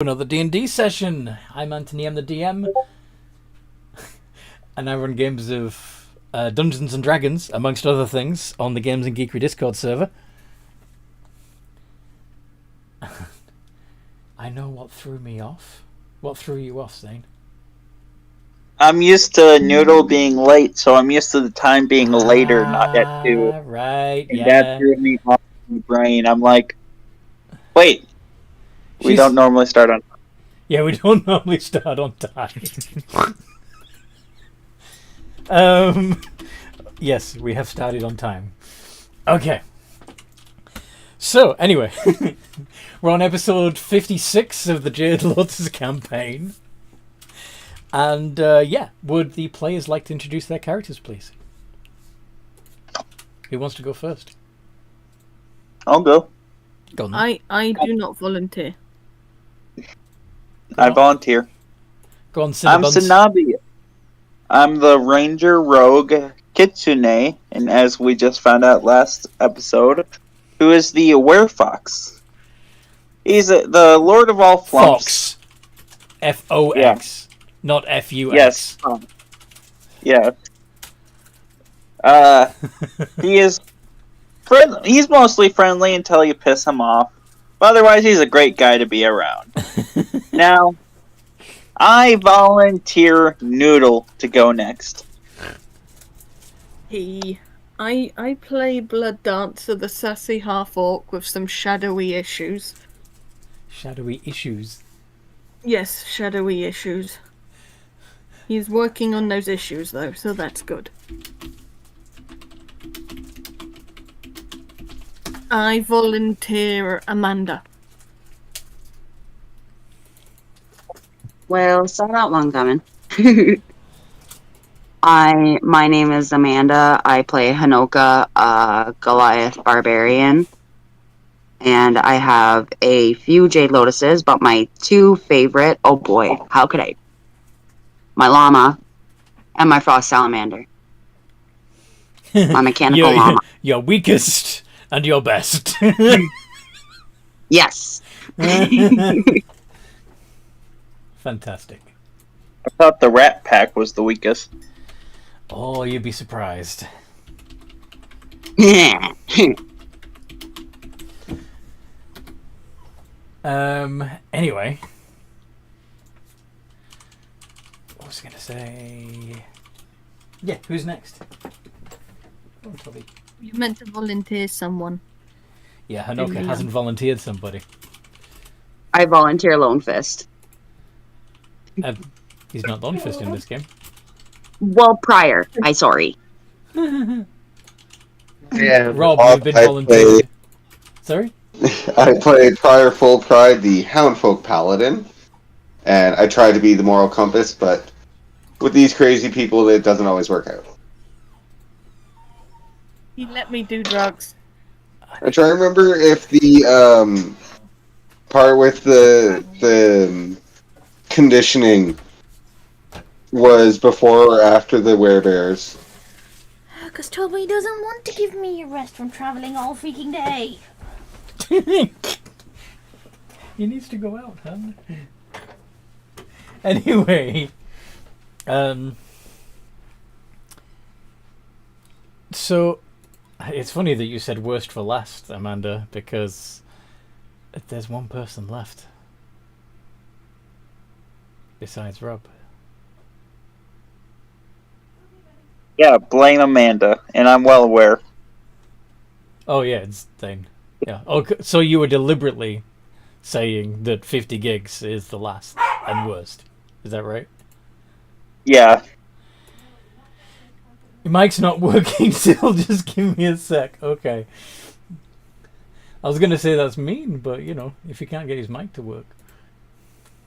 Another D&D session. I'm Anthony, I'm the DM, and I run games of Dungeons and Dragons, amongst other things, on the Games and Geekery Discord server. I know what threw me off. What threw you off, Zane? I'm used to Noodle being late, so I'm used to the time being later, not at 2. Right, And that yeah. threw me off my brain. I'm like, wait, we don't normally start on. Yeah, we don't normally start on time. Yes, we have started on time. Okay. So, anyway, we're on episode 56 of the Jade Lotus campaign. And, would the players like to introduce their characters, please? Who wants to go first? I'll go. Go on then. I do not volunteer. I volunteer. Go on, I'm Cinnabuns. Sanabi. I'm the Ranger Rogue Kitsune, and as we just found out last episode, who is the Werefox. He's the Lord of all flumps. Fox. F-O-X. Not F-U-X. Yes. Yeah. He is friendly. He's mostly friendly until you piss him off. But otherwise, he's a great guy to be around. Now, I volunteer Noodle to go next. I play Blood Dancer, the sassy half-orc with some shadowy issues. Shadowy issues. Yes, shadowy issues. He's working on those issues, though, so that's good. I volunteer Amanda. Well, saw that one coming. My name is Amanda. I play Hanoka, Goliath Barbarian. And I have a few Jade Lotuses, but my two favorite, oh boy, how could I? My llama and my frost salamander. My mechanical llama. Your weakest and your best. Yes. Fantastic. I thought the Rat Pack was the weakest. Oh, you'd be surprised. Anyway. What was I going to say? Yeah, who's next? Oh, Toby. You meant to volunteer someone. Yeah, Hanoka hasn't volunteered somebody. I volunteer Lone Fist. He's not Lone Fist in this game. Well, prior. Sorry. Yeah, Rob, Bob, you've been I volunteered. Sorry? I played prior Full Pride, the Houndfolk Paladin, and I try to be the moral compass, but with these crazy people, it doesn't always work out. He let me do drugs. I try to remember if the part with the conditioning was before or after the werebears. Because Toby doesn't want to give me a rest from travelling all freaking day. He needs to go out, huh? Anyway, so it's funny that you said worst for last, Amanda, because there's one person left besides Rob. Yeah, blame Amanda, and I'm well aware. Oh yeah, it's Zane. Yeah. Oh, so you were deliberately saying that 50 gigs is the last and worst. Is that right? Yeah. Your mic's not working still, just give me a sec. Okay. I was going to say that's mean, but, you know, if he can't get his mic to work.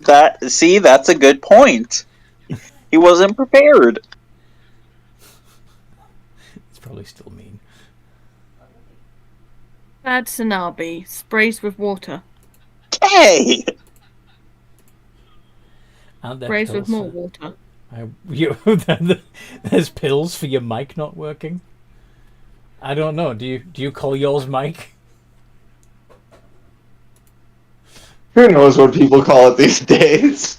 That's a good point. He wasn't prepared. It's probably still mean. Bad Sanabi sprays with water. Hey! Sprays with more water. There's pills for your mic not working? I don't know. Do you call yours Mike? Who knows what people call it these days?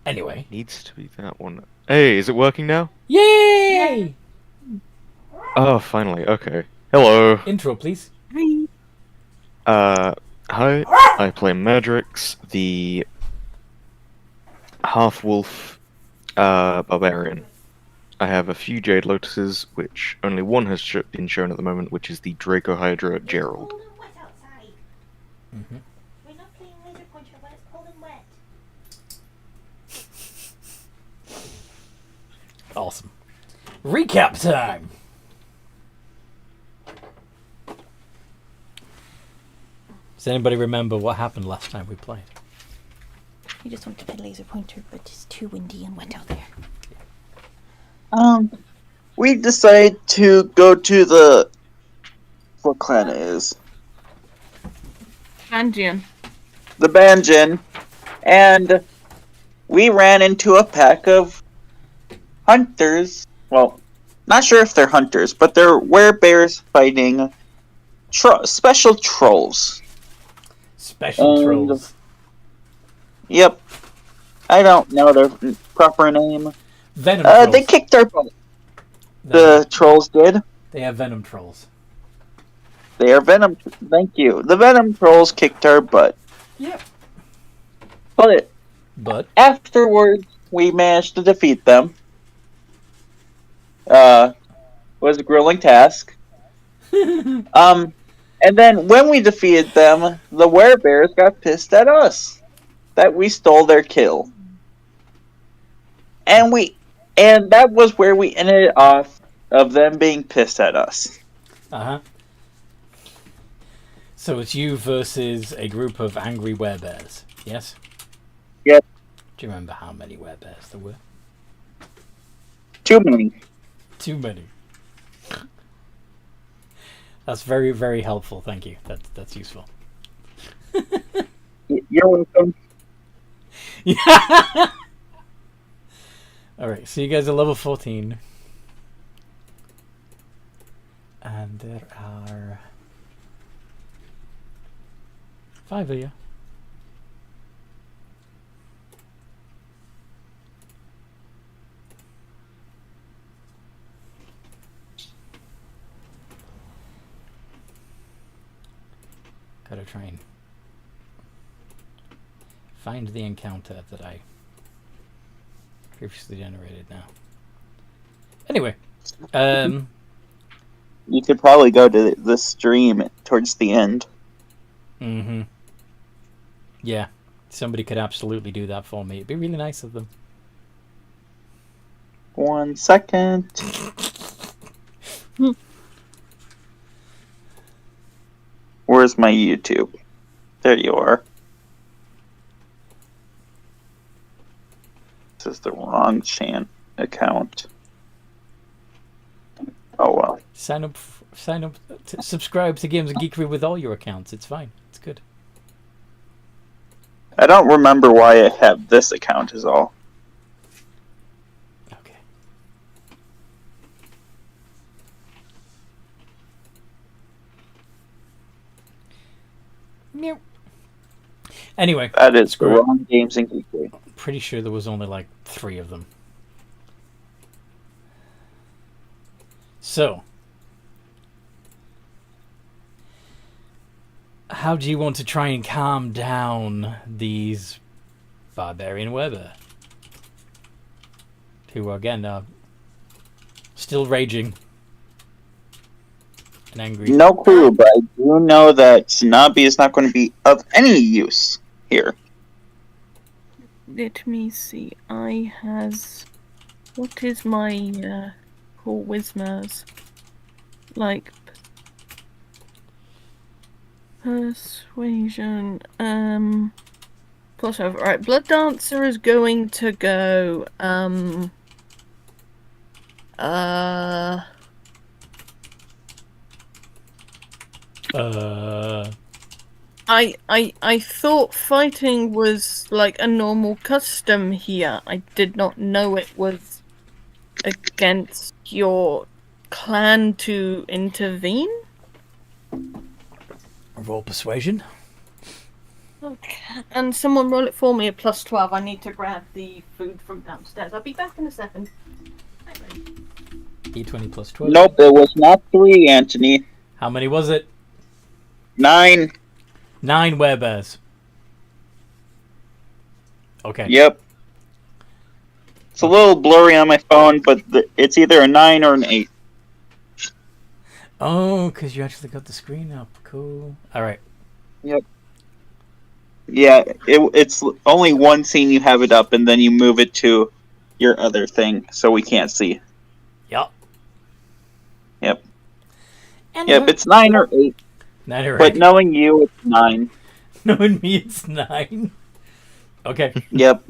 Anyway. Needs to be that one. Hey, is it working now? Yay! Oh, finally. Okay. Hello. Intro, please. Hi. I play Merdrix, the half-wolf barbarian. I have a few Jade Lotuses, which only one has been shown at the moment, which is the Draco Hydra Gerald. Cold and wet outside. Mm-hmm. We're not playing laser pointer when it's cold and wet. Awesome. Recap time! Does anybody remember what happened last time we played? You just want to play laser pointer, but it's too windy and wet out there. We decided to go to the... What clan it is? Banjin. The Banjin. And we ran into a pack of hunters. Well, not sure if they're hunters, but they're werebears fighting special trolls. Special trolls. Yep. I don't know their proper name. Venom trolls. They kicked our butt. The trolls did. They have venom trolls. They are venom. Thank you. The venom trolls kicked our butt. Yep. But afterwards, we managed to defeat them. Was a grueling task. And then when we defeated them, the werebears got pissed at us that we stole their kill. And that was where we ended it off, of them being pissed at us. Uh-huh. So it's you versus a group of angry werebears, yes? Yep. Do you remember how many werebears there were? Too many. Too many. That's very, very helpful. Thank you. That's useful. You're welcome. Yeah. All right. So you guys are level 14, and there are 5 of you. Gotta try and find the encounter that I previously generated now. Anyway, You could probably go to the stream towards the end. mm-hmm. Yeah, somebody could absolutely do that for me. It'd be really nice of them. 1 second. Where's my YouTube? There you are. This is the wrong account. Oh well. Sign up, subscribe to Games and Geekery with all your accounts. It's fine. It's good. I don't remember why I have this account is all. Okay. Meow. Anyway, That is the screw it. wrong Games and Geekery. Pretty sure there was only like 3 of them. So, how do you want to try and calm down these barbarian weather, who again are still raging and angry? No clue, but I do know that Tsunabi is not going to be of any use here. Let me see. What is my cool Wizmers? Like persuasion. Plus over. Right, Blood Dancer is going to go. I thought fighting was like a normal custom here. I did not know it was against your clan to intervene. Roll persuasion. Okay. And someone roll it for me, a +12. I need to grab the food from downstairs. I'll be back in a second. D20 plus 12. Nope, it was not 3, Anthony. How many was it? 9. 9 werebears. Okay. Yep. It's a little blurry on my phone, but it's either a 9 or an 8. Oh, because you actually got the screen up. Cool. Alright. Yep. Yeah, it's only one scene you have it up, and then you move it to your other thing, so we can't see. Yep. Yep. And Yep, it's 9 or 8. 9 or 8. But knowing you, it's 9. Knowing me, it's 9. Okay. Yep.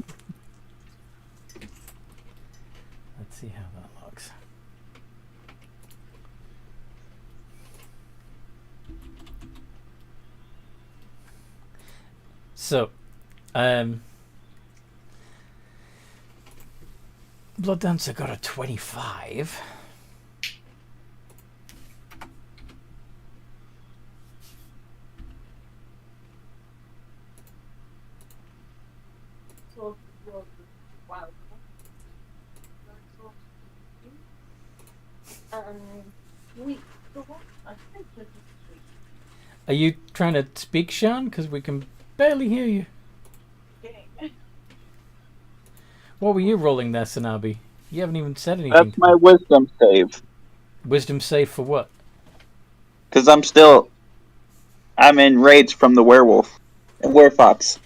Let's see how that looks. So, Blood Dancer got a 25. Are you trying to speak, Sean? Because we can barely hear you. What were you rolling there, Sanabi? You haven't even said anything. That's my wisdom save. Wisdom save for what? Because I'm enraged from the werewolf. Werefox.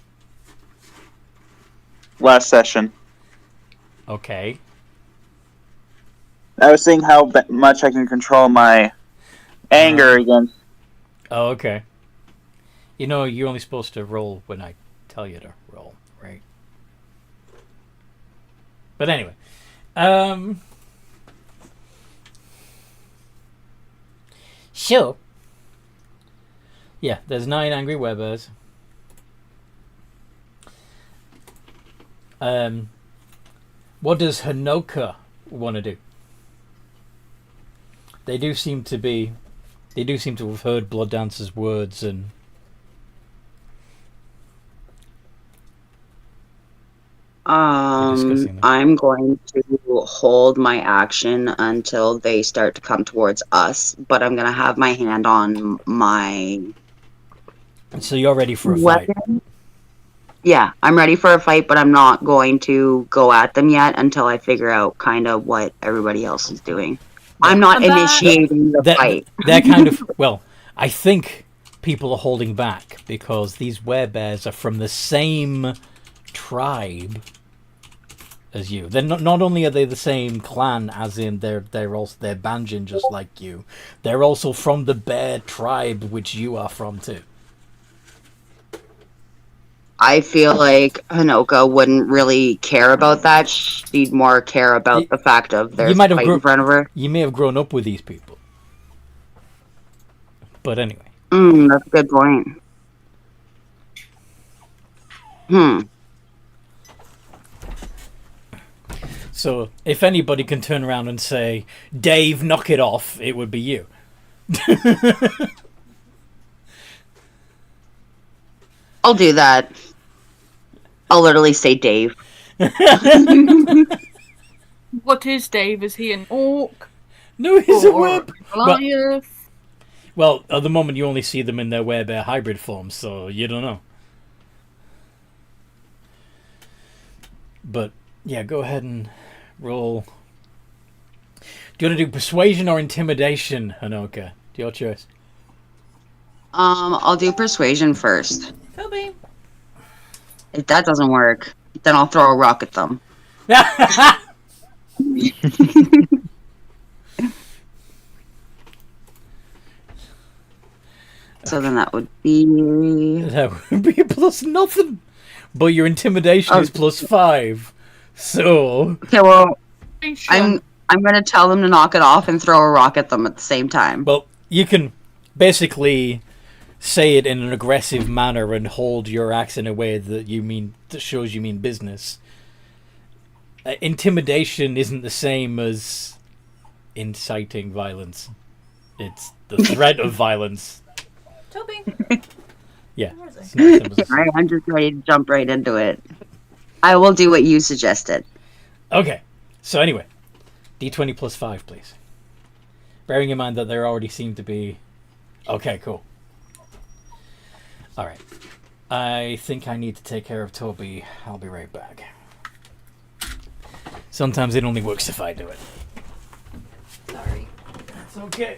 Last session. Okay. I was seeing how much I can control my anger against. Oh, okay. You know, you're only supposed to roll when I tell you to roll, right? But anyway. Sure. Yeah, there's 9 angry werebears. What does Hanoka want to do? They do seem to have heard Blood Dancer's words and I'm going to hold my action until they start to come towards us, but I'm going to have my hand on my so you're ready for a weapon. fight. Yeah, I'm ready for a fight, but I'm not going to go at them yet until I figure out kind of what everybody else is doing. I'm not initiating the fight. They're kind of, well, I think people are holding back because these werebears are from the same tribe as you. They're not only are they the same clan, as in they're Banjin just like you. They're also from the bear tribe, which you are from too. I feel like Hanoka wouldn't really care about that. She'd more care about the fact of there's a fight in front of her. You may have grown up with these people. But anyway. That's a good point. So, if anybody can turn around and say, Dave, knock it off, it would be you. I'll do that. I'll literally say Dave. What is Dave? Is he an orc? No, he's a web. Goliath? Well, at the moment you only see them in their werebear hybrid form, so you don't know. But, yeah, go ahead and roll. Do you want to do persuasion or intimidation, Hanoka? Your choice. I'll do persuasion first. Kobe. If that doesn't work, then I'll throw a rock at them. So then that would be... That would be plus nothing. But your intimidation is plus 5. So... Okay, well, I'm going to tell them to knock it off and throw a rock at them at the same time. Well, you can basically... say it in an aggressive manner and hold your axe in a way that shows you mean business. Intimidation isn't the same as inciting violence. It's the threat of violence. Toby. Yeah. Where is he? It's not the same as- Alright, I'm just ready to jump right into it. I will do what you suggested. Okay. So anyway, D20 plus 5, please. Bearing in mind that there already seem to be... Okay, cool. Alright. I think I need to take care of Toby. I'll be right back. Sometimes it only works if I do it. Sorry. That's okay.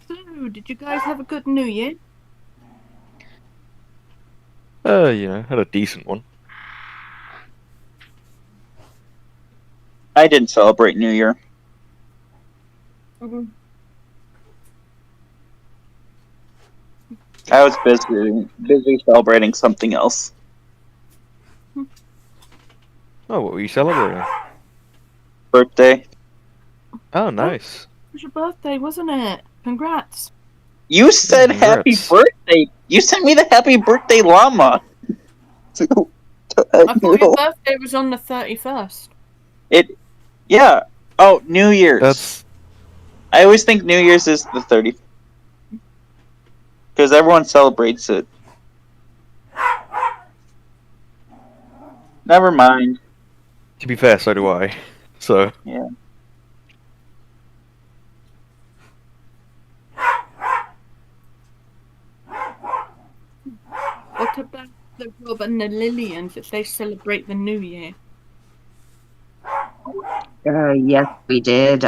So, did you guys have a good New Year? Had a decent one. I didn't celebrate New Year. Mm-hmm. I was busy celebrating something else. Oh, what were you celebrating? Birthday. Oh, nice. It was your birthday, wasn't it? Congrats. You said happy Congrats. birthday. You sent me the happy birthday llama. I thought your birthday was on the 31st. Yeah. Oh, New Year's. That's I always think New Year's is the 30th. Because everyone celebrates it. Never mind. to be fair, so do I. So Yeah. What about the Rob and the Lillians if they celebrate the New Year? Yes, we did.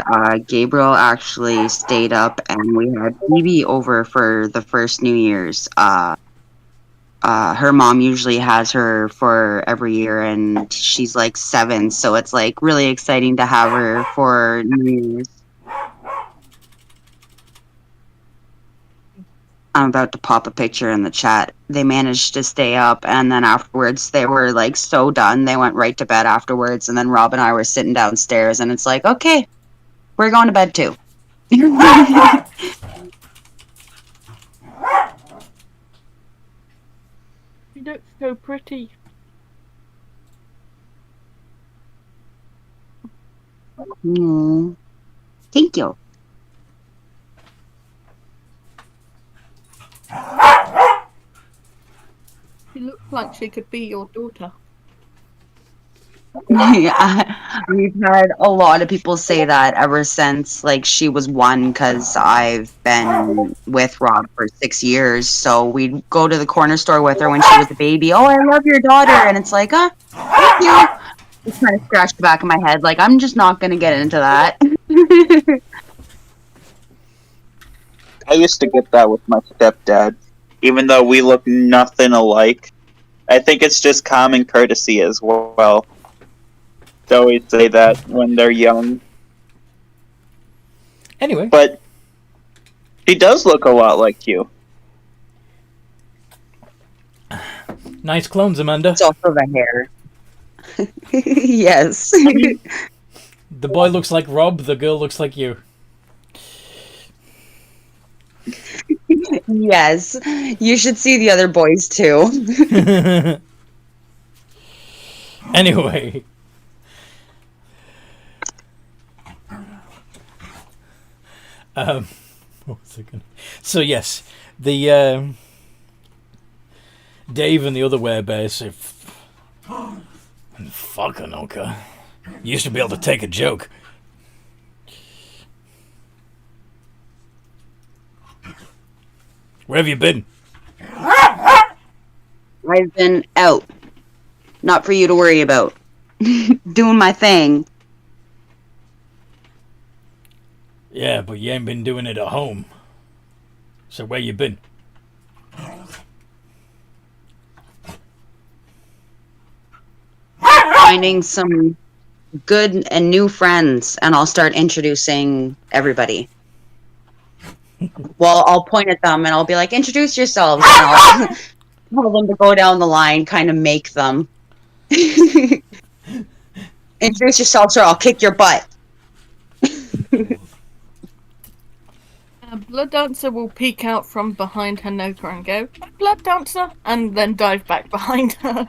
Gabriel actually stayed up, and we had Phoebe over for the first New Year's. Her mom usually has her for every year, and she's like 7, so it's like really exciting to have her for New Year's. I'm about to pop a picture in the chat. They managed to stay up, and then afterwards they were like so done. They went right to bed afterwards, and then Rob and I were sitting downstairs, and it's like, okay, we're going to bed too. You look so pretty. Thank you. She looks like she could be your daughter. Yeah, we've had a lot of people say that ever since like she was 1, because I've been with Rob for 6 years. So we'd go to the corner store with her when she was a baby. Oh, I love your daughter, and it's like, thank you. Just kind of scratched the back of my head, like I'm just not gonna get into that. I used to get that with my stepdad. Even though we look nothing alike. I think it's just common courtesy as well. They always say that when they're young. Anyway, But she does look a lot like you. nice clones, Amanda. It's also the hair. Yes. The boy looks like Rob, the girl looks like you. Yes. You should see the other boys too. Anyway. What was I gonna... So yes, the Dave and the other werebears say, "Fuck Anoka. You used to be able to take a joke." Where have you been? I've been out. Not for you to worry about. Doing my thing. Yeah, but you ain't been doing it at home. So where you been? Finding some good and new friends, and I'll start introducing everybody. Well, I'll point at them and I'll be like, introduce yourselves. And I'll tell them to go down the line, kind of make them. Introduce yourselves or I'll kick your butt. Blood Dancer will peek out from behind Hanoka and go, "Blood Dancer," and then dive back behind her.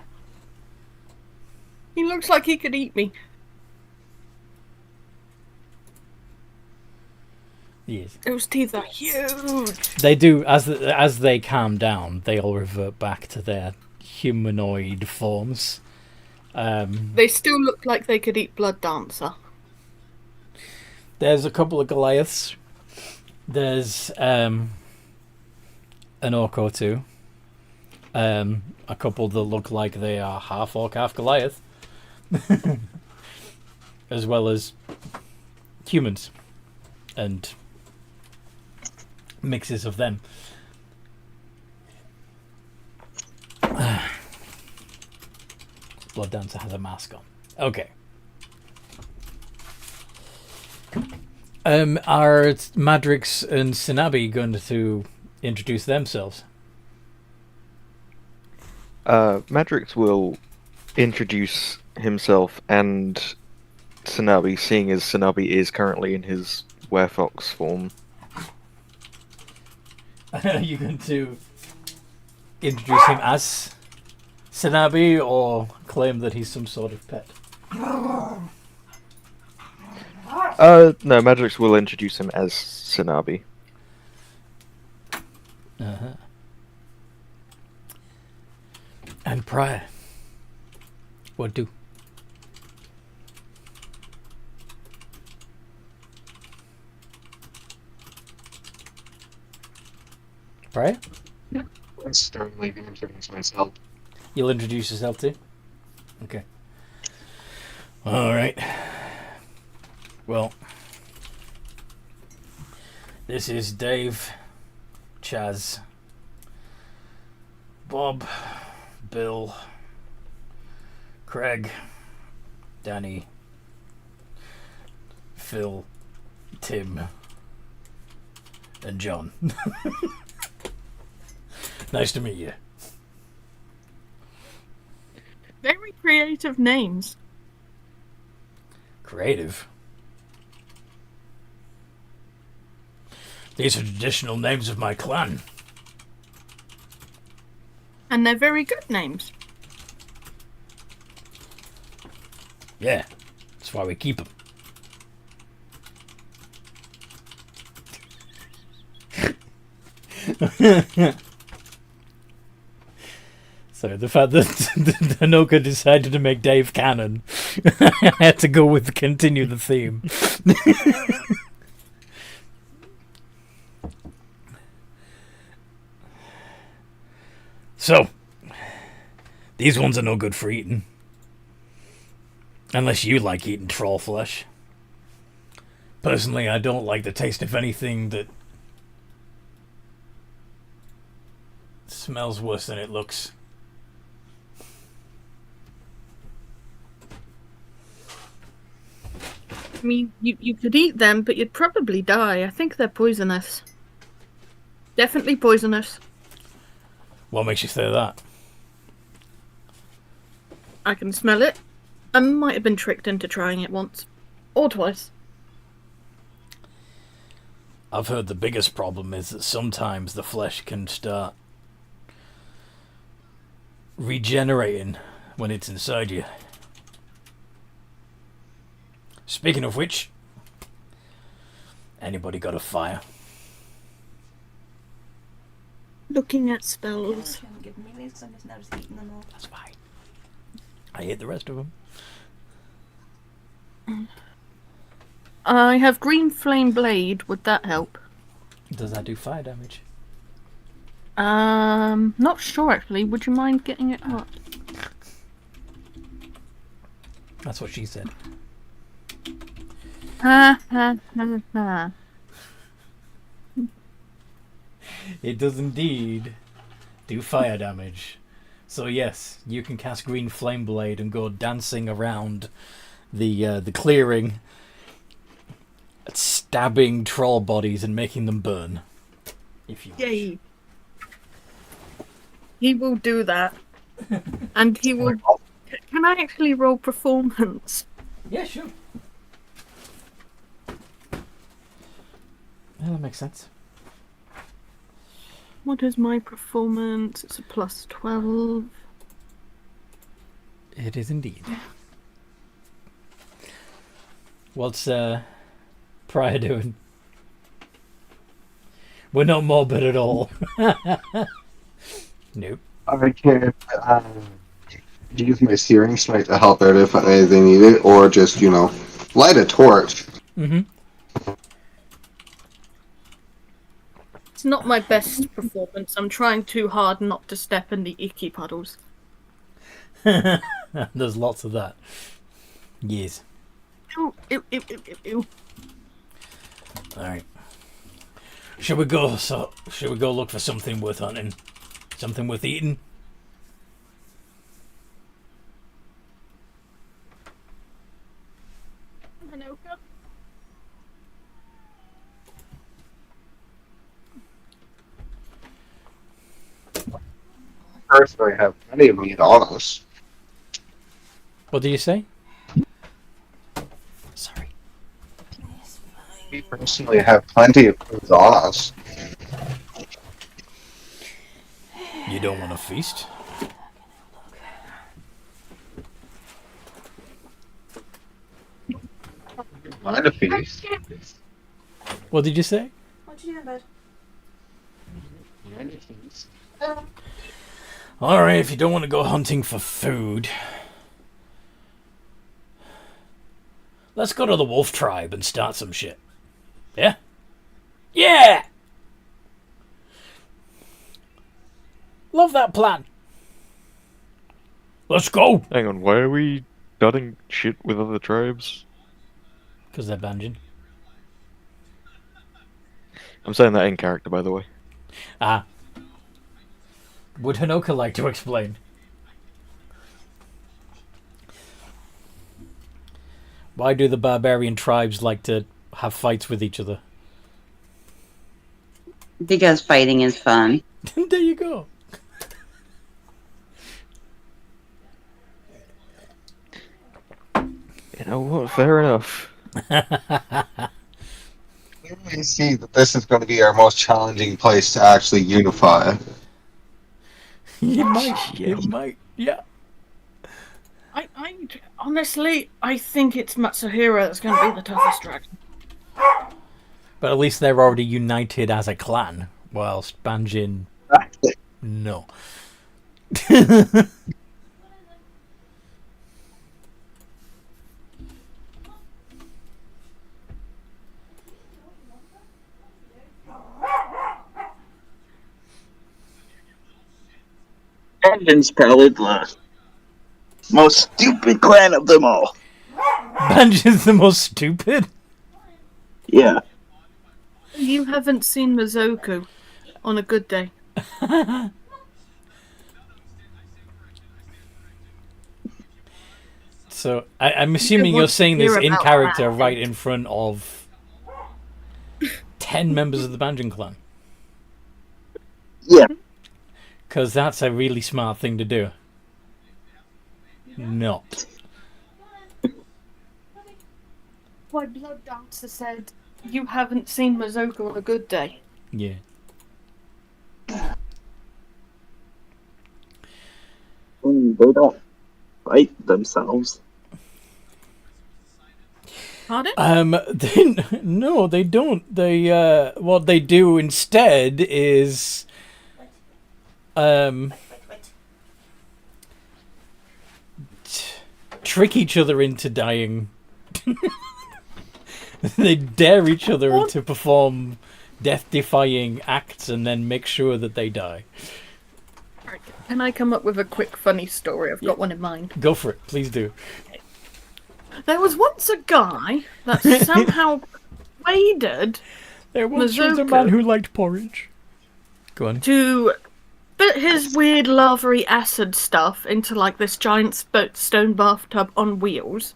He looks like he could eat me. Yes. Those teeth are huge. They do, as they calm down, they all revert back to their humanoid forms. They still look like they could eat Blood Dancer. There's a couple of Goliaths. There's an orc or two. A couple that look like they are half orc, half Goliath. As well as humans. And mixes of them. Blood Dancer has a mask on. Okay. Are Madrix and Sinabi going to introduce themselves? Madrix will introduce himself and Sinabi, seeing as Sinabi is currently in his werefox form. Are you going to introduce him as Sinabi or claim that he's some sort of pet? No, Madrix will introduce him as Sinabi. Uh-huh. And Prior, what do? Prior? I'm sternly going to introduce myself. You'll introduce yourself too? Okay. Alright. Well, this is Dave, Chaz, Bob, Bill, Craig, Danny, Phil, Tim, and John. Nice to meet you. Very creative names. Creative? These are traditional names of my clan. And they're very good names. Yeah, that's why we keep them. So the fact that Hanoka decided to make Dave canon, I had to go with continue the theme. So, these ones are no good for eating. Unless you like eating troll flesh. Personally, I don't like the taste of anything that smells worse than it looks. I mean, you could eat them, but you'd probably die. I think they're poisonous. Definitely poisonous. What makes you say that? I can smell it. I might have been tricked into trying it once. Or twice. I've heard the biggest problem is that sometimes the flesh can start regenerating when it's inside you. Speaking of which, anybody got a fire? looking at spells. She hasn't given me these 'cause I'm just now just eating them all. That's fine. I ate the rest of them. I have green flame blade. Would that help? Does that do fire damage? Not sure actually. Would you mind getting it up? That's what she said. Ha ha ha ha. It does indeed do fire damage. So yes, you can cast Green Flame Blade and go dancing around the clearing, stabbing troll bodies and making them burn. If you wish. Yay! He will do that, and he will. Can I actually roll performance? Yeah, sure. Yeah, that makes sense. What is my performance? It's a plus 12. It is indeed. What's Prior doing? We're not morbid at all. Nope. I can use my searing smite to help out if they need it, or just, light a torch. Mm-hmm. It's not my best performance. I'm trying too hard not to step in the icky puddles. There's lots of that. Yes. Ew, ew, ew, ew, ew, ew. Alright. Should we go look for something worth hunting? Something worth eating? Personally, have plenty of meat on us. What do you say? Sorry. We personally have plenty of food on us. You don't want to feast? Mind a feast. What did you say? What you doing, bud? Mind a feast. Alright, if you don't want to go hunting for food, let's go to the wolf tribe and start some shit. Yeah? Yeah! Love that plan. Let's go! Hang on, why are we starting shit with other tribes? Because they're Banjin. I'm saying that in character, by the way. Ah. Would Hanoka like to explain? Why do the barbarian tribes like to have fights with each other? Because fighting is fun. There you go. You know what? Fair enough. We see that this is going to be our most challenging place to actually unify. You might. You might. Yeah. I honestly, I think it's Matsuhiro that's going to be the toughest dragon. But at least they're already united as a clan, whilst Banjin, no. Banjin's probably the most stupid clan of them all. Banjin's the most stupid? Yeah. You haven't seen Mizoku on a good day. So, I'm assuming you're saying this in about character that. right in front of 10 members of the Banjin clan. Yeah. Because that's a really smart thing to do. Not. My blood dancer said, you haven't seen Mizoku on a good day. Yeah. They don't fight themselves. Pardon? No, they don't. They, what they do instead is trick each other into dying. They dare each other to perform death-defying acts and then make sure that they die. Can I come up with a quick funny story? I've got one in mind. Go for it, please do. There was once a guy that somehow persuaded There was a Mazoka man who liked porridge. Go on. to put his weird lavery acid stuff into like this giant stone bathtub on wheels.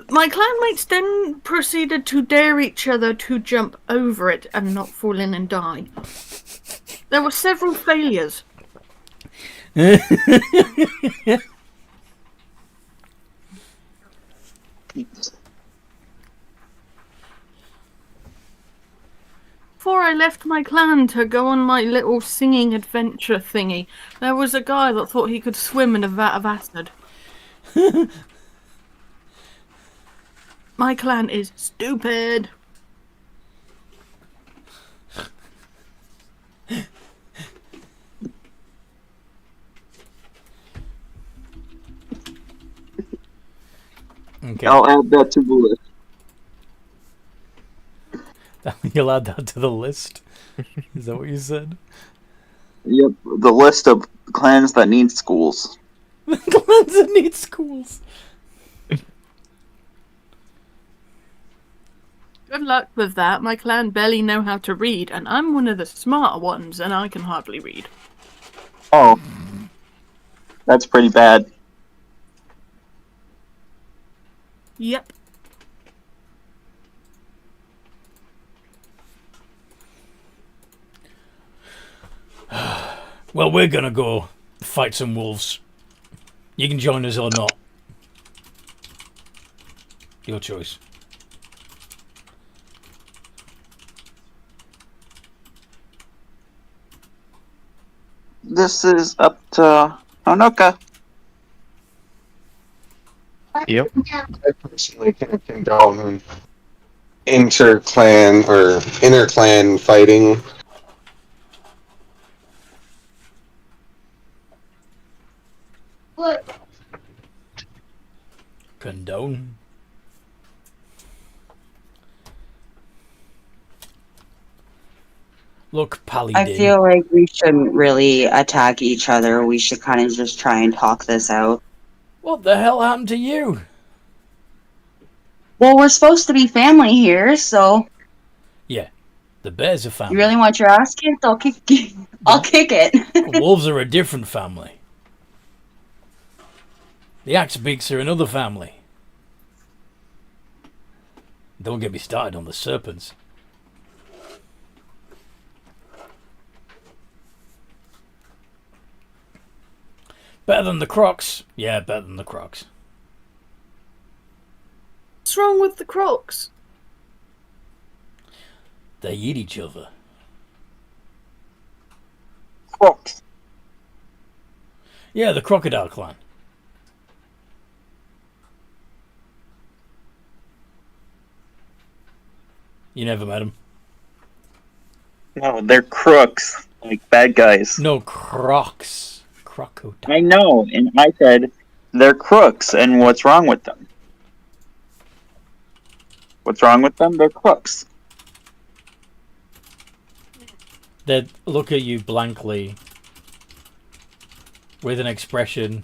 My clanmates then proceeded to dare each other to jump over it and not fall in and die. There were several failures. Before I left my clan to go on my little singing adventure thingy, there was a guy that thought he could swim in a vat of acid. My clan is stupid. Okay. I'll add that to the list. You'll add that to the list. Is that what you said? Yep, the list of clans that need schools. Clans that need schools. Good luck with that. My clan barely know how to read, and I'm one of the smarter ones, and I can hardly read. Oh. That's pretty bad. Yep. Well, we're gonna go fight some wolves. You can join us or not. Your choice. This is up to Honoka. Yep. I personally can't condone inter-clan or inter-clan fighting. Condone. Look, Pally I feel like we shouldn't really attack each other. We should kind of just try and talk this out. What the hell happened to you? Well, we're supposed to be family here, so Yeah, the bears are family. you really want your ass kicked? I'll kick it. Wolves are a different family. The Axebeaks are another family. Don't get me started on the serpents. Better than the Crocs? Yeah, better than the Crocs. What's wrong with the crocs? They eat each other. Crocs. Yeah, the Crocodile Clan. You never met them? No, they're crooks. Like bad guys. No, Crocs. Crocodile. I know, and I said they're crooks, and what's wrong with them? What's wrong with them? They're crooks. They look at you blankly with an expression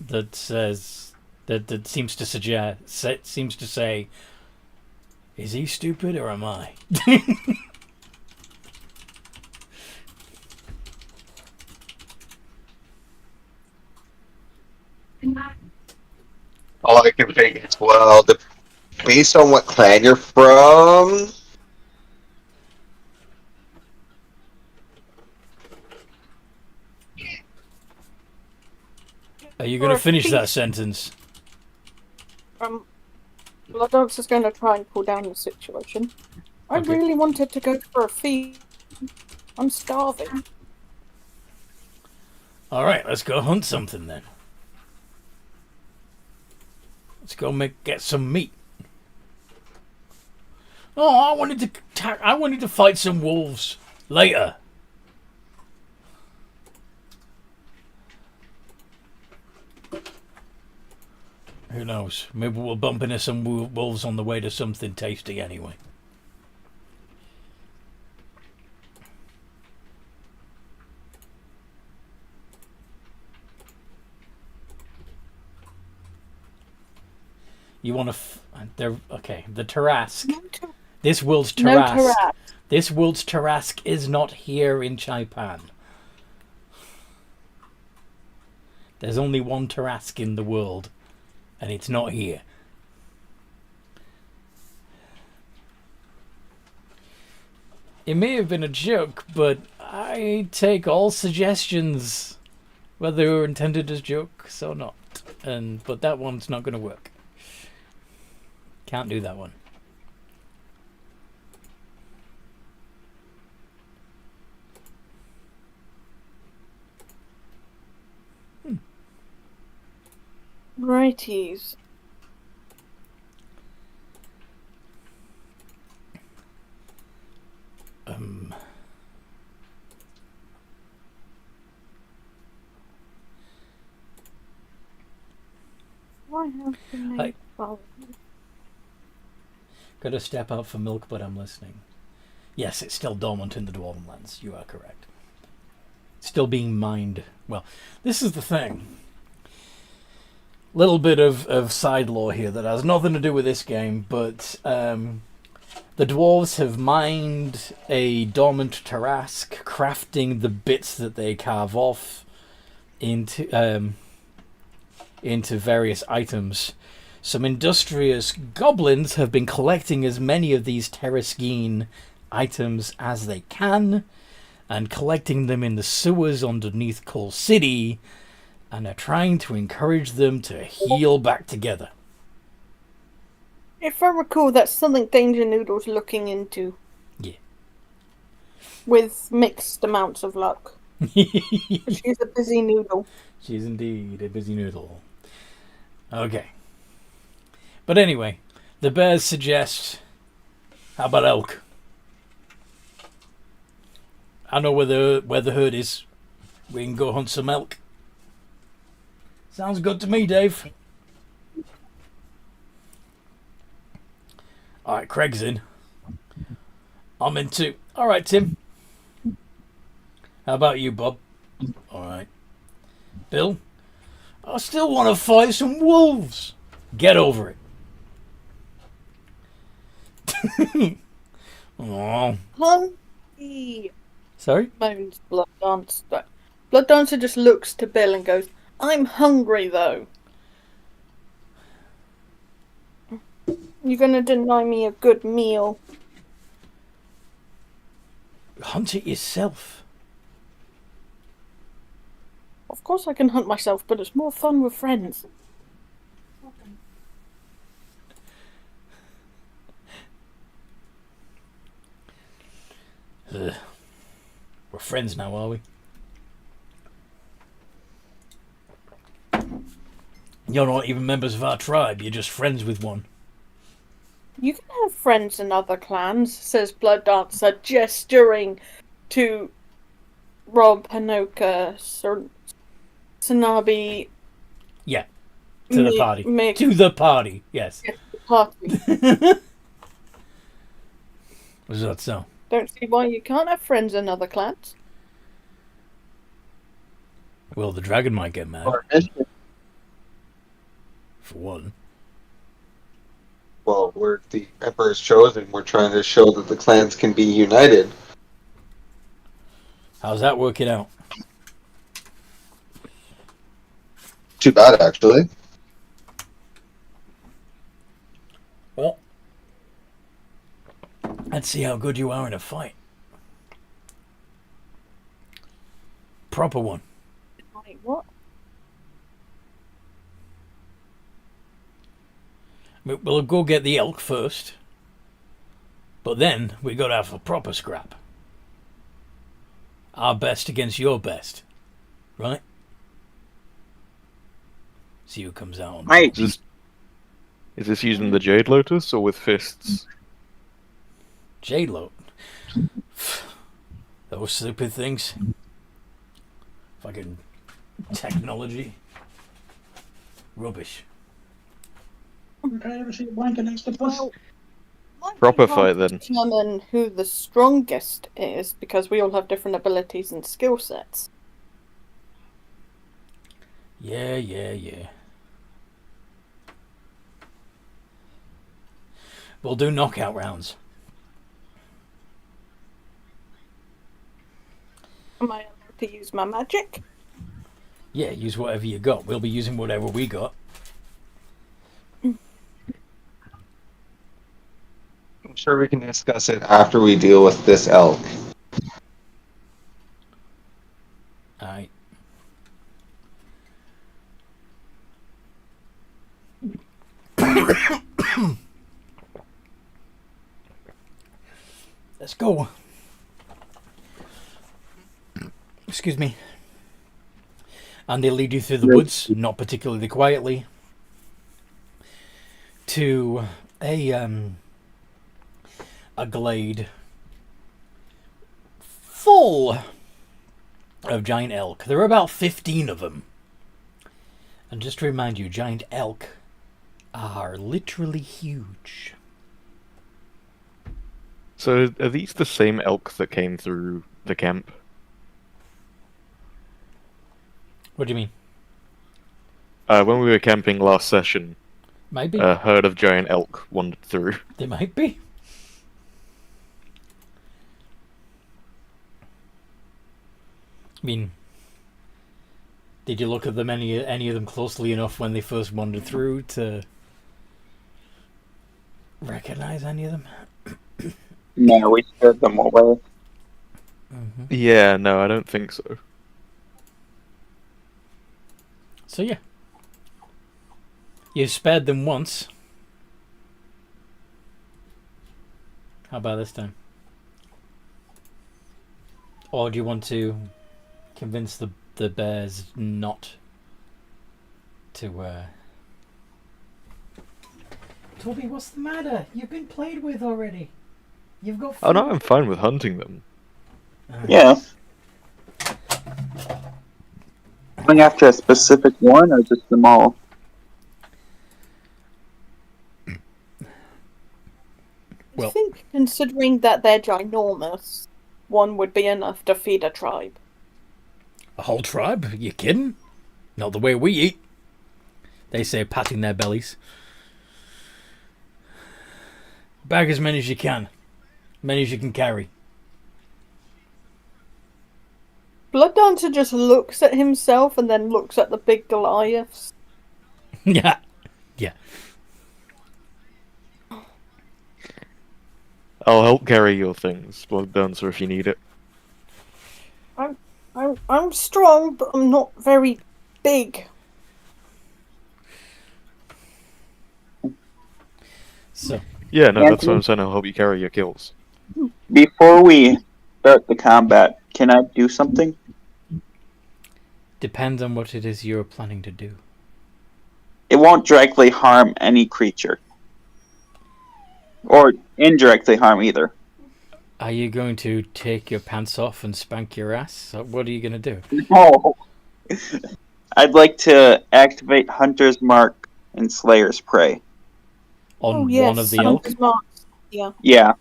that says that seems to say, is he stupid or am I? All I can think is, well, based on what clan you're from, Are you going to finish that sentence? Blooddogs is going to try and cool down the situation. I Okay. really wanted to go for a feed. I'm starving. Alright, let's go hunt something then. Let's go get some meat. Oh, I wanted to fight some wolves later. Who knows? Maybe we'll bump into some wolves on the way to something tasty anyway. You want to... okay, the Tarrasque. This world's Tarrasque. No Tarrasque. This world's Tarrasque is not here in Chaipan. There's only one Tarrasque in the world, and it's not here. It may have been a joke, but I take all suggestions, whether they were intended as jokes or not. But that one's not going to work. Can't do that one. Righties. Why have to make Gotta step out for milk, but I'm listening. Yes, it's still dormant in the Dwarven lands. You are correct. Still being mined. Well, this is the thing. Little bit of side lore here that has nothing to do with this game, but the dwarves have mined a dormant Tarrasque, crafting the bits that they carve off into various items. Some industrious goblins have been collecting as many of these Tarrasquine items as they can, and collecting them in the sewers underneath Coal City, and are trying to encourage them to heal back together. If I recall, that's something Danger Noodle's looking into. Yeah. With mixed amounts of luck. She's a busy noodle. She's indeed a busy noodle. Okay. But anyway, the bears suggest... How about elk? I know where the herd is. We can go hunt some elk. Sounds good to me, Dave. Alright, Craig's in. I'm in too. Alright, Tim. How about you, Bob? Alright. Bill? I still want to fight some wolves. Get over it. Oh. Hungry. Sorry? Moans Blood Dancer. Blood Dancer just looks to Bill and goes, I'm hungry though. You're gonna deny me a good meal. Hunt it yourself. Of course I can hunt myself, but it's more fun with friends. We're friends now, are we? You're not even members of our tribe, you're just friends with one. You can have friends in other clans, says Blood Dancer, gesturing to Rob, Hanoka, Sanabi. Yeah, to the party. Mick. To the party, yes. Yes, the party. Was that so? Don't see why you can't have friends in other clans. Well, the dragon might get mad. Our mission. For one. Well, we're the Emperor's Chosen. We're trying to show that the clans can be united. How's that working out? Too bad, actually. Well, let's see how good you are in a fight. Proper one. Wait, what? We'll go get the elk first. But then we got to have a proper scrap. Our best against your best. Right? See who comes out on Right. Is this using the Jade Lotus or with fists? Jade Lotus. Those stupid things. Fucking technology. Rubbish. Did I ever see a blanket next to puss? Well, might be Proper hard fight, to then. determine who the strongest is because we all have different abilities and skill sets. Yeah. We'll do knockout rounds. Am I allowed to use my magic? Yeah, use whatever you got. We'll be using whatever we got. I'm sure we can discuss it after we deal with this elk. Alright. Let's go. Excuse me. And they lead you through the woods, not particularly quietly, to a glade full of giant elk. There are about 15 of them. And just to remind you, giant elk are literally huge. So are these the same elk that came through the camp? What do you mean? When we were camping last session, Maybe. a herd of giant elk wandered through. They might be. I mean, did you look at them any of them closely enough when they first wandered through to recognize any of them? No, we scared them away. Mm-hmm. Yeah, no, I don't think so. So yeah, you've spared them once. How about this time? Or do you want to convince the bears not to Toby, what's the matter? You've been played with already. You've got Oh no, I'm fine with hunting them. Yeah. Going after a specific one or just them all? Well- I think, considering that they're ginormous, one would be enough to feed a tribe. A whole tribe? You kidding? Not the way we eat. They say, patting their bellies. Bag as many as you can. Many as you can carry. Blood Dancer just looks at himself and then looks at the big Goliaths. Yeah. I'll help carry your things, Blood Dancer, if you need it. I'm strong, but I'm not very big. So, Yeah, no, that's what Anthony? I'm saying. I'll help you carry your kills. Before we start the combat, can I do something? depends on what it is you're planning to do. It won't directly harm any creature. Or indirectly harm either. Are you going to take your pants off and spank your ass? What are you going to do? No. I'd like to activate Hunter's Mark and Slayer's Prey. On one of the elk? Yeah. Yeah.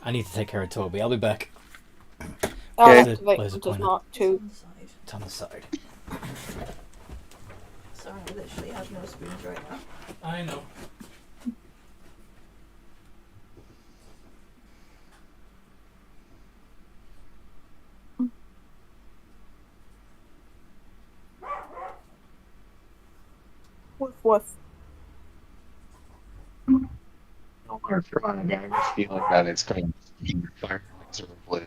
I need to take care of Toby. I'll be back. I'll Okay. activate Laser Hunter's pointer. Mark too. It's on the side. Sorry, I literally have no spoons right now. I know. Woof woof. Or trying, I have a feeling that it's going to fire miserably.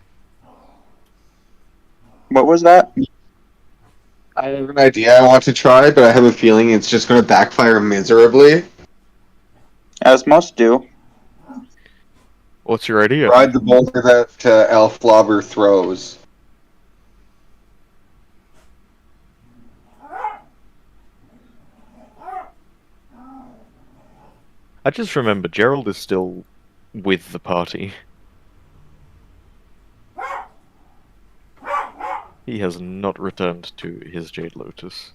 What was that? I have an idea I want to try, but I have a feeling it's just going to backfire miserably. As most do. What's your idea? Ride the boulder that Elf Flobber throws. I just remember Gerald is still with the party. He has not returned to his Jade Lotus.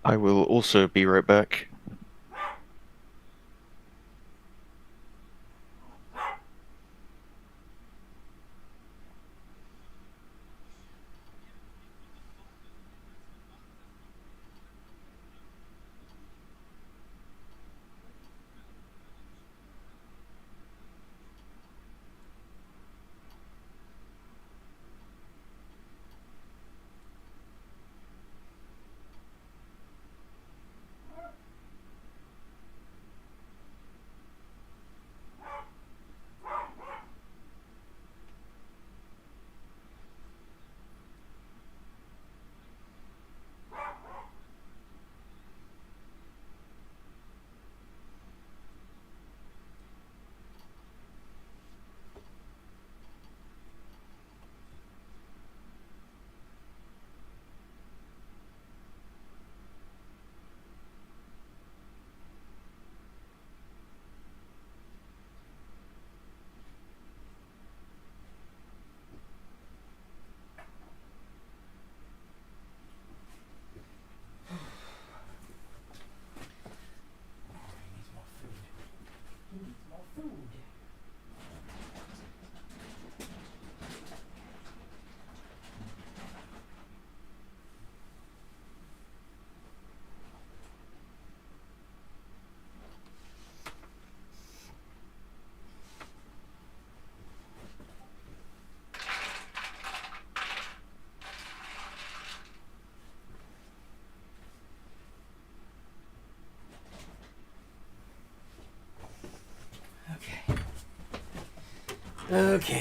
I will also be right back.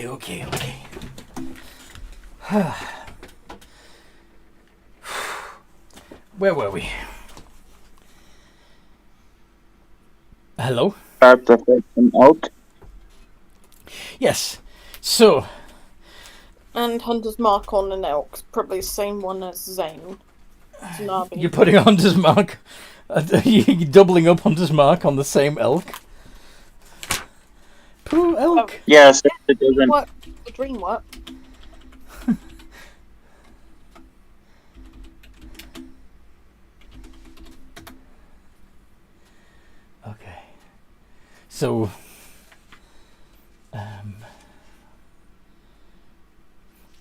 Okay. Where were we? Hello? Start to fit some elk. Yes. So, And Hunter's Mark on an elk, probably the same one as Zane. Tsunabe. you're putting Hunter's Mark... you're doubling up Hunter's Mark on the same elk? Poor elk. Yes, it doesn't. What? The dream work. Okay. So...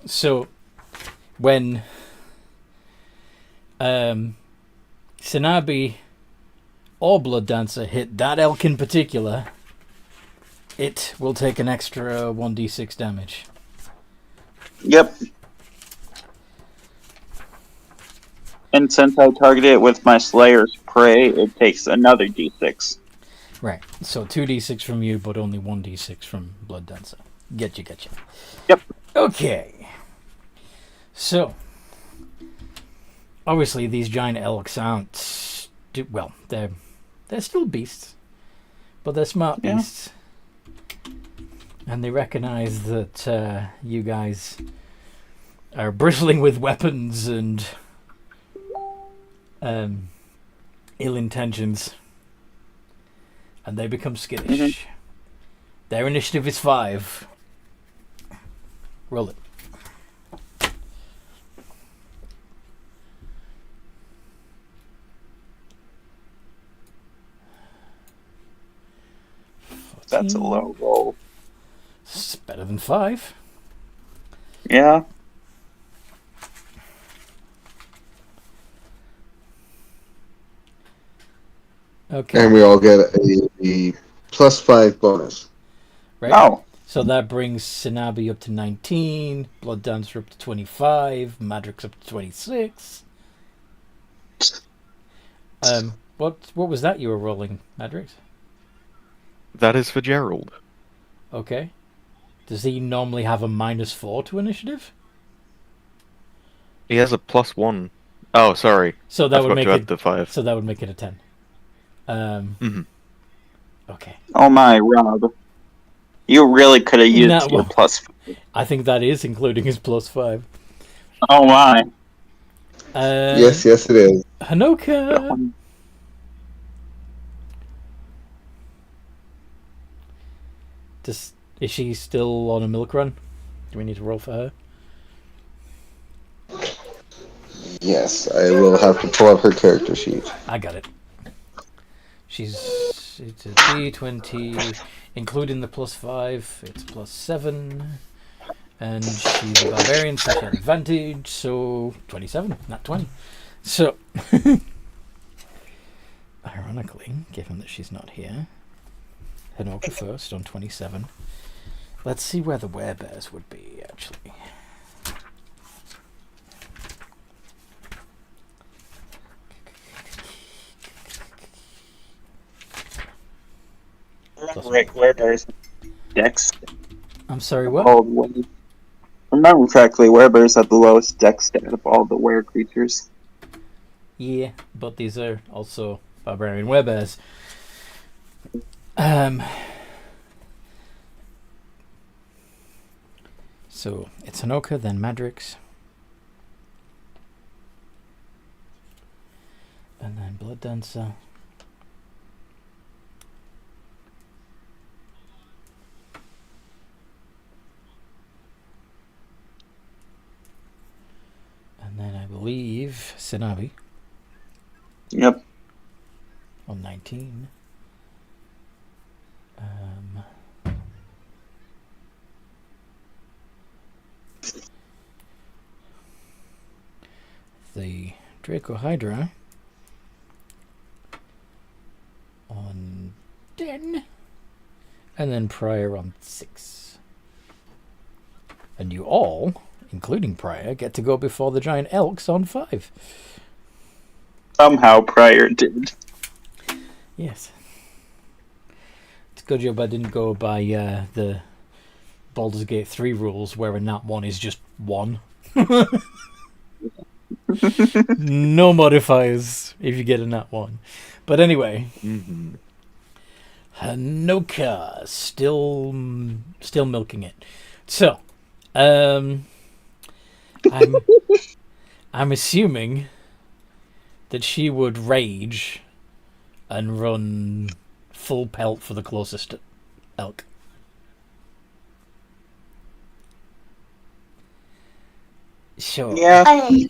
So, when... Tsunabe or Blood Dancer hit that elk in particular, it will take an extra 1d6 damage. Yep. And since I targeted it with my Slayer's Prey, it takes another d6. Right. So 2d6 from you, but only 1d6 from Blood Dancer. Getcha. Yep. Okay. So, obviously these giant elks aren't... well, they're still beasts, but they're smart beasts. And they recognize that you guys are bristling with weapons and ill intentions. And they become skittish. Their initiative is 5. Roll it. That's a low roll. It's better than 5. Yeah. Okay. And we all get a +5 bonus. Right? Oh. So that brings Tsunabe up to 19, Blood Dancer up to 25, Madrix up to 26. What was that you were rolling, Madrix? That is for Gerald. Okay. Does he normally have a -4 to initiative? He has a +1. Oh, sorry. So that I would forgot make to it add the 5. So that would make it a 10. Okay. Oh my, Rob. You really could have used No, your well- +5. I think that is including his +5. Oh my. Yes, it is. Hanoka. Is she still on a milk run? Do we need to roll for her? Yes, I will have to pull up her character sheet. I got it. It's a D20, including the +5. It's +7, and she's a barbarian, so she had advantage. So 27, not 20. So, ironically, given that she's not here, Hanoka first on 27. Let's see where the werebears would be actually. Werebears dex. I'm sorry, what? Remember correctly, werebears have the lowest dex stat of all the were creatures. Yeah, but these are also barbarian werebears. So it's Hanoka, then Madrix, and then Blood Dancer. And then I believe Sinabi. Yep. On 19. The Draco Hydra on 10. And then Prior on 6. And you all, including Prior, get to go before the giant elks on 5. Somehow Prior did. Yes. It's a good job I didn't go by the Baldur's Gate 3 rules where a nat 1 is just 1. No modifiers if you get a nat 1. But anyway. Mm-hmm. Hanoka still milking it. So, I'm assuming that she would rage and run full pelt for the closest elk. Sure. Yeah. I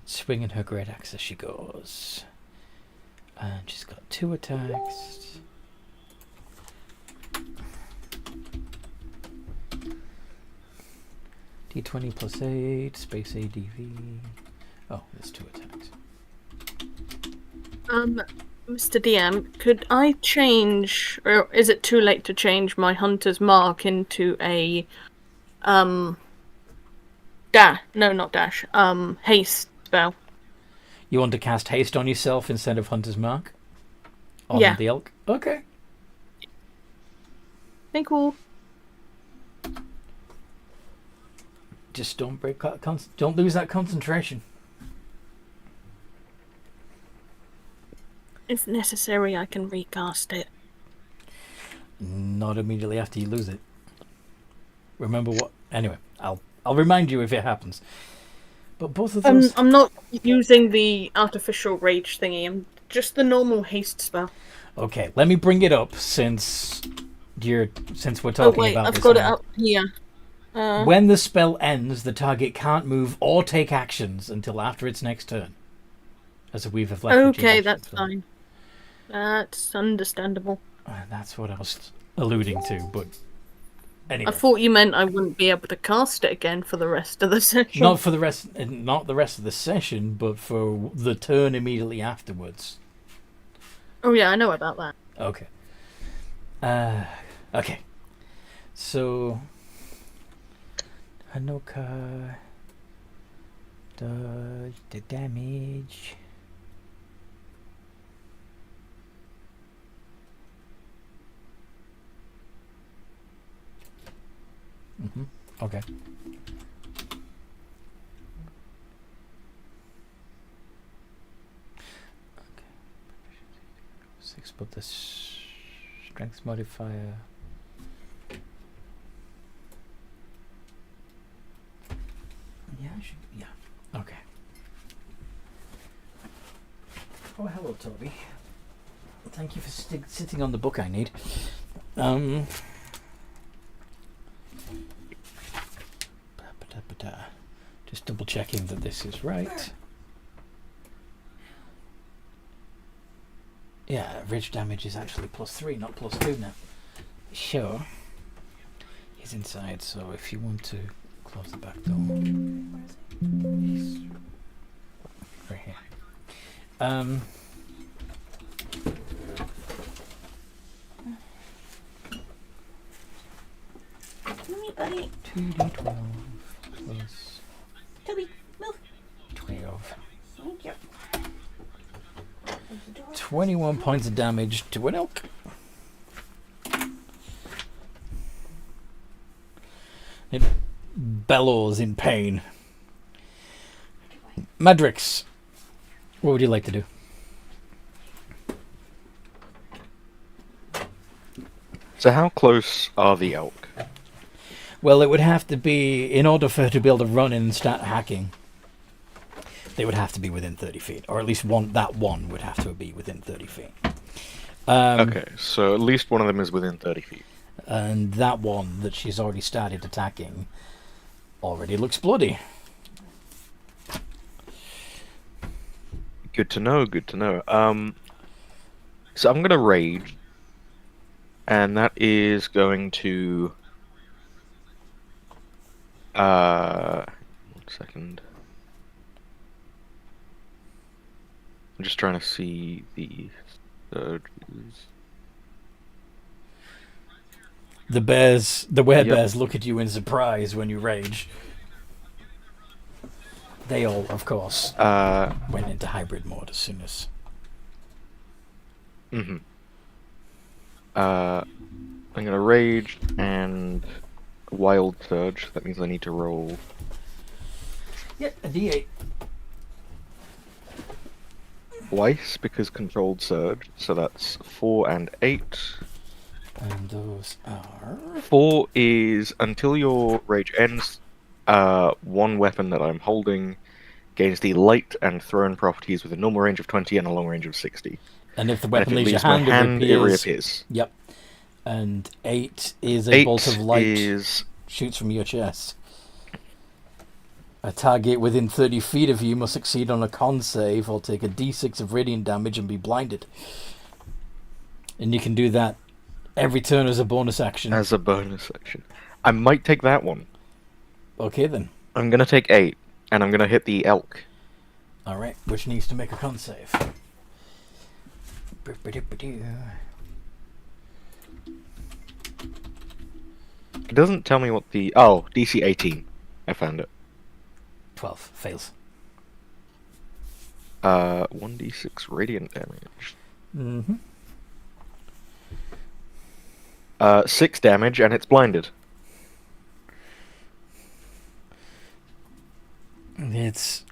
Swinging her great axe as she goes. And she's got 2 attacks. D20 plus 8, space ADV. Oh, there's 2 attacks. Mr. DM, could I change, or is it too late to change my hunter's mark into a haste spell? You want to cast haste on yourself instead of Hunter's Mark? On Yeah. the elk? Okay. Thank you. Just don't don't lose that concentration. If necessary, I can recast it. Not immediately after you lose it. Remember what? Anyway, I'll remind you if it happens. But both of those. I'm not using the artificial rage thingy. I'm just the normal haste spell. Okay, let me bring it up since we're talking Oh wait, about I've this got it now. up here. When the spell ends, the target can't move or take actions until after its next turn. As a weave of lethargy. Okay, that's fine. That's understandable. That's what I was alluding to, but anyway. I thought you meant I wouldn't be able to cast it again for the rest of the session. Not the rest of the session, but for the turn immediately afterwards. Oh yeah, I know about that. Okay. Okay. So Hanoka does the damage. Okay. Six, but the strength modifier. Yeah. Okay. Oh, hello, Toby. Thank you for sitting on the book I need. Just double checking that this is right. Yeah, rage damage is actually +3, not +2 now. Sure. He's inside, so if you want to close the back door. He's right here. Move, buddy. 2d12 plus Toby, move. 12. Thank you. 21 points of damage to an elk. It bellows in pain. Madrix, what would you like to do? So how close are the elk? Well, it would have to be, in order for her to be able to run and start hacking, they would have to be within 30 feet. Or at least that one would have to be within 30 feet. Okay, so at least one of them is within 30 feet. And that one that she's already started attacking already looks bloody. Good to know, good to know. So I'm going to rage. And that is going to... 1 second. I'm just trying to see the surges. The werebears look at you in surprise when you rage. They all, of course, went into hybrid mode as soon as... Mm-hmm. I'm gonna rage and wild surge. That means I need to roll. Yeah, a d8. Twice because controlled surge. So that's 4 and 8. And those are... 4 is until your rage ends. One weapon that I'm holding gains the light and thrown properties with a normal range of 20 and a long range of 60. And if the And weapon if it leaves your leaves my hand, it reappears. Yep. And 8 is a bolt of light is... shoots from your chest. A target within 30 feet of you must succeed on a con save or take a d6 of radiant damage and be blinded. And you can do that every turn as a bonus action. As a bonus action. I might take that one. Okay then. I'm gonna take 8, and I'm gonna hit the elk. Alright, which needs to make a con save. It doesn't tell me what the... Oh, DC 18. I found it. 12. Fails. 1d6 radiant damage. Mm-hmm. 6 damage, and it's blinded. This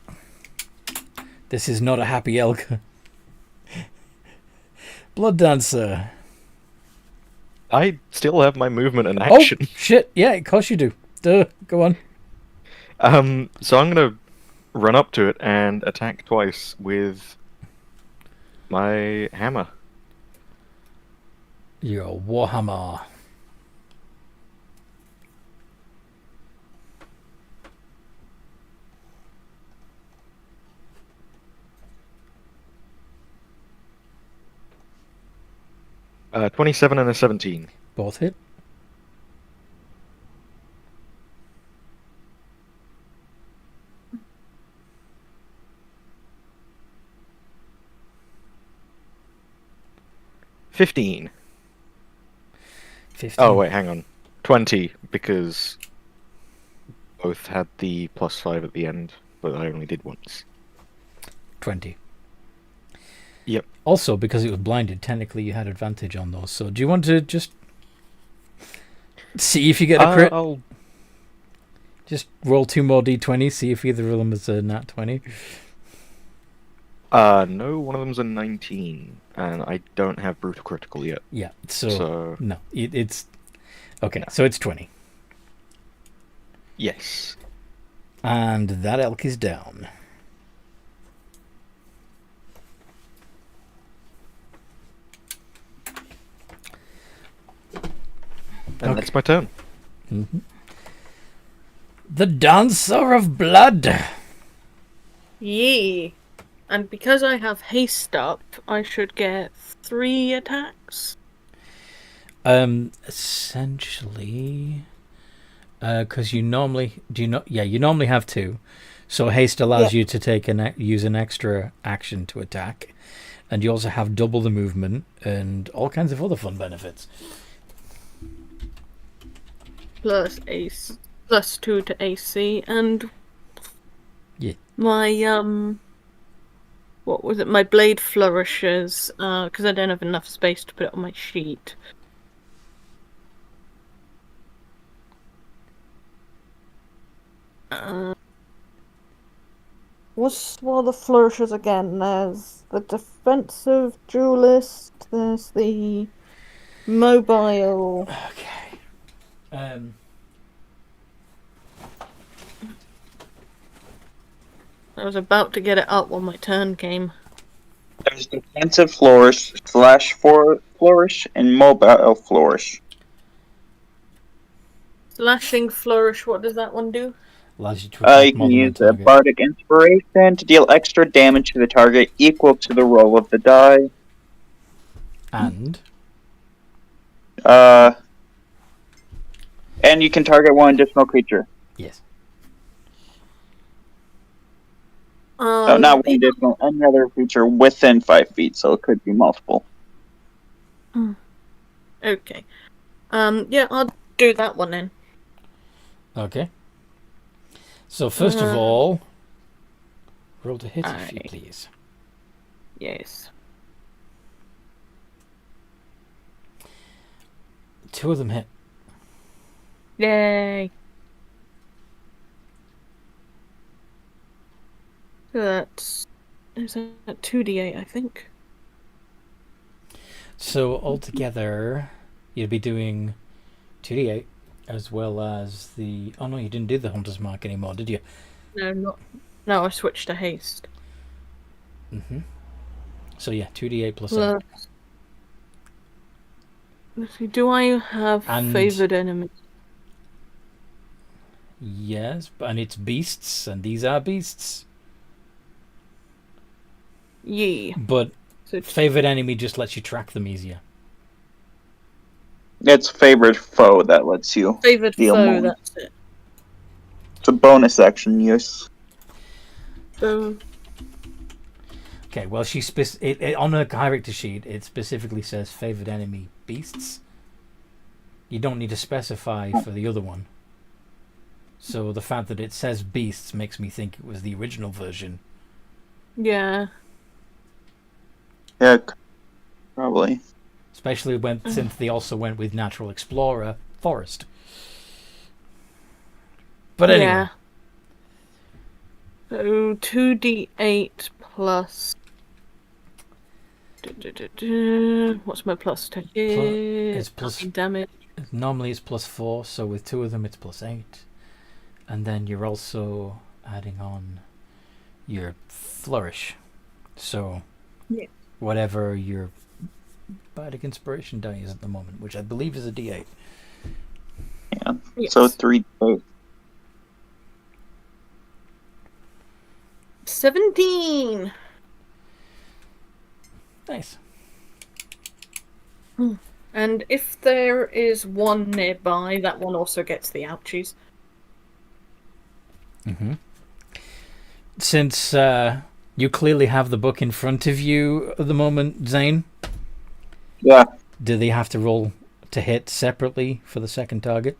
is not a happy elk. Blood Dancer. I still have my movement and action. Oh, shit. Yeah, of course you do. Duh. Go on. So I'm gonna run up to it and attack twice with my hammer. Your Warhammer. Uh, 27 and a 17. Both hit. $15. 15. Oh, wait, hang on. 20, because both had the +5 at the end, but I only did once. 20. Yep. Also, because it was blinded, technically you had advantage on those. So do you want to just see if you get a crit? I'll... Just roll 2 more d20, see if either of them is a nat 20. No, one of them's a 19, and I don't have brutal critical yet. Yeah, so... No, it's... Okay, no. So it's 20. Yes. And that elk is down. And that's my turn. Mm-hmm. The Dancer of Blood. Yee. And because I have haste up, I should get 3 attacks. Essentially, because you normally you normally have 2, so haste allows you to take use an extra action to attack, and you also have double the movement and all kinds of other fun benefits. Plus ace, plus 2 to AC, and my what was it? My blade flourishes, because I don't have enough space to put it on my sheet. What's all the flourishes again? There's the defensive duelist. There's the mobile. Okay. I was about to get it up when my turn came. There's defensive flourish / flourish and mobile flourish. Slashing flourish. What does that one do? Allows you to attack You more can than use the a target. bardic inspiration to deal extra damage to the target equal to the roll of the die. And you can target one additional creature. yes. No, not one additional, any other creature within 5 feet, so it could be multiple. Okay. Yeah, I'll do that one then. Okay. So first of all, roll to hit if you please. Yes. 2 of them hit. Yay. That's... Is that 2d8, I think? So altogether, you'd be doing 2d8 as well as the... Oh no, you didn't do the Hunter's Mark anymore, did you? No, not... No, I switched to haste. So yeah, 2d8 plus 8. Let's see, do I have favoured enemies? Yes, and it's beasts, and these are beasts. Yeah. But favoured enemy just lets you track them easier. It's favored foe that lets you Favoured deal foe, more. that's it. It's a bonus action use. So... Okay, well, on her character sheet, it specifically says favoured enemy beasts. You don't need to specify for the other one. So the fact that it says beasts makes me think it was the original version. Yeah. Yeah, probably. Especially since they also went with Natural Explorer Forest. But anyway. Yeah. So 2d8 plus... What's my plus to hit? It's plus damage. Normally it's plus 4, so with 2 of them it's plus 8. And then you're also adding on your flourish. So whatever your bardic inspiration die is at the moment, which I believe is a d8. Yeah. Yes. So 3 d8. 17. Nice. And if there is one nearby, that one also gets the ouchies. Since you clearly have the book in front of you at the moment, Zane. Yeah. Do they have to roll to hit separately for the second target?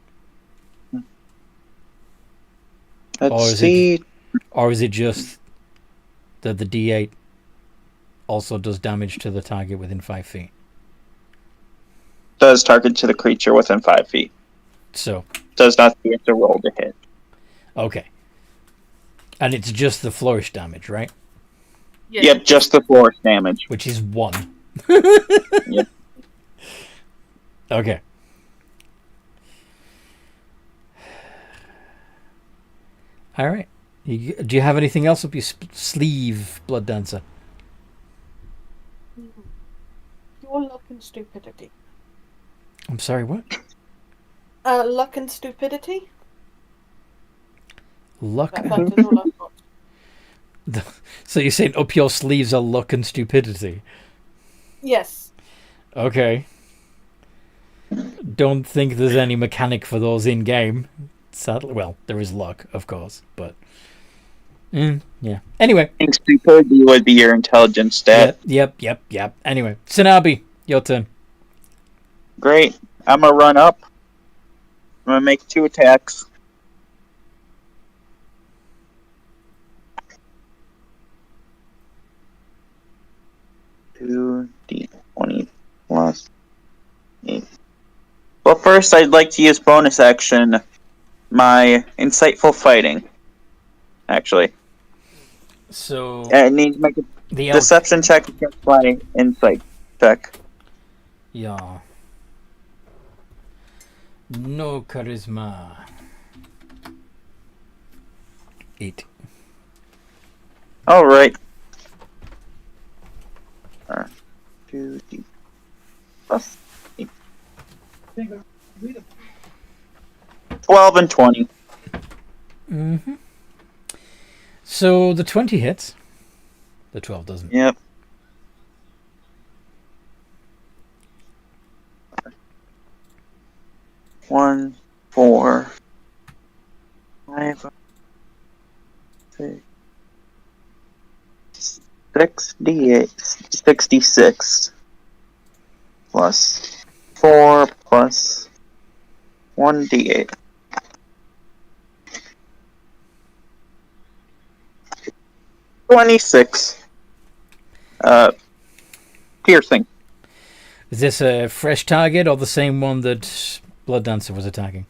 Let's see. Or is it just that the D8 also does damage to the target within 5 feet? Does target to the creature within 5 feet. So. Does not have to roll to hit. Okay. And it's just the flourish damage, right? Yeah. Yep, just the flourish damage. Which is 1. Yep. Okay. All right. Do you have anything else up your sleeve, Blood Dancer? Your luck and stupidity. I'm sorry, what? Luck and stupidity? Luck. That is all I've got. So you're saying up your sleeves are luck and stupidity? Yes. Okay. Don't think there's any mechanic for those in game. Sadly, well, there is luck, of course, but yeah. Anyway. I think stupidity would be your intelligence stat. Yep. Anyway, Sanabi, your turn. Great. I'm gonna run up. I'm gonna make 2 attacks. Two D20 plus 8. Well, first I'd like to use bonus action, my insightful fighting. Actually, So I need to make a the elk. deception check against my insight check. Yeah. No charisma. 8. All right. 2D plus 8. 12 and 20. Mm-hmm. So the 20 hits. The 12 doesn't. Yep. One, 4, 5, 6 D8, 66 plus 4 plus 1 D8. 26. Piercing. Is this a fresh target or the same one that Blood Dancer was attacking?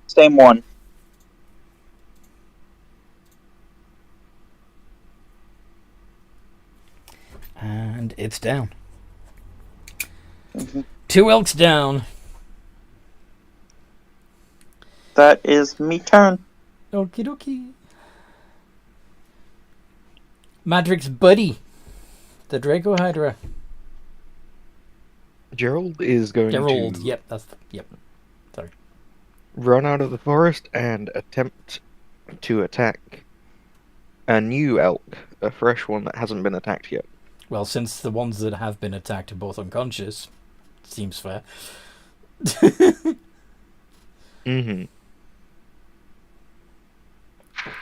Same one. And it's down. Mm-hmm. 2 elks down. That is me turn. Okie dokie. Madric's buddy, the Draco Hydra. Gerald is going Gerald, to yep, that's yep. Sorry. run out of the forest and attempt to attack a new elk, a fresh one that hasn't been attacked yet. Well, since the ones that have been attacked are both unconscious, seems fair. Mm-hmm.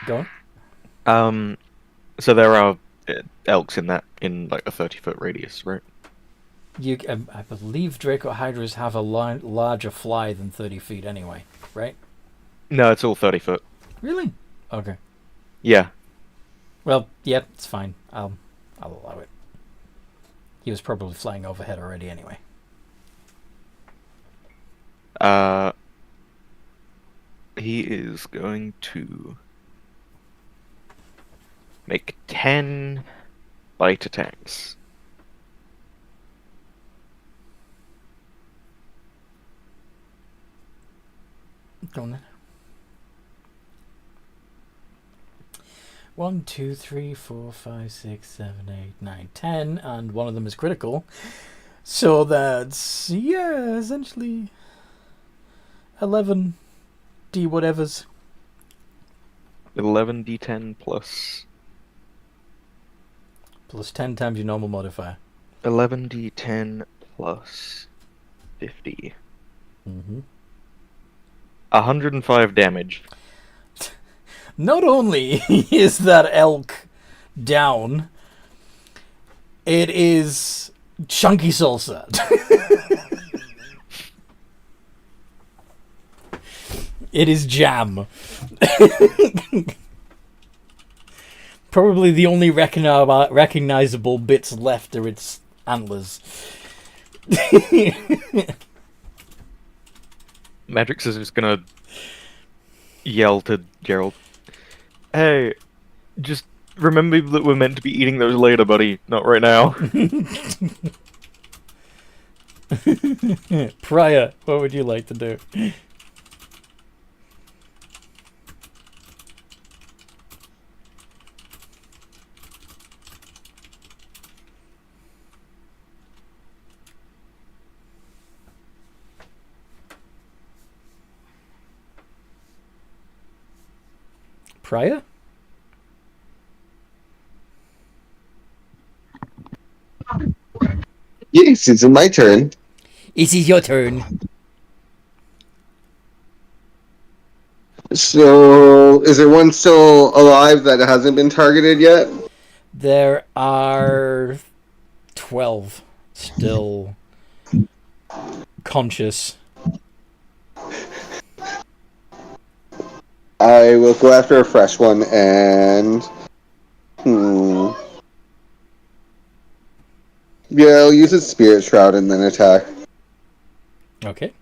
Go on. So there are elks in like a 30-foot radius, right? I believe Draco Hydras have a larger fly than 30 feet anyway, right? No, it's all 30 foot. Really? Okay. Yeah. Well, yeah, it's fine. I'll allow it. He was probably flying overhead already anyway. He is going to make 10 bite attacks. Go on then. 1, 2, 3, 4, 5, 6, 7, 8, 9, 10, and one of them is critical. So that's essentially 11 D whatevers. 11 d10 plus Plus 10 times your normal modifier. 11 d10 plus 50. Mm-hmm. 105 damage. Not only is that elk down, it is chunky salsa. It is jam. Probably the only recognizable bits left are its antlers. Madrix is just gonna yell to Gerald, "Hey, just remember that we're meant to be eating those later, buddy. Not right now." Prior, what would you like to do? Prior? Yes, it's my turn. It is your turn. So, is there one still alive that hasn't been targeted yet? There are 12 still conscious. I will go after a fresh one and... Yeah, I'll use its Spirit Shroud and then attack. Okay.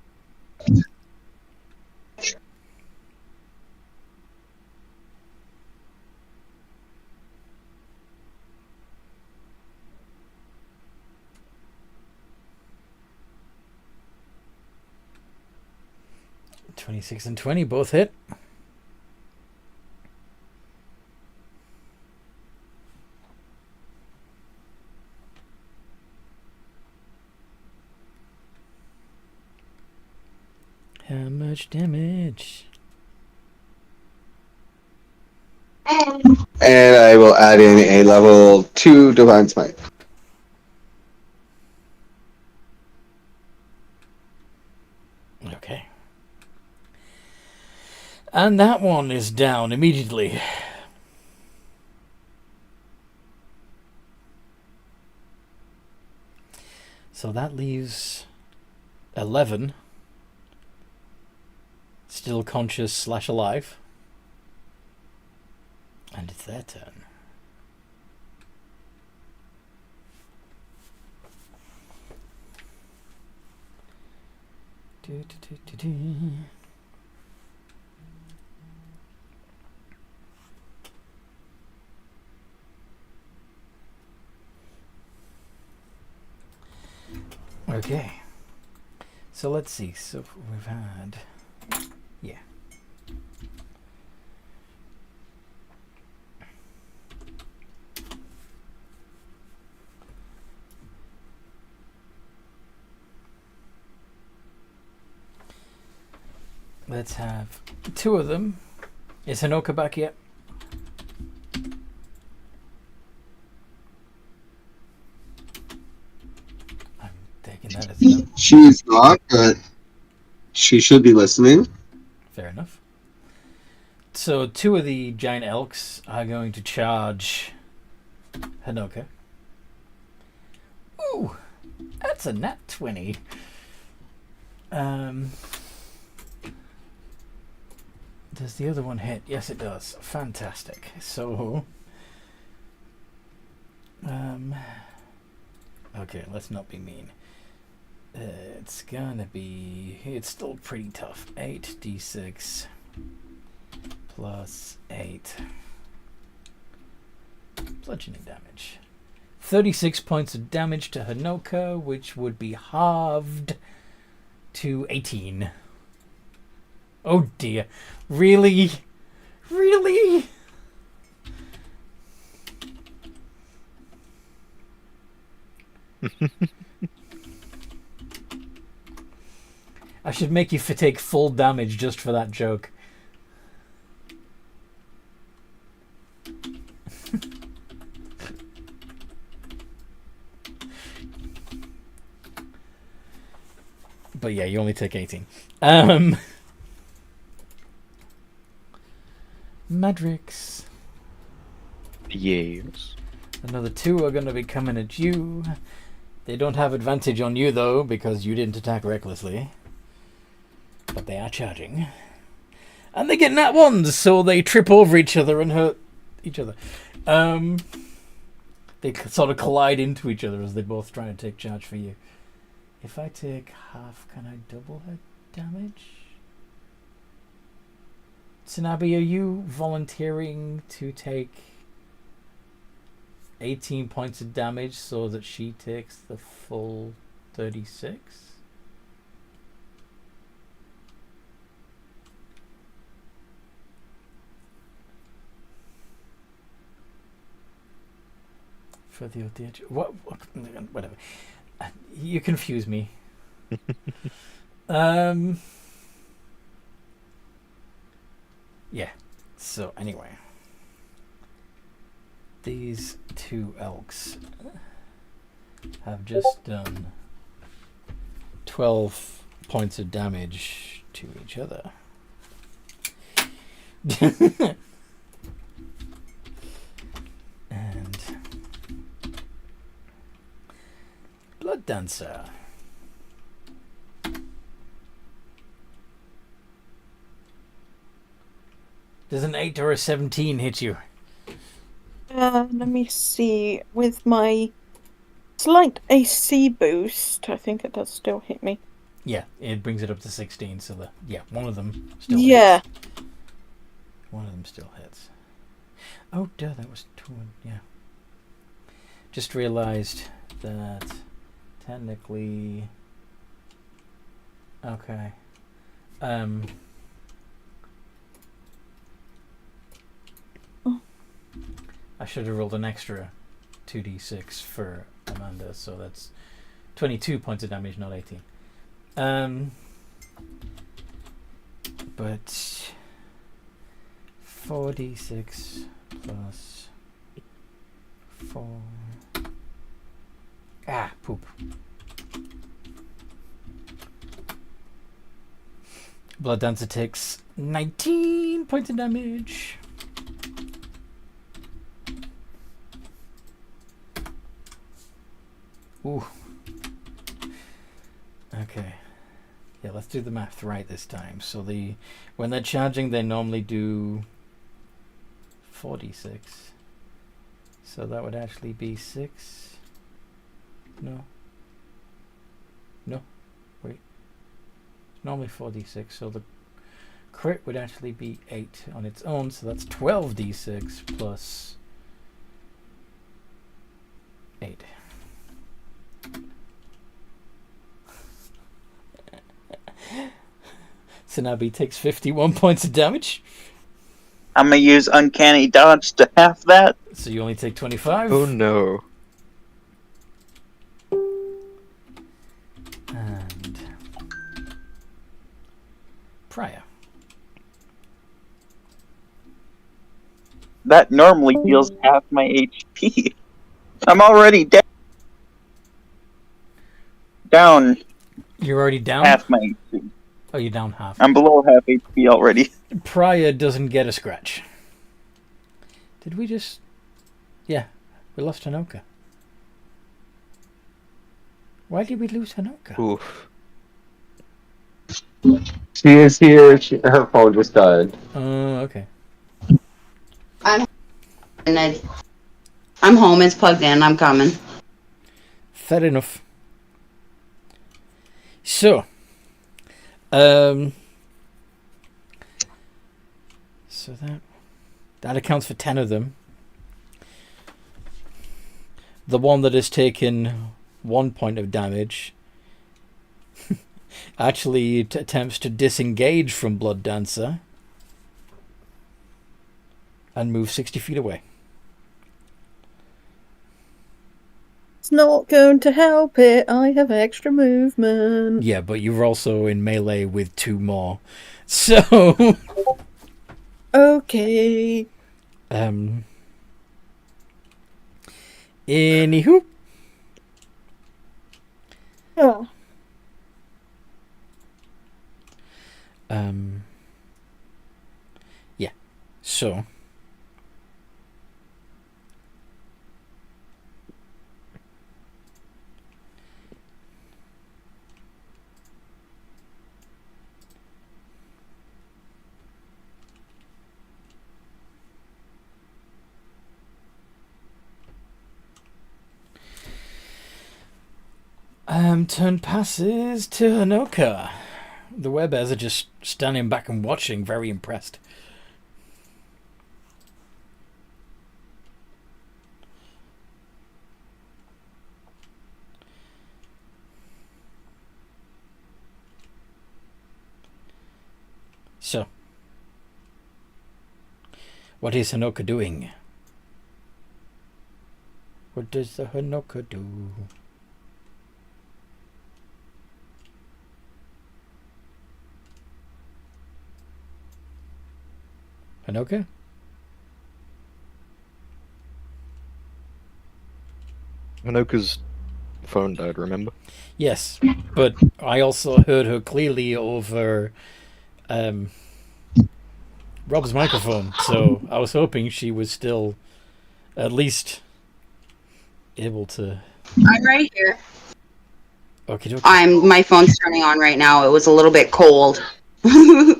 (26 and 20 both hit. How much damage? And I will add in a level 2 Divine Smite. Okay. And that one is down immediately. So that leaves 11 still conscious / alive. And it's their turn. Okay. So let's see. So we've had... Yeah. Let's have 2 of them. Is Hanoka back yet? I'm taking that as no. She's not, but she should be listening. Fair enough. So 2 of the giant elks are going to charge Hanoka. Ooh, that's a nat 20. Does the other one hit? Yes, it does. Fantastic. So, okay, let's not be mean. It's gonna be... It's still pretty tough. 8d6 plus 8. Bludgeoning damage. 36 points of damage to Hanoka, which would be halved to 18. Oh dear. Really? Really? I should make you take full damage just for that joke. But yeah, you only take 18. Madrix. Yes. Another 2 are going to be coming at you. They don't have advantage on you, though, because you didn't attack recklessly. But they are charging. And they get nat 1s, so they trip over each other and hurt each other. They sort of collide into each other as they both try to take charge for you. If I take half, can I double her damage? Tsunabe, are you volunteering to take 18 points of damage so that she takes the full 36? For the audience, what? Whatever. You confuse me. Yeah. So anyway, these two elks have just done 12 points of damage to each other. And Blood Dancer. Does an 8 or a 17 hit you? Let me see. With my slight AC boost, I think it does still hit me. Yeah, it brings it up to 16, so one of them still Yeah. hits. One of them still hits. Oh, duh, that was 2. Yeah. Just realized that technically... Okay. I should have rolled an extra 2d6 for Amanda, so that's 22 points of damage, not 18. But 4d6 plus 4. Ah, poop. Blood Dancer takes 19 points of damage. Ooh. Okay. Yeah, let's do the math right this time. So when they're charging, they normally do 4d6. So that would actually be 6. No. Wait. It's normally 4d6, so the crit would actually be 8 on its own, so that's 12d6 plus 8. Sanabi takes 51 points of damage. I'm gonna use Uncanny Dodge to half that. So you only take 25. Oh no. And Priya. That normally heals half my HP. I'm already down You're already down? half my HP. Oh, you're down half. I'm below half HP already. Priya doesn't get a scratch. Did we just... Yeah, we lost Hanoka. Why did we lose Hanoka? Oof. She is here. Her phone just died. Oh, okay. I'm home. It's plugged in. I'm coming. Fair enough. So, so that accounts for 10 of them. The one that has taken 1 point of damage actually attempts to disengage from Blood Dancer and move 60 feet away. It's not going to help it. I have extra movement. Yeah, but you're also in melee with 2 more. So... Okay. Anywho. Oh. Yeah. So... turn passes to Hanoka. The werebears are just standing back and watching, very impressed. So, what is Hanoka doing? What does the Hanoka do? Hanoka? Hanoka's phone died, remember? Yes, but I also heard her clearly over Rob's microphone, so I was hoping she was still at least able to. I'm right here. Okay, okay. My phone's turning on right now. It was a little bit cold. It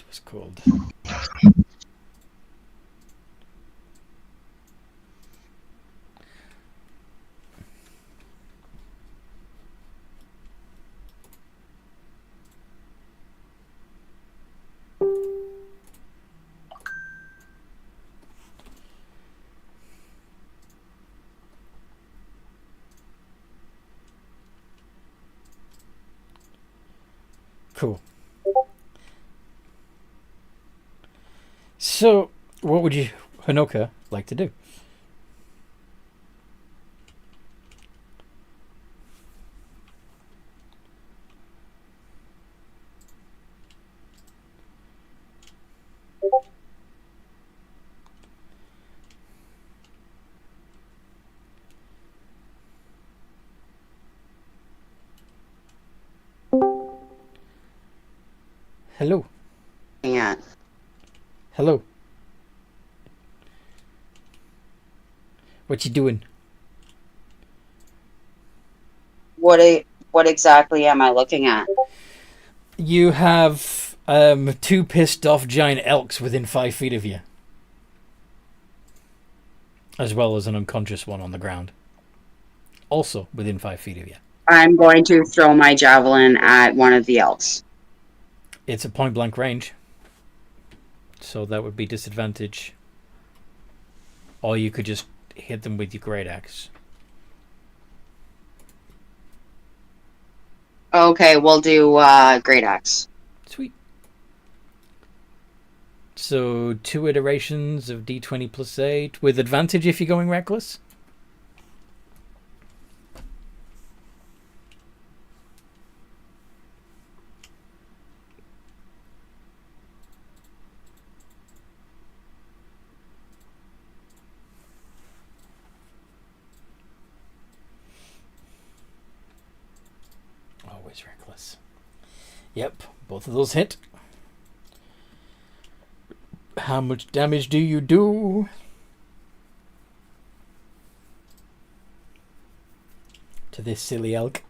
was cold. Cool. So, what would you, Hanoka, like to do? Hello. Yeah. Hello. What you doing? What exactly am I looking at? You have two pissed off giant elks within 5 feet of you, as well as an unconscious one on the ground, also within 5 feet of you. I'm going to throw my javelin at one of the elks. It's a point blank range, so that would be disadvantage. Or you could just hit them with your great axe. Okay, we'll do great axe. Sweet. So 2 iterations of d20 plus 8 with advantage if you're going reckless. Always reckless. Yep, both of those hit. How much damage do you do? To this silly elk?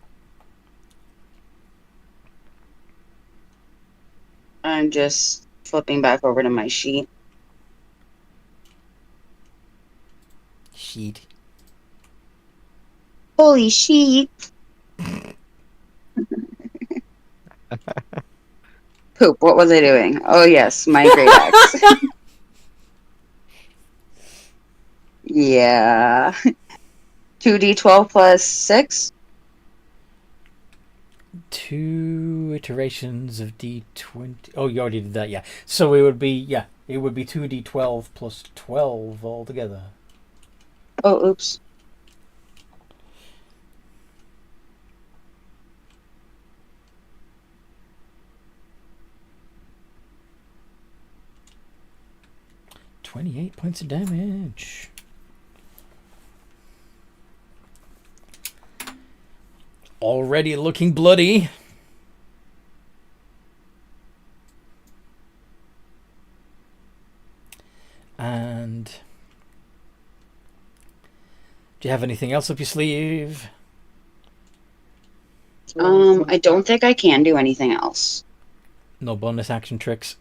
I'm just flipping back over to my sheet. Sheet. Holy sheet! Poop, what was I doing? Oh yes, my great axe. Yeah. 2d12 plus 6? 2 iterations of d20. Oh, you already did that, yeah. So it would be 2d12 plus 12 altogether. Oh, oops. $28 points of damage. Already looking bloody. And do you have anything else up your sleeve? I don't think I can do anything else. No bonus action tricks.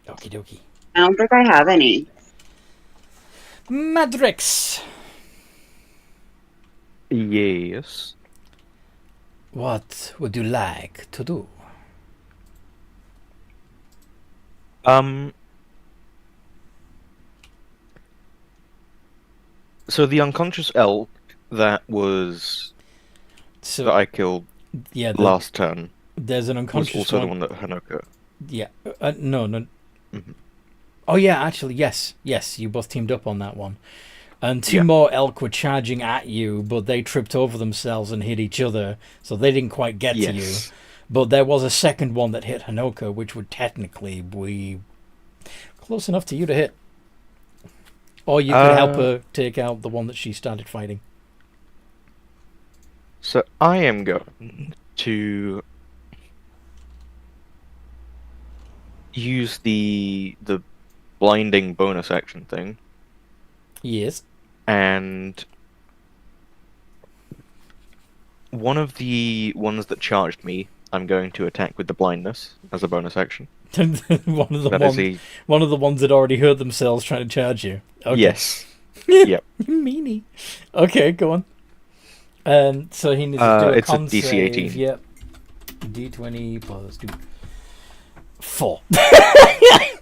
Okie dokie. I don't think I have any. Madrix. Yes. What would you like to do? So the unconscious elk that I killed last turn there's an was unconscious also one. the one that Hanoka. Yeah. No. Mhm. Oh yeah, actually, yes. You both teamed up on that one. And 2 Yeah. more elk were charging at you, but they tripped over themselves and hit each other, so they didn't quite get to you. Yes. But there was a second one that hit Hanoka, which would technically be close enough to you to hit. Or you could help her take out the one that she started fighting. So I am going to use the blinding bonus action thing. Yes. And one of the ones that charged me, I'm going to attack with the blindness as a bonus action. one of the ones that already hurt themselves trying to charge you. Okay. Yes. Yep. Meanie. Okay, go on. So he needs to do a it's con a DC save. 18. Yep. D20 plus 2. 4. I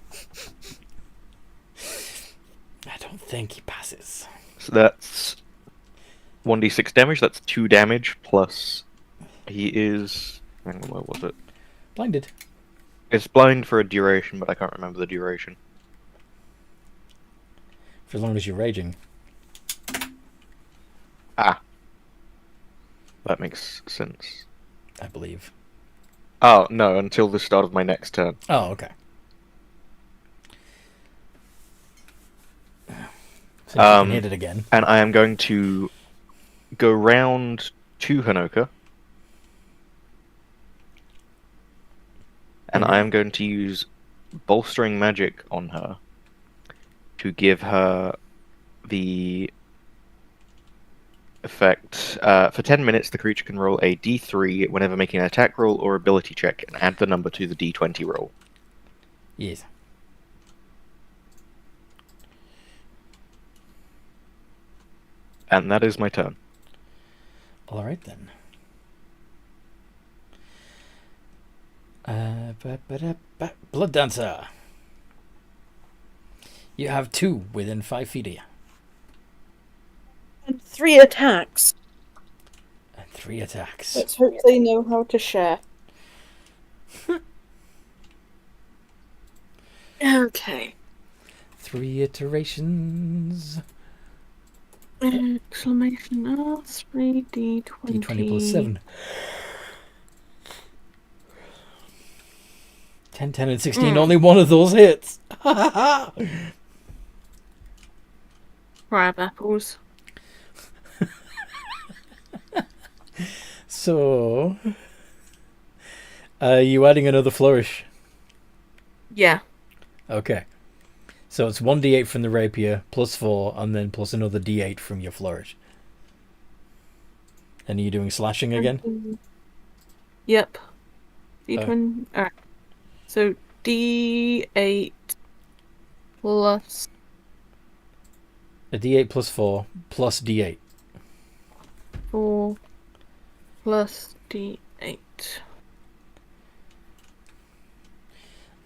don't think he passes. So that's 1d6 damage. That's 2 damage plus he is. Hang on, what was it? Blinded. It's blind for a duration, but I can't remember the duration. For as long as you're raging. Ah. That makes sense. I believe. Oh, no, until the start of my next turn. Oh, okay. So you can hit it again. And I am going to go round to Hanoka. And I am going to use bolstering magic on her to give her the effect. For 10 minutes, the creature can roll a d3 whenever making an attack roll or ability check and add the number to the d20 roll. Yes. And that is my turn. Alright then. Blood Dancer. You have 2 within 5 feet of you. And 3 attacks. And 3 attacks. Let's hope they know how to share. Okay. 3 iterations. Exclamation R, 3d20. D20 plus 7. 10, 10, and 16. Only one of those hits. Crab apples. So, are you adding another flourish? Yeah. Okay. So it's 1d8 from the rapier, plus 4, and then plus another d8 from your flourish. And are you doing slashing again? Yep. D20. Alright. So d8 plus. A d8 plus 4 plus d8. 4 plus d8.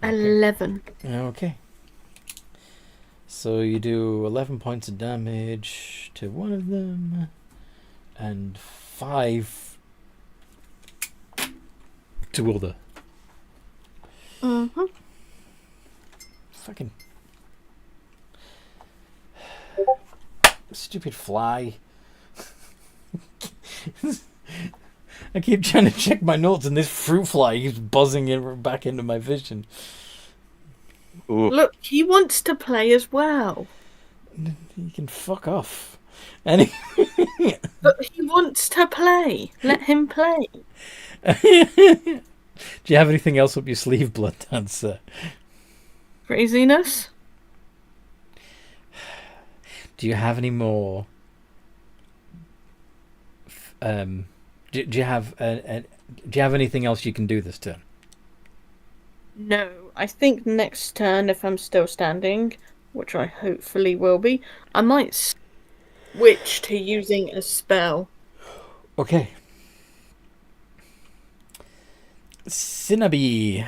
11. Okay. So you do 11 points of damage to one of them, and 5 to other. Mm-hmm. Fucking stupid fly. I keep trying to check my notes and this fruit fly keeps buzzing in back into my vision. Ooh. Look, he wants to play as well. You can fuck off. Anyway. But he wants to play. Let him play. Do you have anything else up your sleeve, Blood Dancer? Craziness? Do you have any more? Do you have anything else you can do this turn? No. I think next turn, if I'm still standing, which I hopefully will be, I might switch to using a spell. Okay. Cinnaby.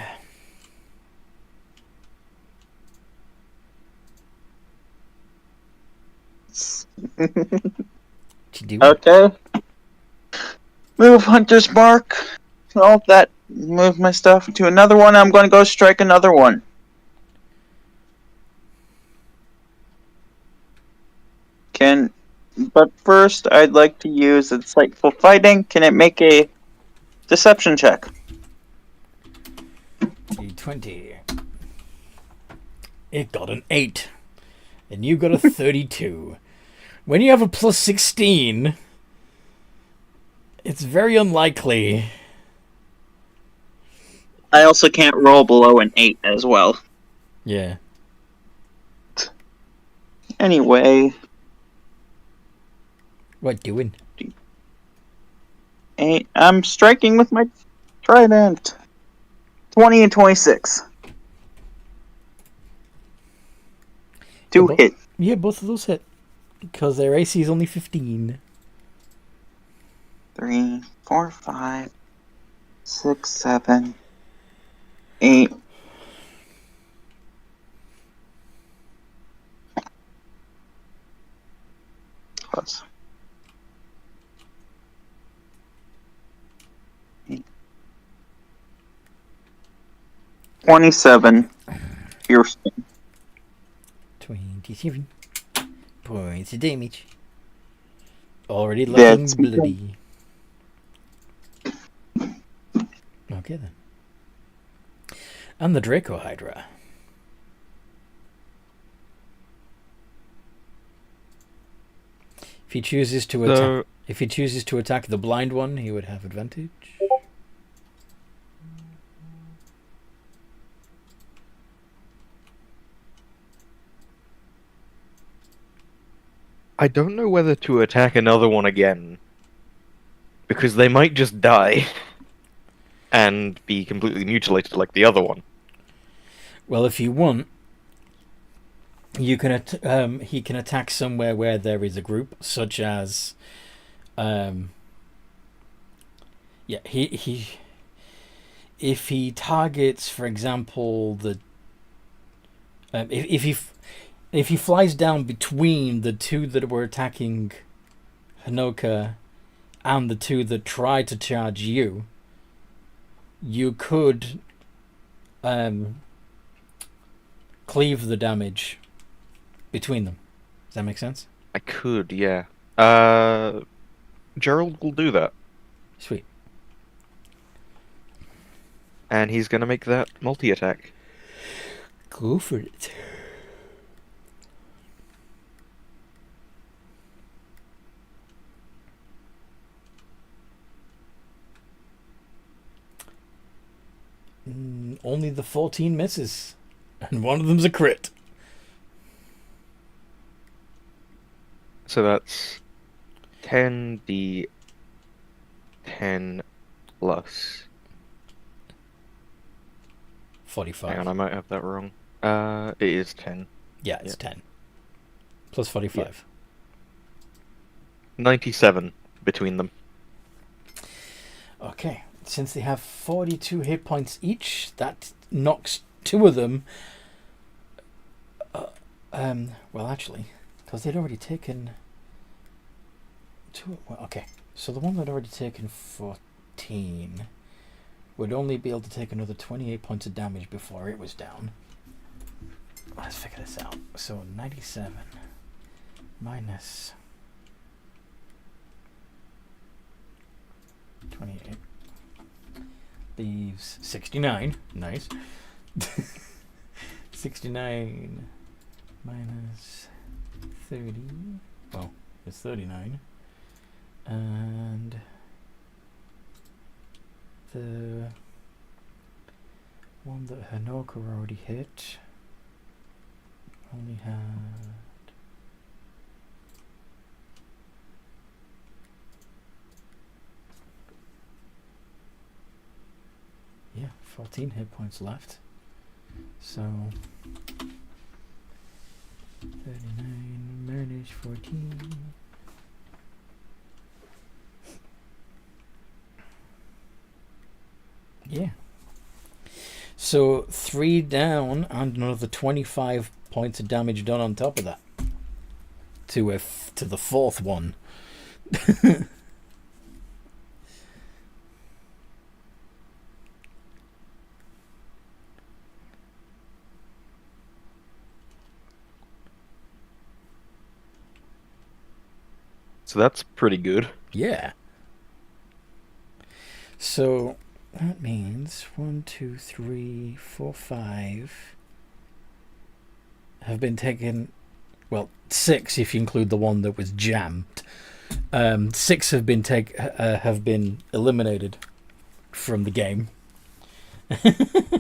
Okay. Move Hunter's Mark. All that. Move my stuff to another one. I'm going to go strike another one. But first, I'd like to use Insightful Fighting. Can it make a deception check? d20. It got an 8. And you got a 32. When you have a plus 16, it's very unlikely. I also can't roll below an 8 as well. Yeah. Anyway, What doing? 8. I'm striking with my trident. 20 and 26. Two hit. Yeah, both of those hit. Because their AC is only 15. 3, 4, 5, 6, 7, 8. Plus. 27 piercing. 27 points of damage. Already That's looking bloody. Okay then. And the Draco Hydra. If he chooses to attack the blind one, he would have advantage. I don't know whether to attack another one again, because they might just die and be completely mutilated like the other one. Well, if you want, you can he can attack somewhere where there is a group, such as, if he targets, for example, the if he flies down between the two that were attacking Hanoka and the two that tried to charge you, you could cleave the damage between them. Does that make sense? I could, yeah. Gerald will do that. Sweet. And he's gonna make that multi-attack. Go for it. Only the 14 misses. And one of them's a crit. So that's 10d10 plus 45. Hang on, I might have that wrong. It is 10. Yeah, it's 10. Plus 45. 97 between them. Okay. Since they have 42 hit points each, that knocks two of them. Well, actually, because they'd already taken two. Well, okay, so the one that had already taken 14 would only be able to take another 28 points of damage before it was down. Let's figure this out. So 97 minus 28 leaves 69. Nice. 69 minus 30. Well, it's 39. And the one that Hanoka already hit only had 14 hit points left. So 39 minus 14. Yeah. So 3 down and another 25 points of damage done on top of that. To the fourth one. So that's pretty good. Yeah. So That means 1, 2, 3, 4, 5 have been taken. Well, 6 if you include the one that was jammed. 6 have been eliminated from the game,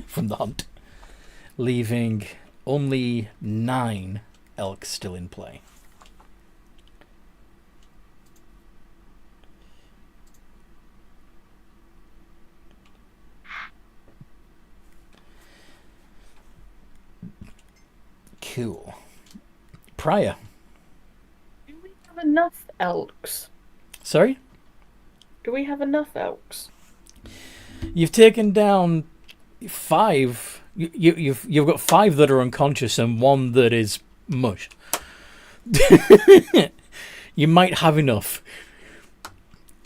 from the hunt, leaving only 9 elk still in play. Cool. Prior. Do we have enough elks? Sorry? Do we have enough elks? You've taken down 5. You've got 5 that are unconscious and 1 that is mush. You might have enough.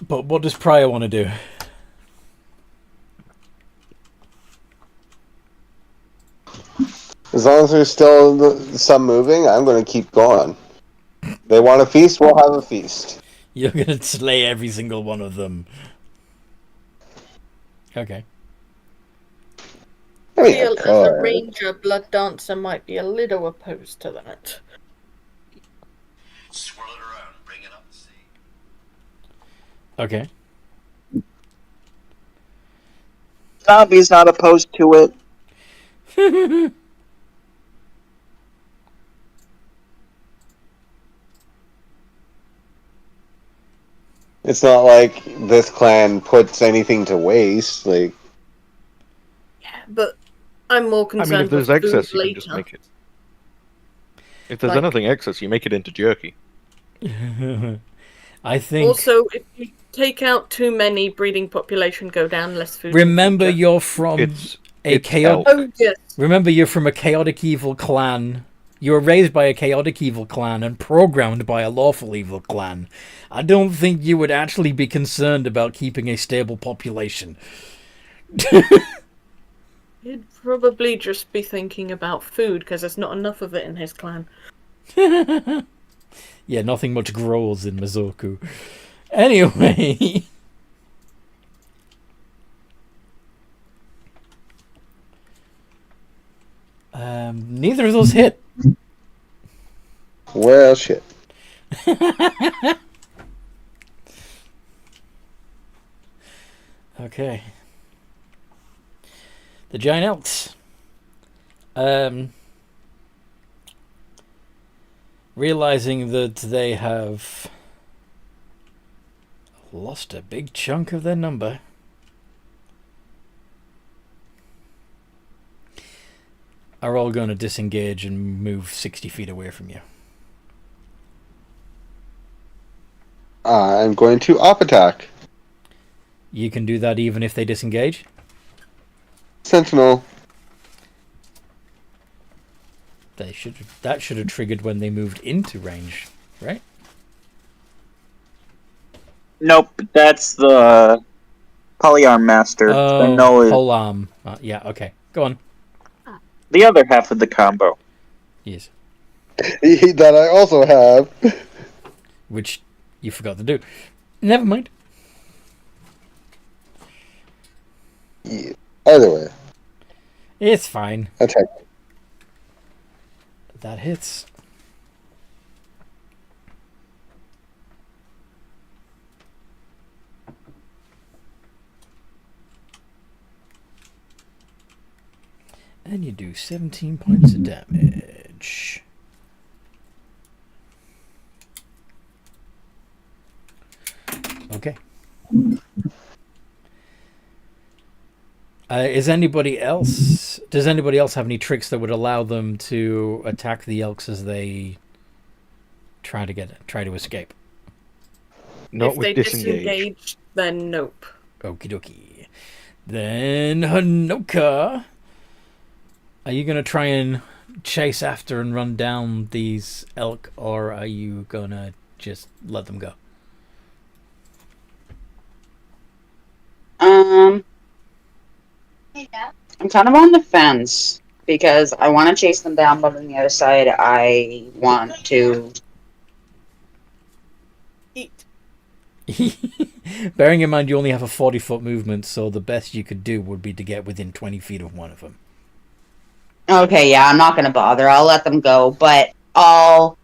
But what does Prior want to do? As long as there's still some moving, I'm going to keep going. They want a feast, we'll have a feast. You're going to slay every single one of them. Okay. I mean, Feel of as a course. ranger, blood dancer might be a little opposed to that. Swirl it around, bring it up the sea. Okay. Zombie's not opposed to it. It's not like this clan puts anything to waste. Like, Yeah, but I'm more I concerned mean, if there's with food excess, you later. can just make it. If there's Like- anything excess, you make it into jerky. I think. Also, if you take out too many, breeding population go down, less food. in the Remember, future. you're from It's a chaotic. Oh yes. Remember, you're from a chaotic evil clan. You were raised by a chaotic evil clan and programmed by a lawful evil clan. I don't think you would actually be concerned about keeping a stable population. He'd probably just be thinking about food because there's not enough of it in his clan. Yeah, nothing much grows in Mizoku. Anyway. Neither of those hit. well, shit. Okay. The giant elks. Realizing that they have lost a big chunk of their number, are all going to disengage and move 60 feet away from you. I'm going to op attack. You can do that even if they disengage? Sentinel. That should have triggered when they moved into range, right? Nope, that's the Polyarm Master. Oh, No, is whole arm. Yeah, okay. Go on. the other half of the combo. Yes. That I also have. Which you forgot to do. Never mind. Yeah. Either way, It's fine. attack. That hits. And you do 17 points of damage. Okay. Does anybody else have any tricks that would allow them to attack the elks as they try to escape? Not if with they disengage. disengage, then nope. Okie dokie. Then Hanoka, are you gonna try and chase after and run down these elk, or are you gonna just let them go? I'm kind of on the fence because I want to chase them down, but on the other side, I want to Eat. Bearing in mind you only have a 40-foot movement, so the best you could do would be to get within 20 feet of one of them. Okay, yeah, I'm not gonna bother. I'll let them go, but I'll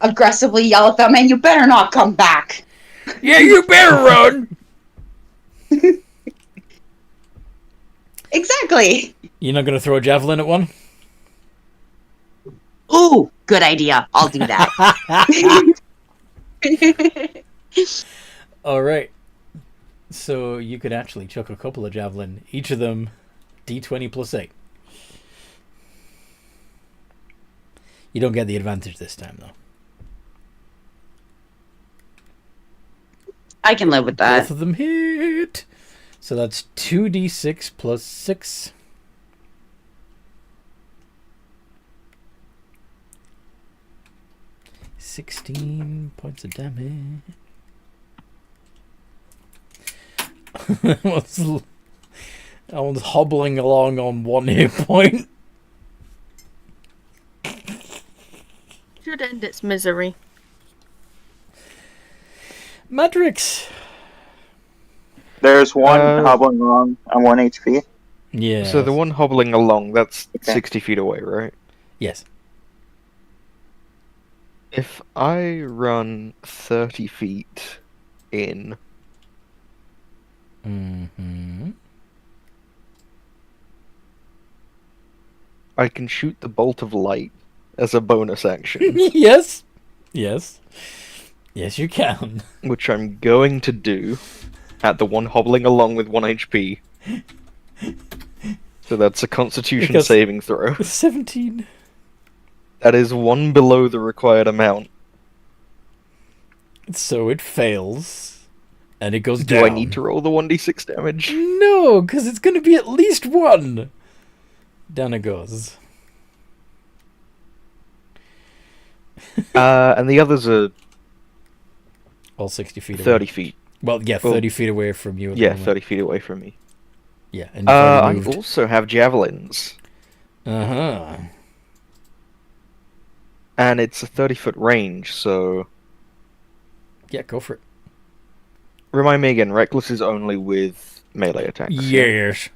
aggressively yell at them, and you better not come back. Yeah, you better run! Exactly. You're not going to throw a javelin at one? Ooh, good idea. I'll do that. Alright. So you could actually chuck a couple of javelin, each of them d20 plus 8. You don't get the advantage this time, though. I can live with that. Both of them hit. So that's 2d6 plus 6. $16 points of damage. That one's hobbling along on 1 hit point. Should end its misery. Madrix. There's one hobbling along on 1 HP. Yeah. So the one hobbling along, that's Okay. 60 feet away, right? Yes. If I run 30 feet in, Mm-hmm. I can shoot the bolt of light as a bonus action, Yes. Yes. Yes, you can. which I'm going to do at the one hobbling along with 1 HP. So that's a Constitution Because- saving throw. 17. That is 1 below the required amount. So it fails. And it goes Do down. I need to roll the 1d6 damage? No, because it's going to be at least 1. Down it goes. And the others are All 60 feet away. 30 feet. Well, yeah, Well, 30 feet away from you. At the Yeah, moment. 30 feet away from me. Yeah, and you've already I moved. also have javelins. Uh-huh. And it's a 30-foot range, so... Yeah, go for it. Remind me again, Reckless is only with melee attacks. yeah? Yes.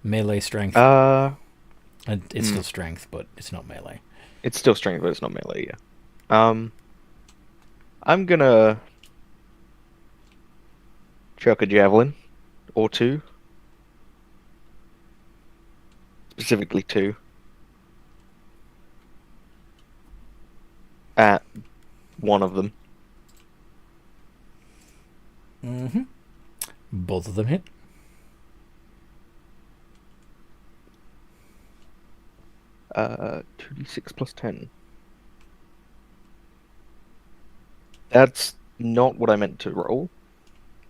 Melee strength. And it's still strength, but it's not melee. It's still strength, but it's not melee, yeah. I'm gonna... chuck a javelin. Or 2. Specifically 2. At one of them. Mm-hmm. Both of them hit. Uh, 2d6 plus 10. That's not what I meant to roll.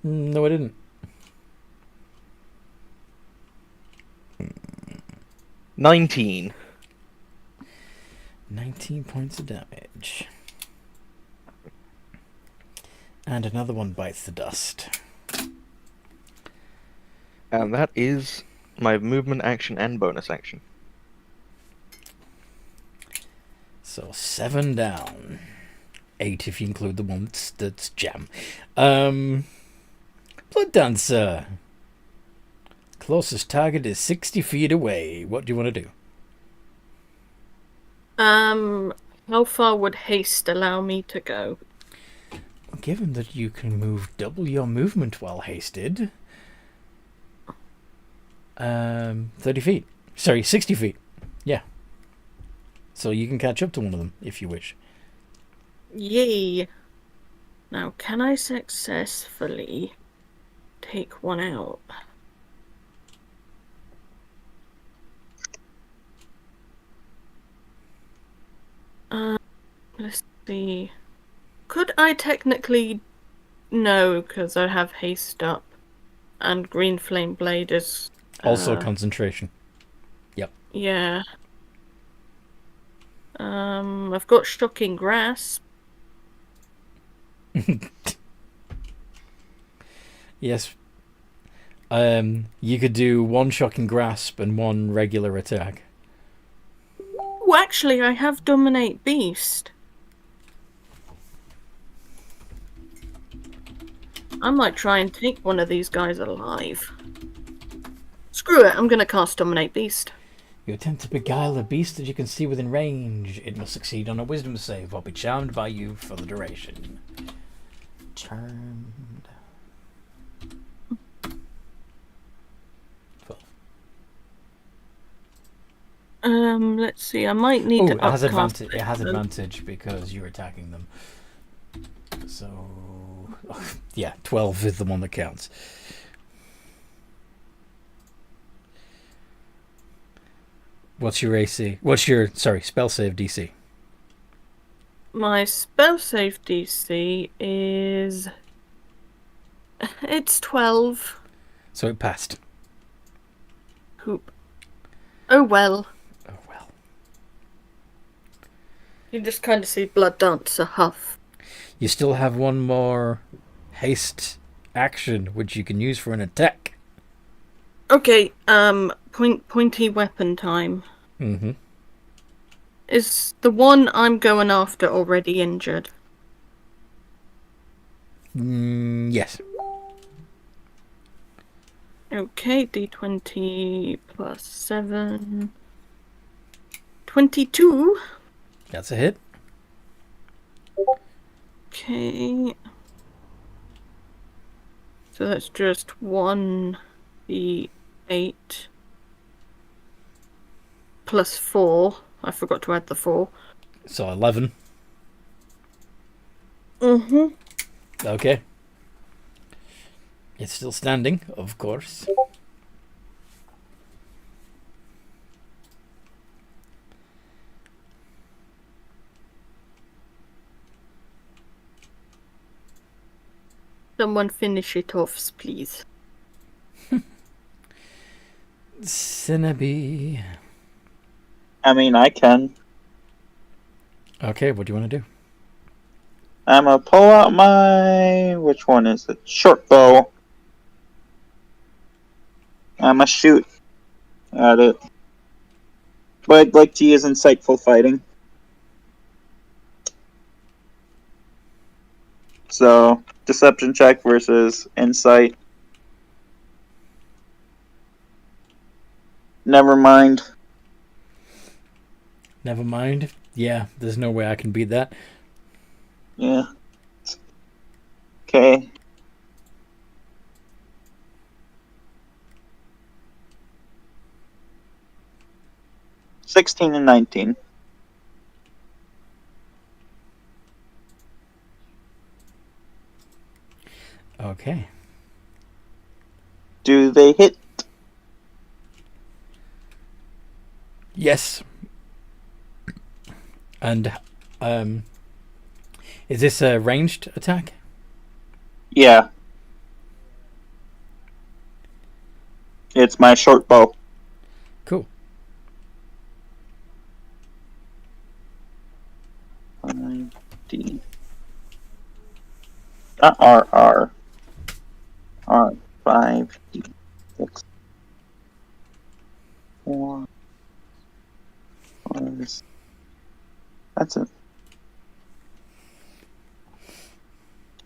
No, I didn't. 19. 19 points of damage. And another one bites the dust. And that is my movement action and bonus action. So 7 down. 8 if you include the one that's jam. Blood Dancer. Closest target is 60 feet away. What do you want to do? How far would haste allow me to go? Given that you can move double your movement while hasted, 30 feet. Sorry, 60 feet. Yeah. So you can catch up to one of them if you wish. Yay! Now, can I successfully take one out? Let's see. Could I technically... No, because I have haste up. And green flame blade is... Also concentration. Yep. Yeah. I've got shocking grasp. Yes. You could do one shocking grasp and one regular attack. Oh, actually, I have Dominate Beast. I might try and take one of these guys alive. Screw it, I'm gonna cast Dominate Beast. You attempt to beguile a beast that you can see within range. It must succeed on a wisdom save or be charmed by you for the duration. Charmed. 12. Let's see, I might need to it has upcast advantage. It has advantage because you're attacking them. So, yeah, 12 is the one that counts. What's your AC? What's your, spell save DC? My spell save DC is... It's 12. So it passed. Hoop. Oh well. Oh well. You just kind of see Blood Dancer huff. You still have one more haste action, which you can use for an attack. Okay, pointy weapon time. Mm-hmm. Is the one I'm going after already injured? Yes. Okay, D20 plus 7. 22. That's a hit. Okay. So that's just 1d8 plus 4. I forgot to add the 4. So 11. Mm-hmm. Okay. It's still standing, of course. Someone finish it off, please. Cinnabee. I mean, I can. Okay, what do you want to do? I'm gonna pull out my... Which one is it? Short bow. I'm gonna shoot at it. But I'd like to use insightful fighting. So, deception check versus insight. Never mind. Never mind. Yeah, there's no way I can beat that. Yeah. Okay. $16 and $19. Okay. Do they hit? Yes. And, is this a ranged attack? Yeah. It's my short bow. Cool. 5D. Not RR. R5D. 6. 4. That's it.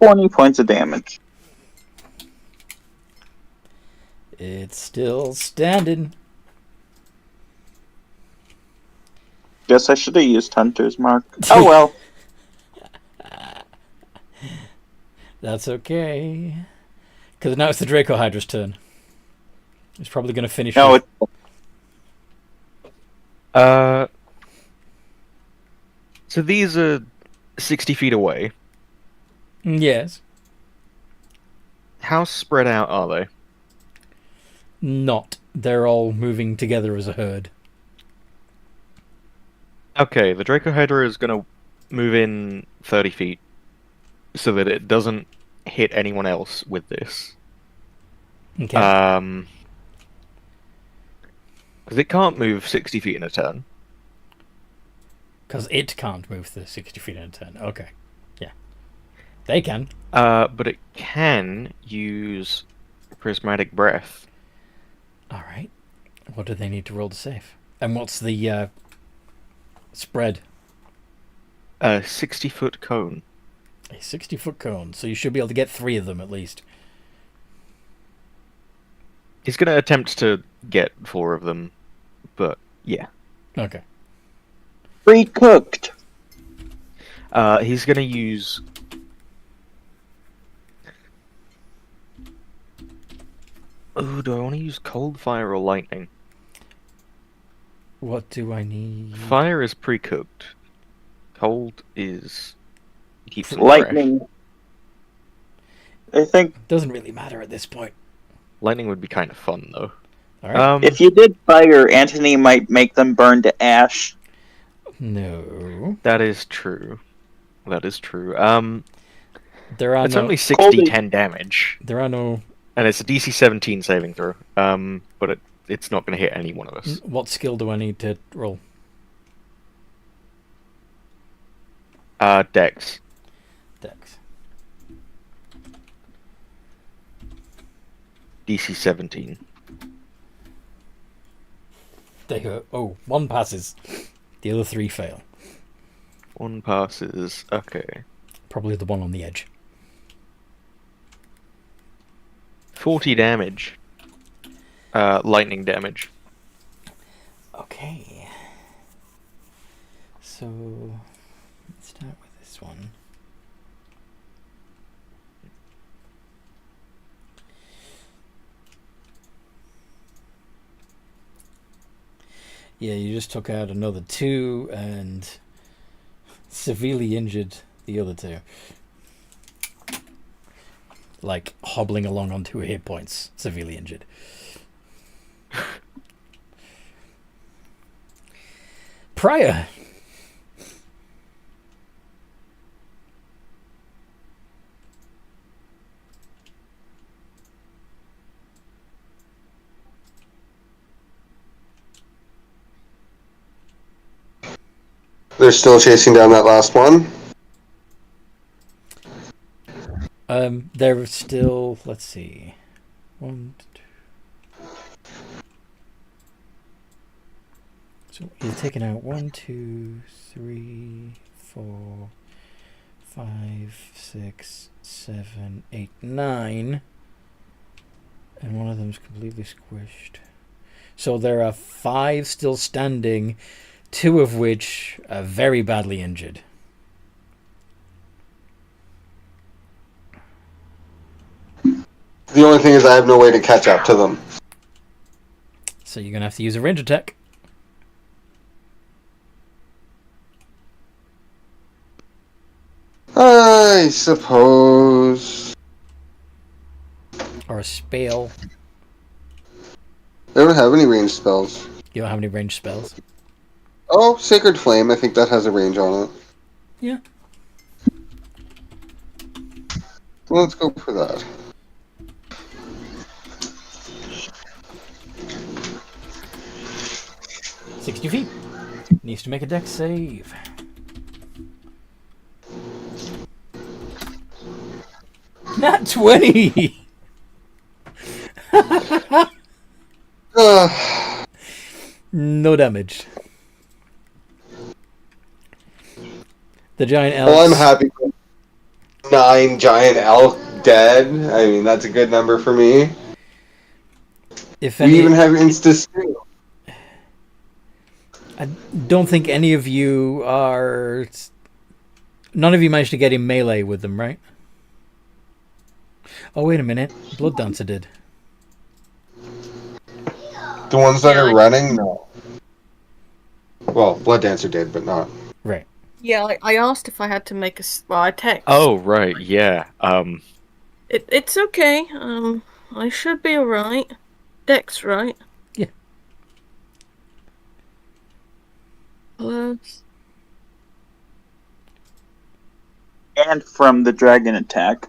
20 points of damage. It's still standing. Guess I should have used Hunter's Mark. Oh well. That's okay. Because now it's the Draco Hydra's turn. It's probably going to finish No, it. So these are 60 feet away. Yes. How spread out are they? Not. They're all moving together as a herd. Okay, the Draco Hydra is going to move in 30 feet so that it doesn't hit anyone else with this. Okay. Because it can't move 60 feet in a turn. Because it can't move the 60 feet in a turn. Okay. Yeah. They can. But it can use Prismatic Breath. Alright. What do they need to roll to save? And what's the Spread. A 60-foot cone. A 60-foot cone, so you should be able to get 3 of them at least. He's going to attempt to get 4 of them, but yeah. Okay. Pre-cooked. He's going to use... Oh, do I want to use cold fire or lightning? What do I need? Fire is pre-cooked. Cold is... keeps them Lightning. fresh. I think Doesn't really matter at this point. Lightning would be kind of fun, though. Alright. if you did fire, Anthony might make them burn to ash. No. That is true. That is true. There are It's no... only 60-10 damage, There are no... and it's a DC 17 saving throw. But it's not going to hit any one of us. What skill do I need to roll? Dex. Dex. DC 17. They go... Oh, 1 passes. The other 3 fail. 1 passes. Okay. Probably the one on the edge. 40 damage. Lightning damage. Okay. So... let's start with this one. Yeah, you just took out another 2 and severely injured the other 2. Like hobbling along on 2 hit points, severely injured. Prior. They're still chasing down that last one. There still, let's see, 1, 2. So he's taken out 1, 2, 3, 4, 5, 6, 7, 8, 9, and one of them's completely squished. So there are 5 still standing, 2 of which are very badly injured. The only thing is I have no way to catch up to them. So you're going to have to use a range attack. I suppose. Or a spell. I don't have any ranged spells. You don't have any ranged spells? Oh, Sacred Flame. I think that has a range on it. Yeah. Well, let's go for that. $60 feet. Needs to make a dex save. Nat 20! No damage. The giant elk. Well, I'm happy. 9 giant elk dead. I mean, that's a good number for me. If We any, even have insta-steal. I don't think any of you are... None of you managed to get in melee with them, right? Oh, wait a minute. Blood Dancer did. The ones that are running, no. Well, Blood Dancer did, but not. Right. Yeah, I asked if I had to make a text. Oh, right, yeah. It's okay. I should be alright. Dex, right? Yeah. Plus... And from the dragon attack.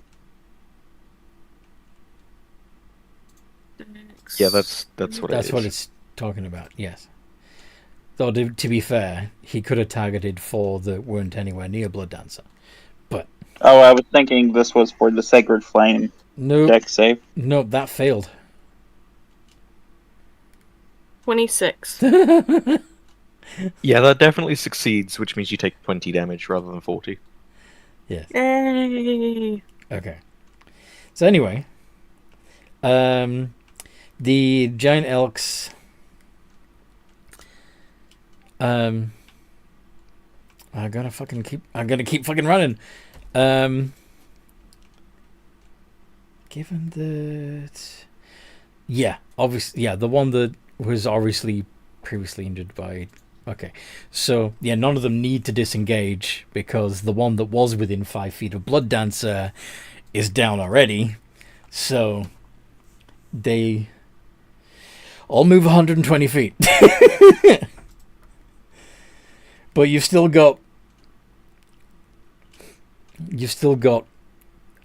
Dex. Yeah, that's what it is. That's what it's talking about, yes. Though, to be fair, he could have targeted 4 that weren't anywhere near Blood Dancer. But... Oh, I was thinking this was for the Sacred Flame Nope. deck save. Nope, that failed. 26. Yeah, that definitely succeeds, which means you take 20 damage rather than 40. Yes. Yay! Okay. So anyway, the giant elks. I'm gonna keep fucking running. Given that, yeah, obviously, yeah, the one that was obviously previously injured by. Okay, so yeah, none of them need to disengage because the one that was within 5 feet of Blood Dancer is down already. So they all move 120 feet. But you've still got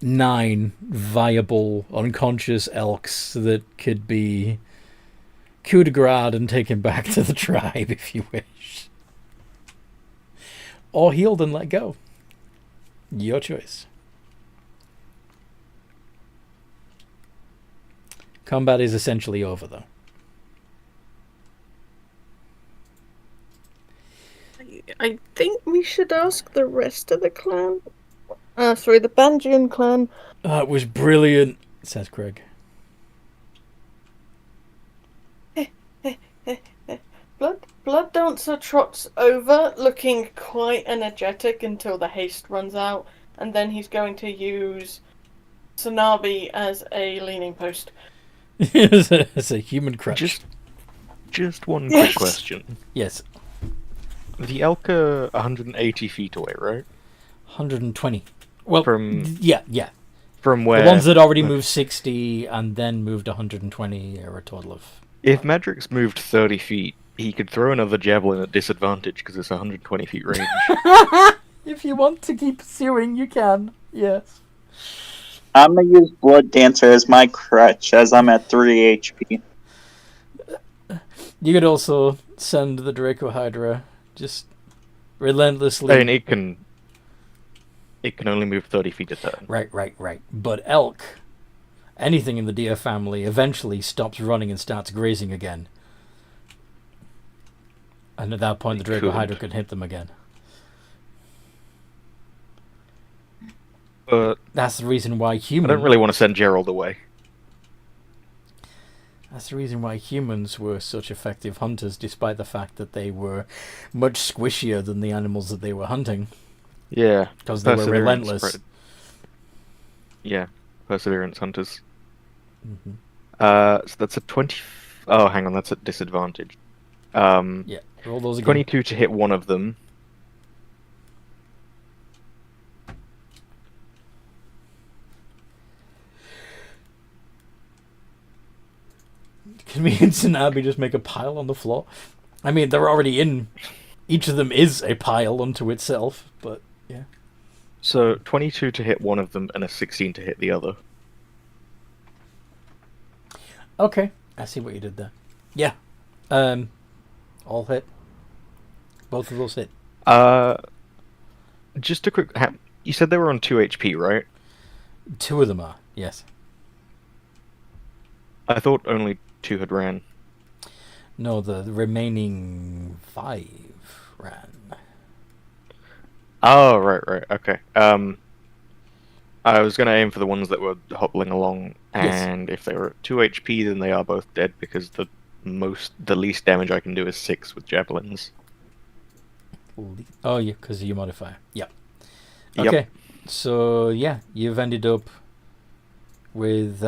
9 viable unconscious elks that could be coup de grace and taken back to the tribe if you wish. Or healed and let go. Your choice. Combat is essentially over, though. I think we should ask the rest of the clan. Sorry, the Banjin clan. That was brilliant, says Craig. Blood Dancer trots over, looking quite energetic until the haste runs out, and then he's going to use Sanabi as a leaning post. It's a human crutch. Just one Yes. quick question. Yes, The elk are 180 feet away, right? 120. Well, From yeah. from where The ones that already moved 60 and then moved 120 are a total of... if Madrix moved 30 feet, he could throw another javelin at disadvantage because it's 120 feet range. If you want to keep pursuing, you can. Yes. I'm gonna use Blood Dancer as my crutch as I'm at 3 HP. You could also send the Draco Hydra just relentlessly... I mean, it can only move 30 feet a turn. Right. But elk, anything in the deer family, eventually stops running and starts grazing again. And at that point, the Draco Hydra could hit them again. But That's the reason why I humans... don't really want to send Gerald away. That's the reason why humans were such effective hunters, despite the fact that they were much squishier than the animals that they were hunting. Yeah. Because they were Perseverance, relentless. Yeah, Perseverance hunters. Mm-hmm. So that's a 20... Oh, hang on, that's at disadvantage. Yeah, roll those again. 22 to hit one of them. Can me and Sanabi just make a pile on the floor? I mean, they're already in... Each of them is a pile unto itself, but yeah. So 22 to hit one of them and a 16 to hit the other. Okay, I see what you did there. Yeah. All hit. Both of those hit. Just a quick... You said they were on 2 HP, right? 2 of them are, yes. I thought only 2 had ran. No, the remaining 5 ran. Oh, right, okay. I was going to aim for the ones that were hobbling along, and if they were at 2 HP, then they are both dead, because the least damage I can do is 6 with javelins. Oh, yeah, because of your modifier. Yep. Yep. Okay, so yeah, you've ended up with...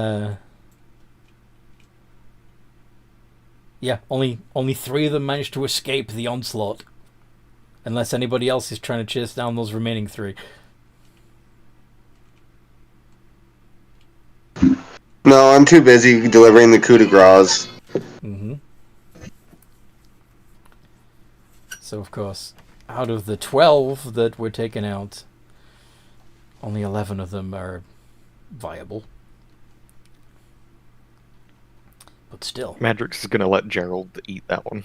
Yeah, only 3 of them managed to escape the onslaught. Unless anybody else is trying to chase down those remaining 3. No, I'm too busy delivering the coup de grace. Mm-hmm. So, of course, out of the 12 that were taken out, only 11 of them are viable. But still. Madrix is going to let Gerald eat that one.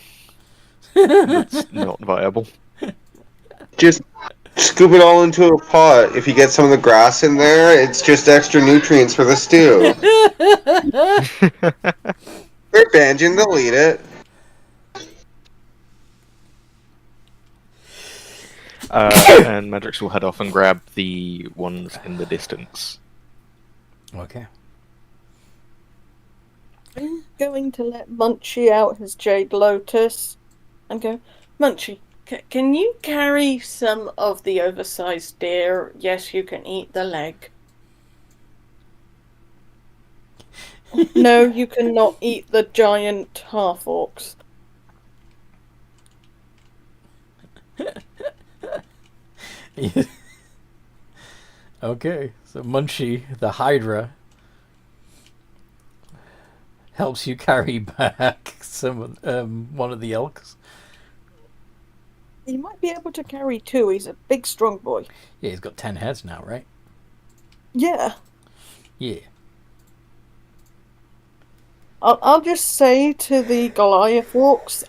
That's not viable. Just scoop it all into a pot. If you get some of the grass in there, it's just extra nutrients for the stew. Here, Banjin, they'll eat it. And Madrix will head off and grab the ones in the distance. Okay. I'm going to let Munchie out his Jade Lotus and go, Munchie, can you carry some of the oversized deer? Yes, you can eat the leg. No, you cannot eat the giant half-orcs. Okay, so Munchie, the Hydra, helps you carry back one of the elks. He might be able to carry 2. He's a big, strong boy. Yeah, he's got 10 heads now, right? Yeah. Yeah. I'll just say to the Goliath orcs,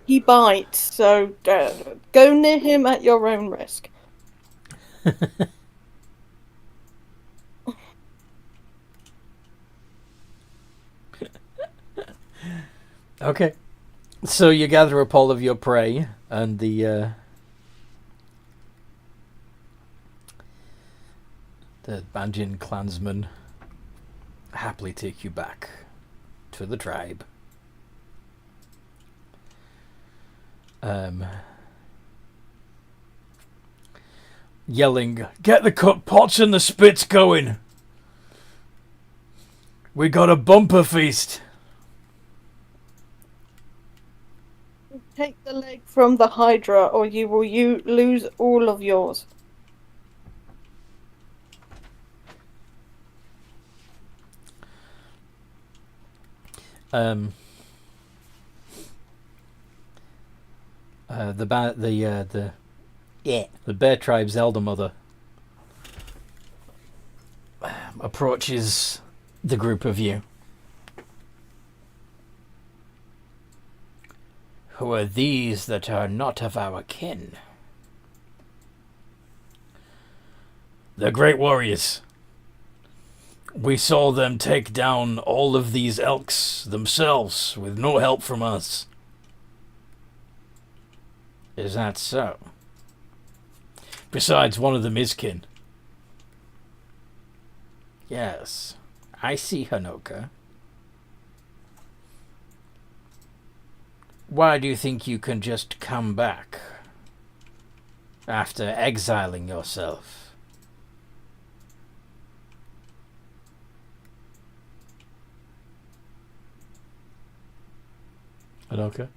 he bites, so go near him at your own risk. Okay. So you gather up all of your prey, and the Banjin clansmen happily take you back to the tribe. Yelling, "Get the cooked pots and the spits going! We got a bumper feast!" Take the leg from the Hydra, or you will lose all of yours. The Bear Tribe's elder mother approaches the group of you. Who are these that are not of our kin? They're great warriors. We saw them take down all of these elks themselves with no help from us. Is that so? Besides, one of them is kin. Yes, I see, Hanoka. Why do you think you can just come back after exiling yourself? Hanoka?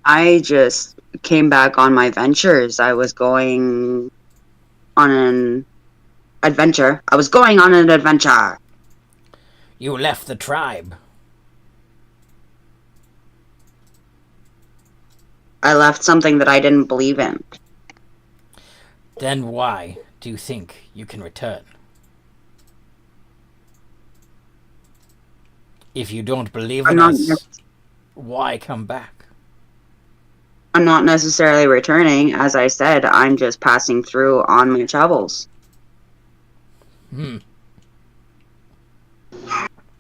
I just came back on my ventures. I was going on an adventure. You left the tribe. I left something that I didn't believe in. Then why do you think you can return? If you don't believe in us, why come back? I'm not necessarily returning. As I said, I'm just passing through on my travels.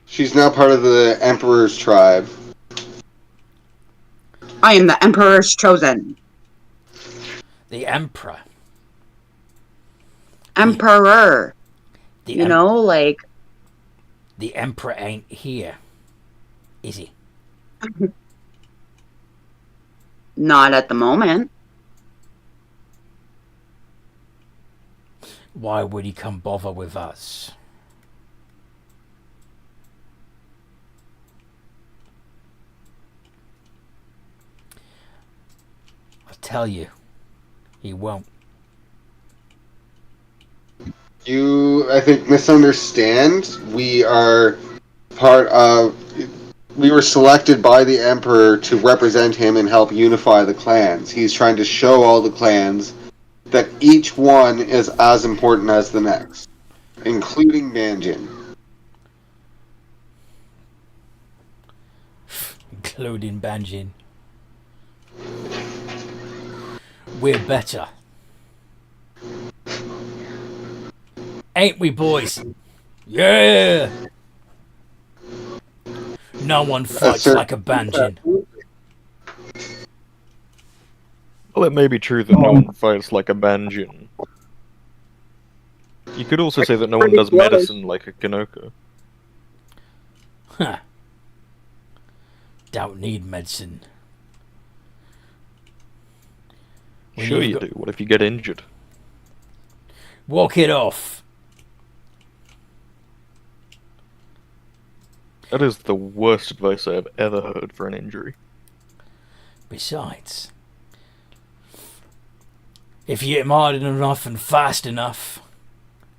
She's now part of the Emperor's tribe. I am the Emperor's chosen. The Emperor. Emperor. The like... The Emperor ain't here, is he? Not at the moment. Why would he come bother with us? I'll tell you, he won't. You, I think, misunderstand. We are part of... We were selected by the Emperor to represent him and help unify the clans. He's trying to show all the clans that each one is as important as the next, including Banjin. Including Banjin. We're better. Ain't we, boys? Yeah! No one fights like a Banjin. Well, it may be true that no one fights like a Banjin. You could also say that no one does medicine like a Kanoka. Huh. Don't need medicine. When Sure you've you got- do. What if you get injured? Walk it off. That is the worst advice I have ever heard for an injury. Besides, if you hit them hard enough and fast enough,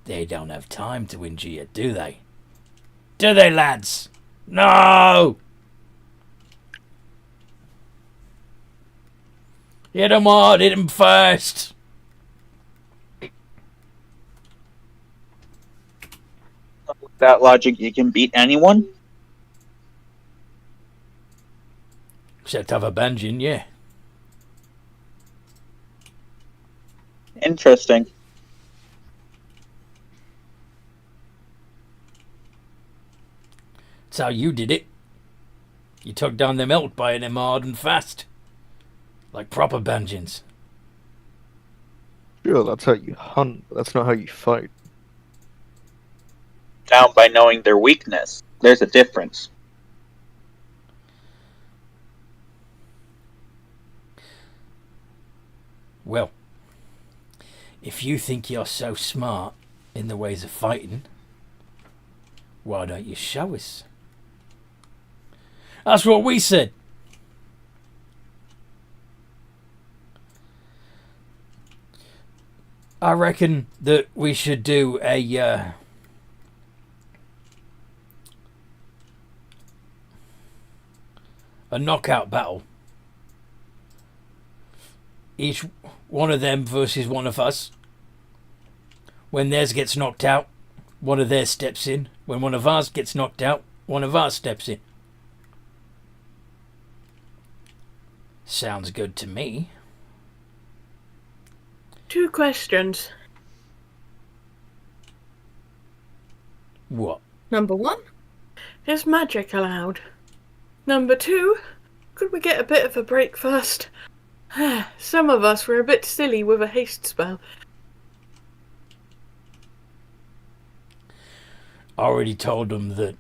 they don't have time to injure you, do they? Do they, lads? No! Hit them hard, hit them fast. With that logic, you can beat anyone? Except have a Banjin, yeah. Interesting. That's how you did it. You took down them elk by hitting them hard and fast. Like proper Banjins. Sure, that's how you hunt, but that's not how you fight. Down by knowing their weakness. There's a difference. Well, if you think you're so smart in the ways of fighting, why don't you show us? That's what we said. I reckon that we should do a knockout battle. Each one of them versus one of us. When theirs gets knocked out, one of theirs steps in. When one of ours gets knocked out, one of ours steps in. Sounds good to me. 2 questions. What? Number 1, is magic allowed? Number 2, could we get a bit of a break first? Some of us were a bit silly with a haste spell. I already told them that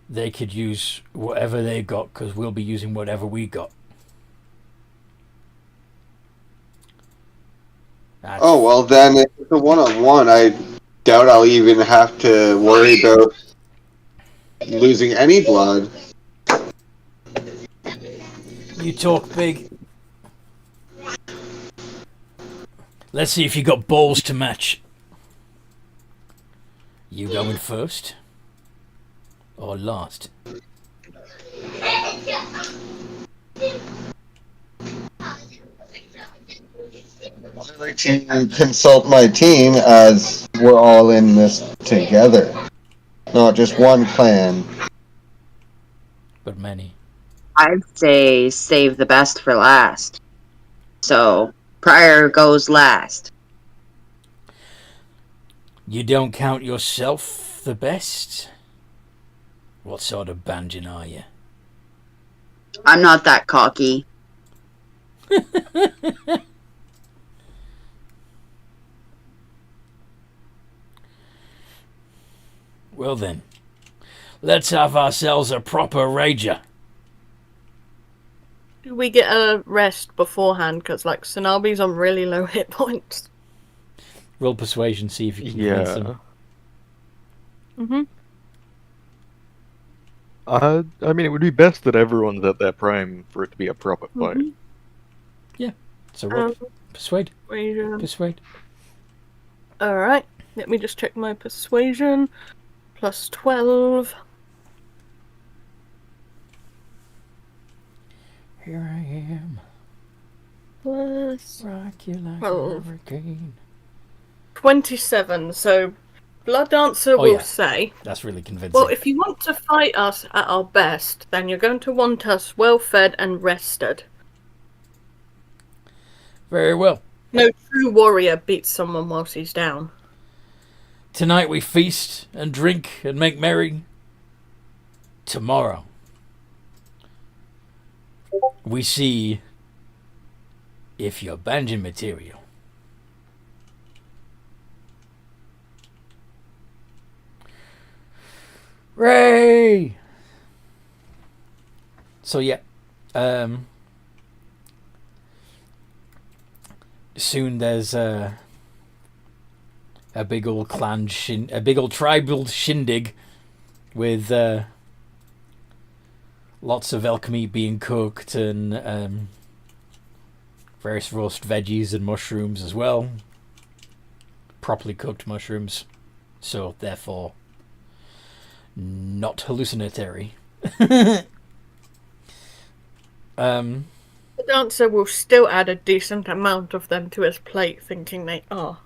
they could use whatever they got because we'll be using whatever we got. That's Oh, well, then if it's a one-on-one, I doubt I'll even have to worry about losing any blood. You talk big. Let's see if you got balls to match. You going first? Or last? I'd like to consult my team as we're all in this together. Not just one clan. But many. I'd say save the best for last. So, Prior goes last. You don't count yourself the best? What sort of Banjin are you? I'm not that cocky. Well then, let's have ourselves a proper rager. Do we get a rest beforehand? Because, like, Sanabi's on really low hit points. Roll persuasion, see if you can convince them. Mm-hmm. I mean, it would be best that everyone's at their prime for it to be a proper fight. Mm-hmm. So roll. Persuade. Persuade. Alright, let me just check my persuasion. Plus 12. Here I am. Plus Rock you like 12. a hurricane. 27. So, Blood Dancer will yeah. say, That's really convincing. well, if you want to fight us at our best, then you're going to want us well fed and rested. Very well. No true warrior beats someone whilst he's down. Tonight we feast and drink and make merry. tomorrow we see if you're Banjin material. Ray! So yeah, soon there's a big old a big old tribal shindig with lots of elk meat being cooked and various roast veggies and mushrooms as well. Properly cooked mushrooms, so therefore not hallucinatory. The dancer will still add a decent amount of them to his plate, thinking they are.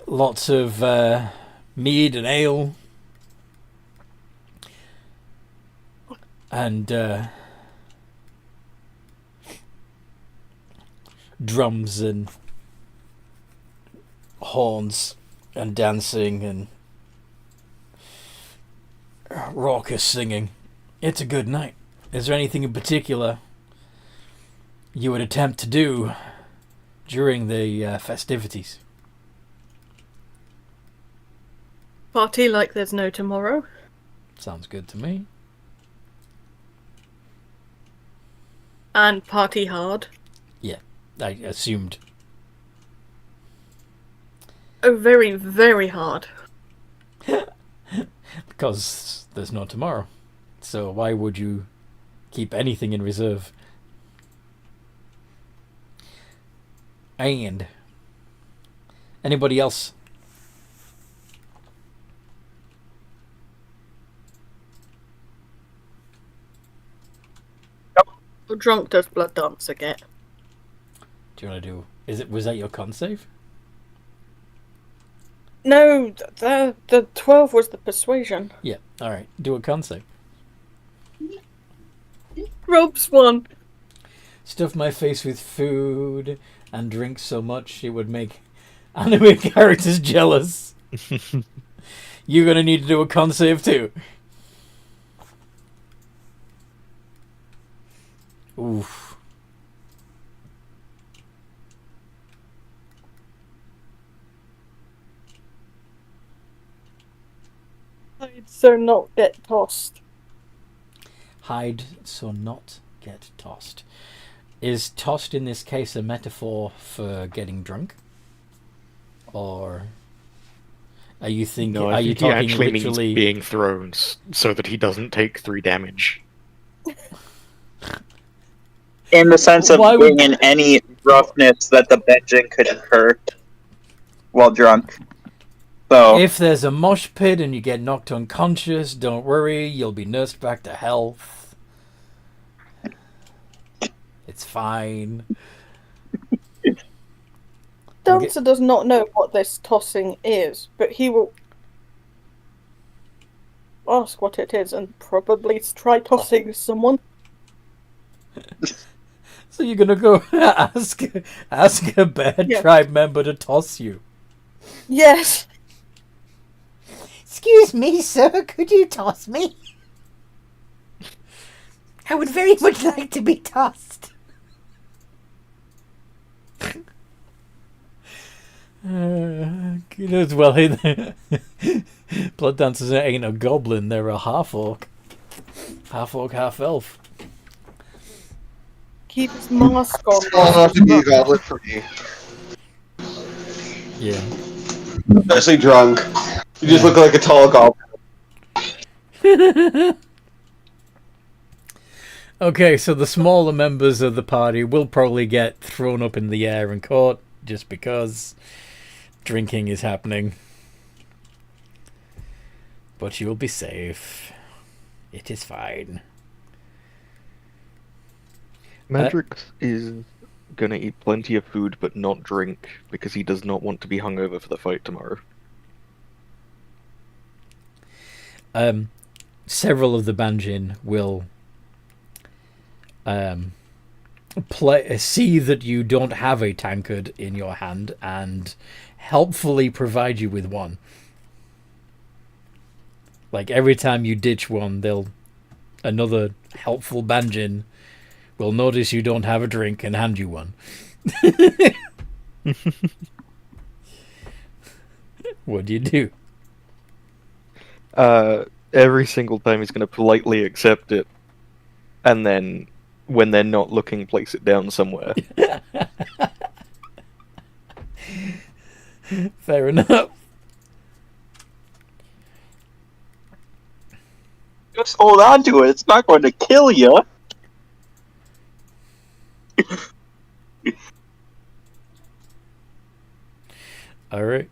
Lots of mead and ale. And drums and horns and dancing and raucous singing. It's a good night. Is there anything in particular you would attempt to do during the festivities? Party like there's no tomorrow. Sounds good to me. And party hard. Yeah, I assumed. Oh, very, very hard. Because there's no tomorrow. So why would you keep anything in reserve? And anybody else? How drunk does Blood Dancer get? Do you want to do? Was that your con save? No, the 12 was the persuasion. Yeah. All right. Do a con save. Rob's one. Stuff my face with food and drink so much it would make anime characters jealous. You're gonna need to do a con save too. Oof. So not get tossed. Hide so not get tossed. Is tossed in this case a metaphor for getting drunk? Or are you thinking? No, are I you think he talking actually literally? means being thrown so that he doesn't take 3 damage. In the sense of Why would- being in any roughness that the Banjin could incur while drunk. So, If there's a mosh pit and you get knocked unconscious, don't worry, you'll be nursed back to health. It's fine. Dancer does not know what this tossing is, but he will ask what it is and probably try tossing someone. So you're gonna go ask a bear Yeah. tribe member to toss you? Yes. Excuse me, sir, could you toss me? I would very much like to be tossed. Good as well. Blood dancers ain't a goblin; they're a half orc, half elf. Keep his mask on. I'll have to be a goblin for me. Yeah. Especially drunk. You just look like a tall goblin. Okay, so the smaller members of the party will probably get thrown up in the air and caught just because drinking is happening. But you will be safe. It is fine. Madrix is gonna eat plenty of food but not drink because he does not want to be hungover for the fight tomorrow. Several of the Banjin will see that you don't have a tankard in your hand and helpfully provide you with one. Like every time you ditch one, another helpful Banjin will notice you don't have a drink and hand you one. What do you do? Every single time he's going to politely accept it, and then when they're not looking, place it down somewhere. Fair enough. Just hold on to it. It's not going to kill you. All right.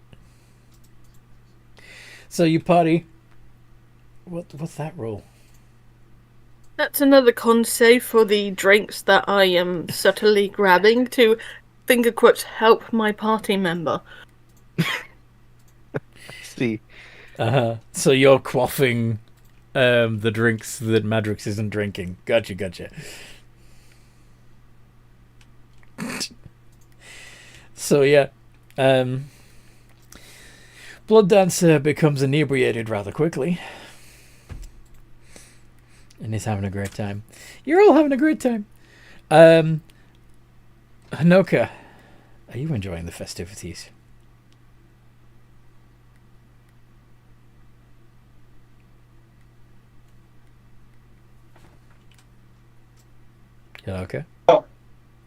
So you party. What's that roll? That's another con save for the drinks that I am subtly grabbing to, finger quotes, help my party member. See. So you're quaffing the drinks that Madrix isn't drinking. Gotcha. So yeah, Blood Dancer becomes inebriated rather quickly. And he's having a great time. You're all having a great time. Hanoka, are you enjoying the festivities? Hanoka?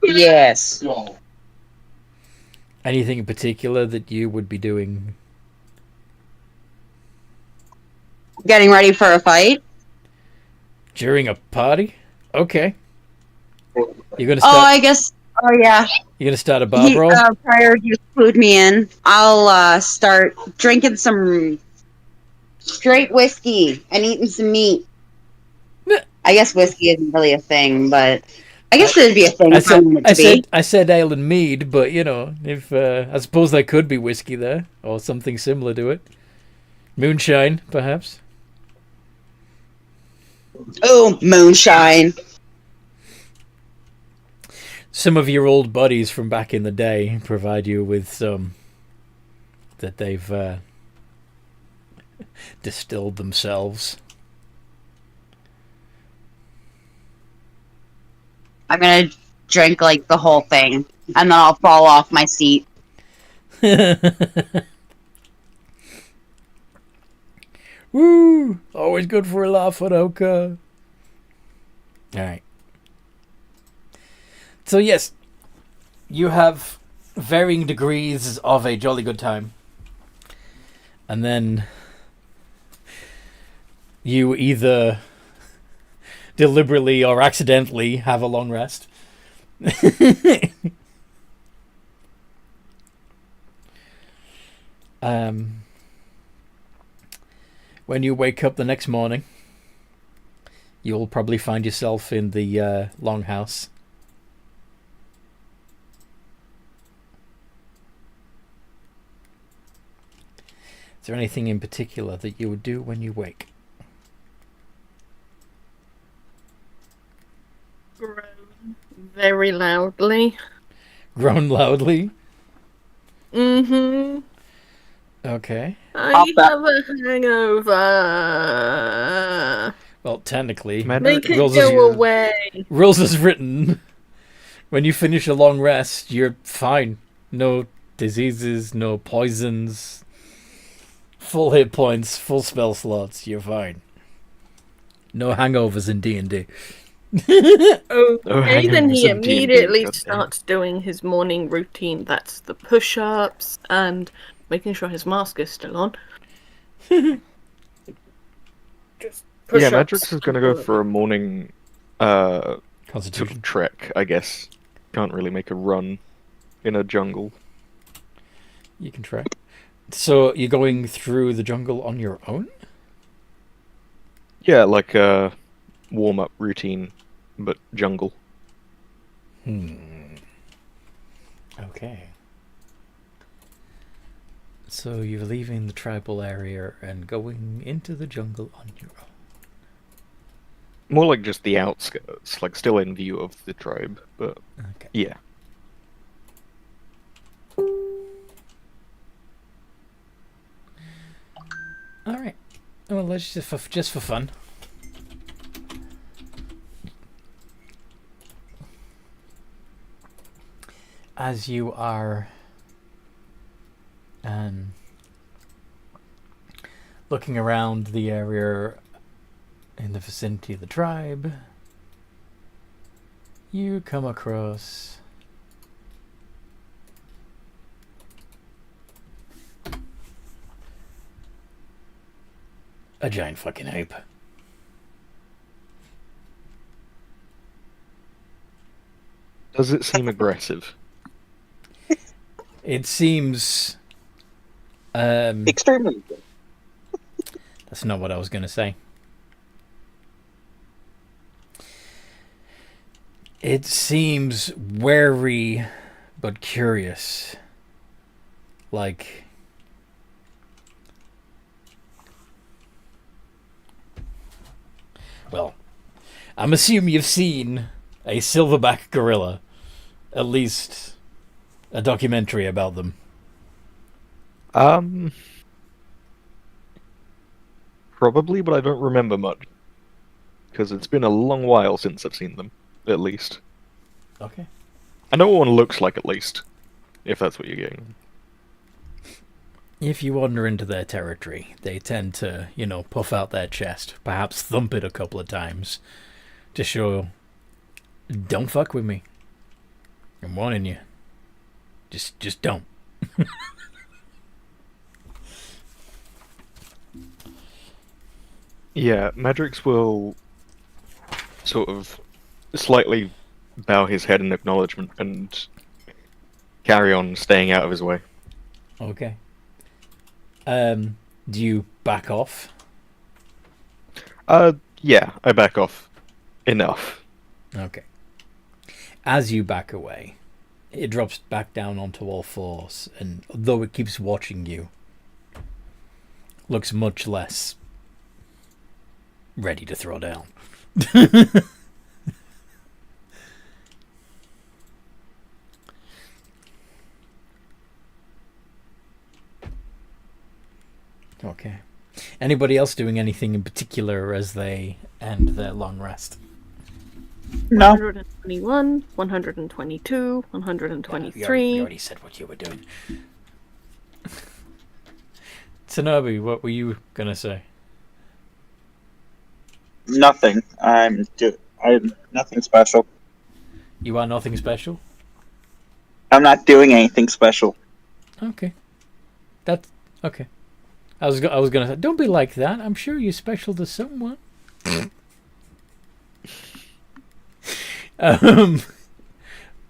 Yes. Anything in particular that you would be doing? Getting ready for a fight. During a party? Okay. You're gonna Oh, start. I guess. Oh, yeah. You're gonna start a bar brawl. Prior you clued me in. I'll start drinking some straight whiskey and eating some meat. I guess whiskey isn't really a thing, but I guess it'd be a thing. I said ale and mead, but you know, if I suppose there could be whiskey there or something similar to it. Moonshine, perhaps. Oh, moonshine. Some of your old buddies from back in the day provide you with some that they've distilled themselves. I'm gonna drink like the whole thing, and then I'll fall off my seat. Woo! Always good for a laugh, Hanoka. Alright. So yes, you have varying degrees of a jolly good time. And then you either deliberately or accidentally have a long rest. When you wake up the next morning, you'll probably find yourself in the longhouse. Is there anything in particular that you would do when you wake? Groan very loudly. Groan loudly? Mm-hmm. Okay. I have a hangover. Well, technically, Make it go away. Rules is written. When you finish a long rest, you're fine. No diseases, no poisons. Full hit points, full spell slots. You're fine. No hangovers in D&D. Okay, then he immediately starts doing his morning routine. That's the push-ups and making sure his mask is still on. Just yeah, Madrix is going to go for a morning Constitution trek, I guess. Can't really make a run in a jungle. You can trek. So you're going through the jungle on your own? Yeah, like a warm-up routine, but jungle. Okay. So you're leaving the tribal area and going into the jungle on your own. More like just the outskirts, like still in view of the tribe, but okay. Yeah. Alright. Well, let's just for fun. As you are looking around the area in the vicinity of the tribe, you come across a giant fucking ape. Does it seem aggressive? It seems Extremely good. that's not what I was going to say. It seems wary but curious. Like well, I'm assuming you've seen a silverback gorilla. At least a documentary about them. Probably, but I don't remember much. Because it's been a long while since I've seen them, at least. Okay. I know what one looks like, at least. If that's what you're getting. If you wander into their territory, they tend to, puff out their chest, perhaps thump it a couple of times, to show, don't fuck with me. I'm warning you. Just don't. Yeah, Madrix will sort of slightly bow his head in acknowledgement and carry on staying out of his way. Okay. Do you back off? Yeah, I back off. Enough. Okay. As you back away, it drops back down onto all fours, and though it keeps watching you, looks much less ready to throw down. Okay. Anybody else doing anything in particular as they end their long rest? No. 121, 122, 123. You already said what you were doing. Tanabe, what were you gonna say? Nothing. I'm nothing special. You are nothing special? I'm not doing anything special. Okay. That's okay. I was gonna say, don't be like that. I'm sure you're special to someone.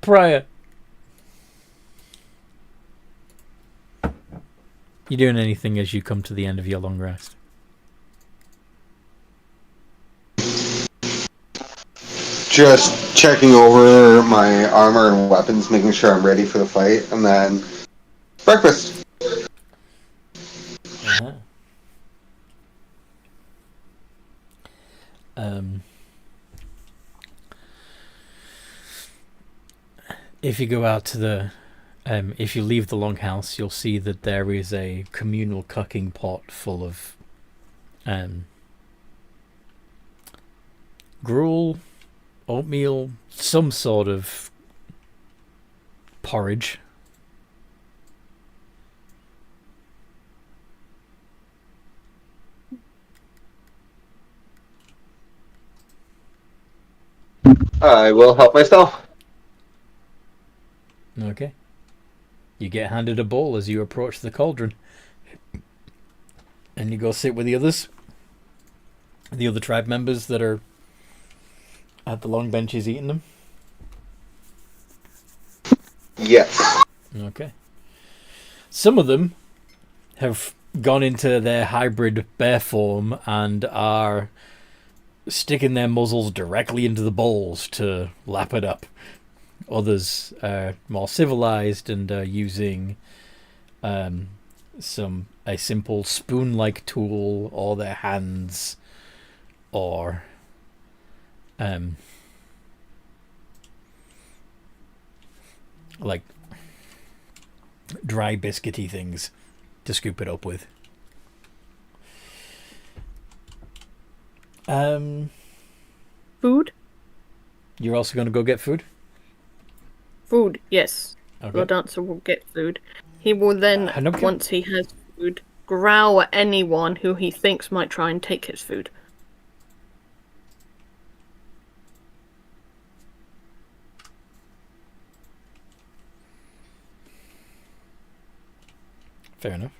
Prior. You doing anything as you come to the end of your long rest? Just checking over my armor and weapons, making sure I'm ready for the fight, and then breakfast. Uh-huh. If you go out to the if you leave the longhouse, you'll see that there is a communal cooking pot full of gruel, oatmeal, some sort of porridge. I will help myself. Okay. You get handed a bowl as you approach the cauldron. And you go sit with the others. The other tribe members that are at the long benches eating them. Yes. Okay. Some of them have gone into their hybrid bear form and are sticking their muzzles directly into the bowls to lap it up. Others are more civilized and are using a simple spoon-like tool, or their hands, or like dry biscuity things to scoop it up with. Food? You're also going to go get food? Food, yes. Okay. The dancer will get food. He will then, Hanoka? once he has food, growl at anyone who he thinks might try and take his food. Fair enough.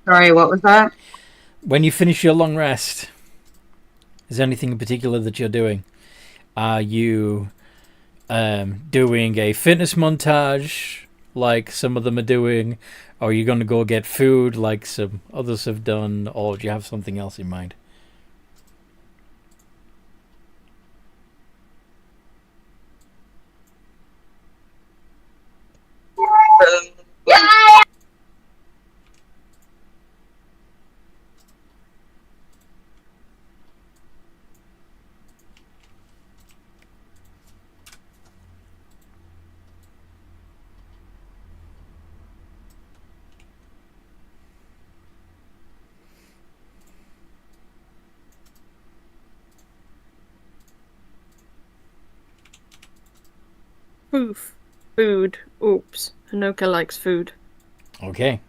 Sorry, what was that? When you finish your long rest, is there anything in particular that you're doing? Are you doing a fitness montage like some of them are doing? Or are you going to go get food like some others have done? Or do you have something else in mind? Food. Oops. Hanoka likes food. Okay.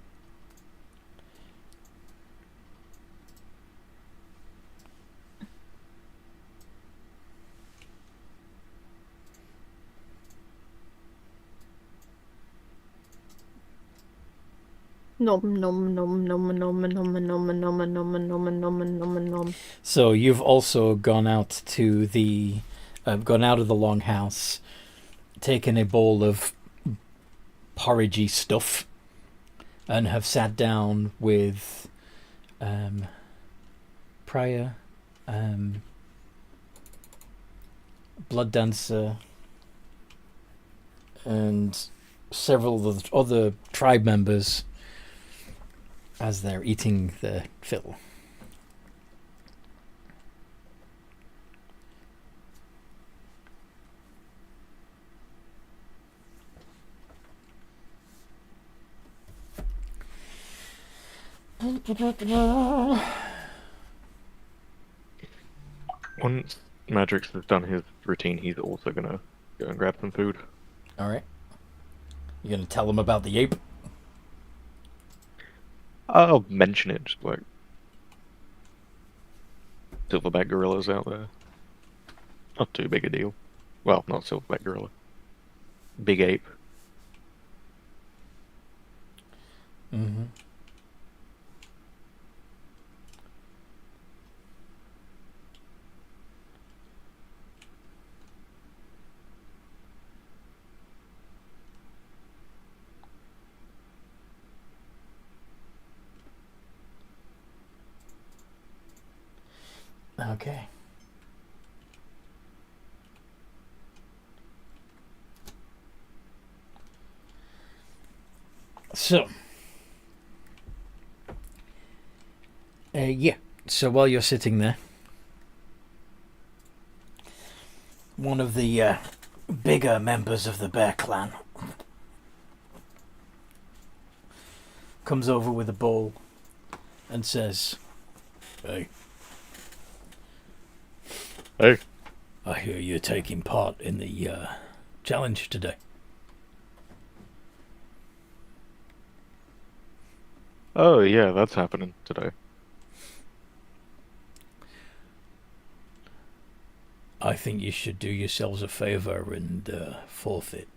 Nom nom nom nom nom nom nom nom nom nom nom nom nom. So you've also gone out to the, gone out of the longhouse, taken a bowl of porridgey stuff, and have sat down with Prior, Blood Dancer, and several of the other tribe members as they're eating their fill. Once Madrix has done his routine, he's also gonna go and grab some food. Alright. You gonna tell them about the ape? I'll mention it, just like silverback gorillas out there. Not too big a deal. Well, not silverback gorilla. Big ape. Mm-hmm. Okay. So, yeah. So while you're sitting there, one of the bigger members of the Bear Clan comes over with a bowl and says, "Hey. Hey. I hear you're taking part in the challenge today." Oh yeah, that's happening today. I think you should do yourselves a favour and forfeit.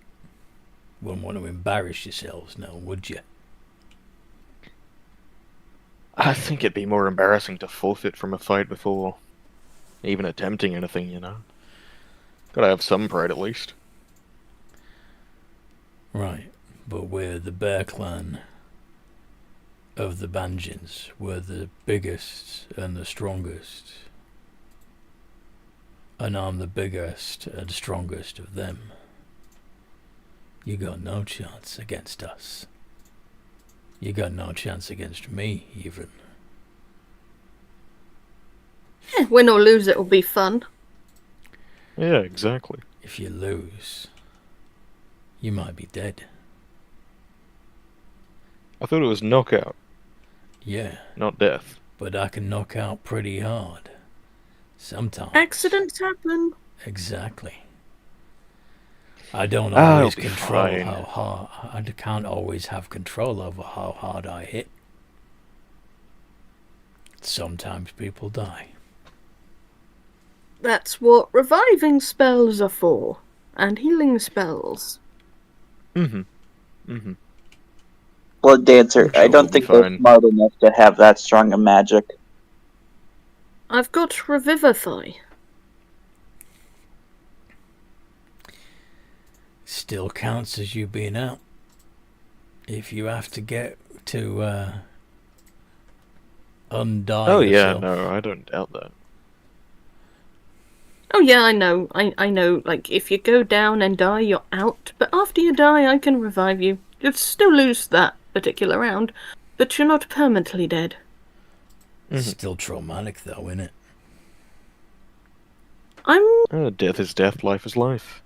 Wouldn't want to embarrass yourselves now, would you? I think it'd be more embarrassing to forfeit from a fight before even attempting anything, you know? Gotta have some pride at least. Right, but we're the Bear Clan of the Banjins. We're the biggest and the strongest. and I'm the biggest and strongest of them, you got no chance against us. You got no chance against me, even. Win or lose, it'll be fun. Yeah, exactly. If you lose, you might be dead. I thought it was knockout, Yeah, not death. but I can knock out pretty hard. Sometimes. Accidents happen. Exactly. I don't I'll always be control fine. how hard. I can't always have control over how hard I hit. Sometimes people die. That's what reviving spells are for. And healing spells. Mm-hmm. Mm-hmm. Blood Dancer, I'm sure I don't we'll be think they're fine. smart enough to have that strong a magic. I've got Revivify. Still counts as you being out. If you have to get to undie Oh yeah, yourself. no, I don't doubt that. Oh yeah, I know. I know, like, if you go down and die, you're out. But after you die, I can revive you. You'd still lose that particular round, but you're not permanently dead. Still traumatic though, innit? Death is death, life is life.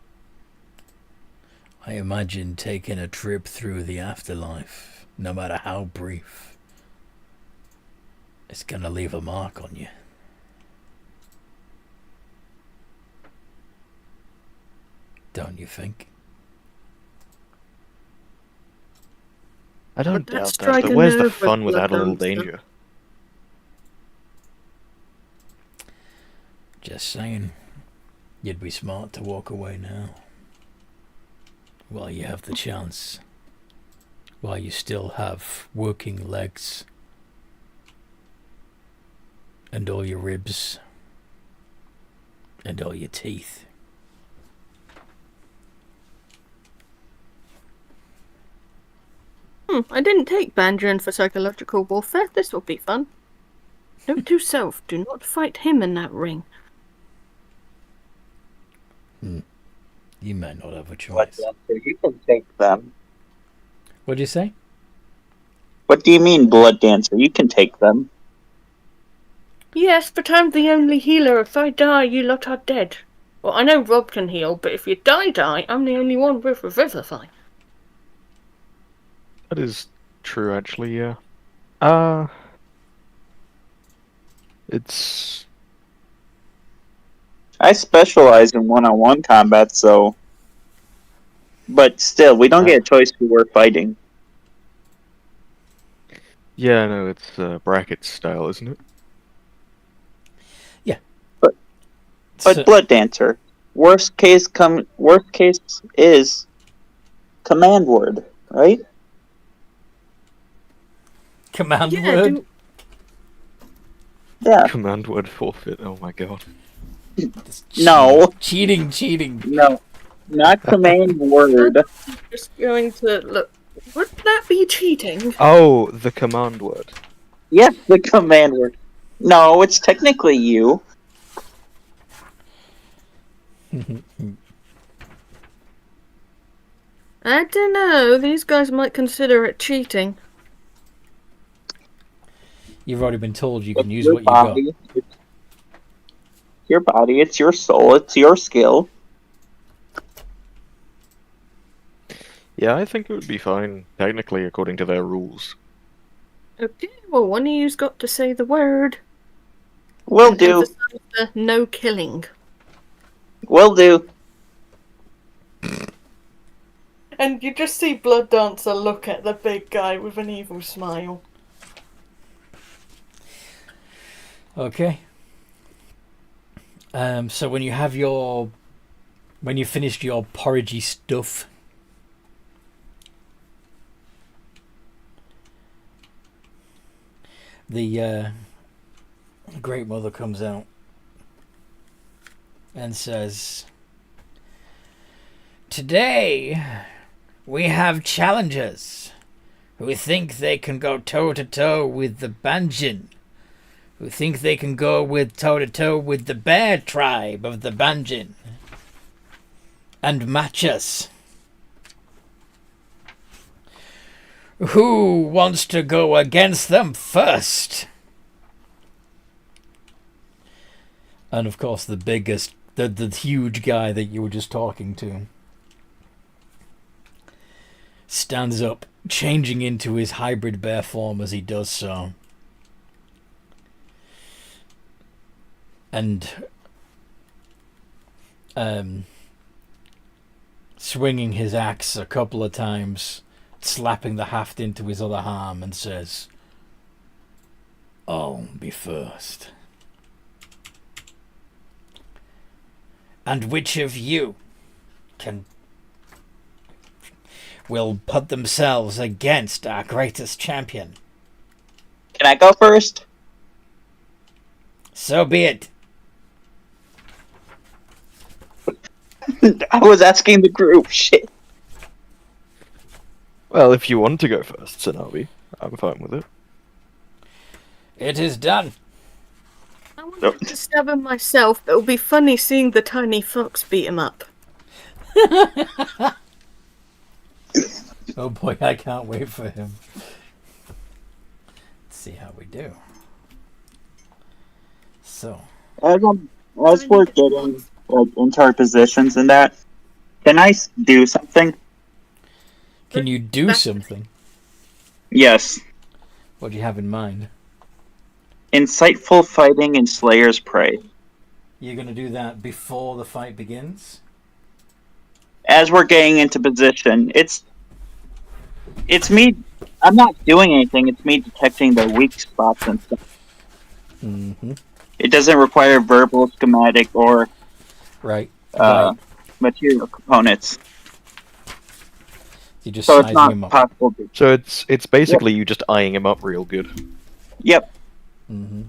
I imagine taking a trip through the afterlife, no matter how brief, it's gonna leave a mark on you. Don't you think? I don't But doubt that's that, strike but a where's the nerve with fun without a little blood dancer. danger? Just saying, you'd be smart to walk away now. While you have the chance. While you still have working legs. And all your ribs. And all your teeth. I didn't take Banjin for psychological warfare. This will be fun. Note to self, do not fight him in that ring. You might not have a Blood choice. Dancer, you can take them. What'd you say? What do you mean, Blood Dancer? You can take them. Yes, but I'm the only healer. If I die, you lot are dead. Well, I know Rob can heal, but if you die, I'm the only one with Revivify. That is true, actually, yeah. It's... I specialize in one-on-one combat, so... But still, we don't get a choice who we're fighting. Yeah, no, it's bracket style, isn't it? But Blood Dancer, worst case is command word, right? Command Yeah, word? Yeah. Command word forfeit, oh my god. No. Cheating. No. Not command word. Just going to look. Would that be cheating? Oh, the command word. Yes, the command word. No, it's technically you. I don't know. These guys might consider it cheating. You've already been told you can It's use your what you got. body. It's your body, it's your soul, it's your skill. Yeah, I think it would be fine, technically, according to their rules. Okay, well, one of you's got to say the word. Will And do. emphasize the no killing. Will do. And you just see Blood Dancer look at the big guy with an evil smile. Okay. So when you finished your porridgey stuff, the Great Mother comes out and says, "Today we have challengers who think they can go toe to toe with the Banjin, who think they can go with toe-to-toe with the bear tribe of the Banjin and match us. Who wants to go against them first? And of course the biggest, the huge guy that you were just talking to stands up, changing into his hybrid bear form as he does so. And swinging his axe a couple of times, slapping the haft into his other arm, and says, "I'll be first. And which of you will put themselves against our greatest champion?" Can I go first? So be it. I was asking the group. Shit. Well, if you want to go first, Sonabi, I'm fine with it. It is done. I wanted to stab him myself, but it'll be funny seeing the tiny fox beat him up. Oh boy, I can't wait for him. Let's see how we do. So, As we're getting into our positions and that, can I do something? can you do something? Yes. What do you have in mind? Insightful fighting and Slayer's Prey. You're going to do that before the fight begins? As we're getting into position, it's me. I'm not doing anything. It's me detecting the weak spots and stuff. Mm-hmm. It doesn't require verbal, schematic, or Right. material components. You're just So it's sizing not him up. possible to... So it's basically you just eyeing him up real good. Yep. Mm-hmm.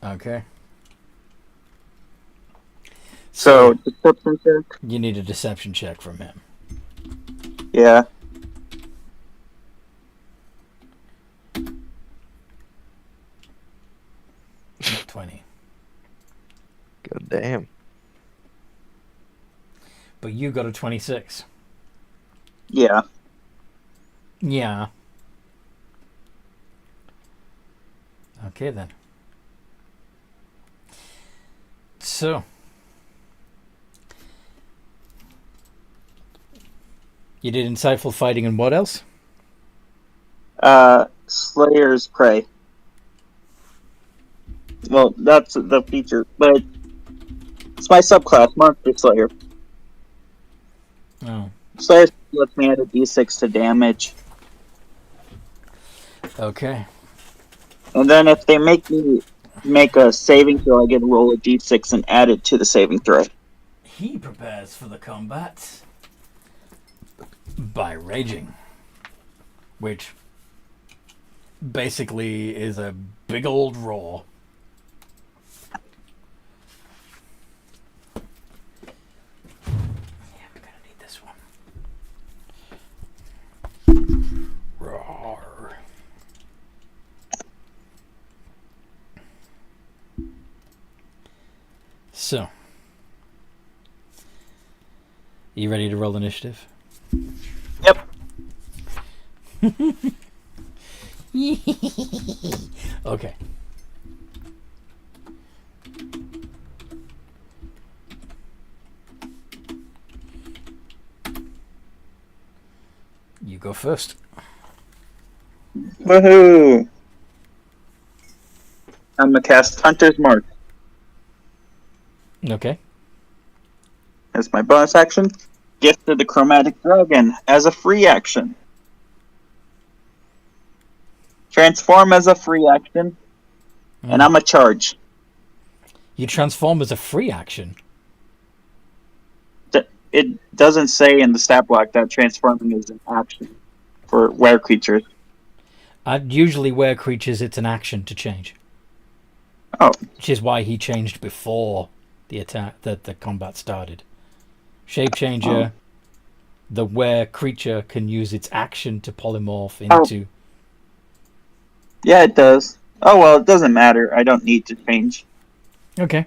Okay. So, deception check? You need a deception check from him. Yeah. Not 20. God damn. But you got a 26. Yeah. Yeah. Okay then. So. You did insightful fighting and what else? Slayer's Prey. Well, that's the feature, but it's my subclass, Monster Slayer. Oh. Slayer lets me add a d6 to damage. Okay. And then if they make me make a saving throw, I get to roll a d6 and add it to the saving throw. He prepares for the combat by raging, which basically is a big old roar. Yeah, we're gonna need this one. Roar. So, you ready to roll initiative? Yep. Okay. You go first. Woohoo! I'm gonna cast Hunter's Mark Okay. as my bonus action. Gifted the Chromatic Dragon as a free action. Transform as a free action, and I'm a charge. You transform as a free action. It doesn't say in the stat block that transforming is an action for were creatures. Usually where creatures, it's an action to change. Oh. Which is why he changed before the attack, that the combat started. Shape changer, the were creature can use its action to polymorph into... Yeah, it does. Oh well, it doesn't matter. I don't need to change. Okay.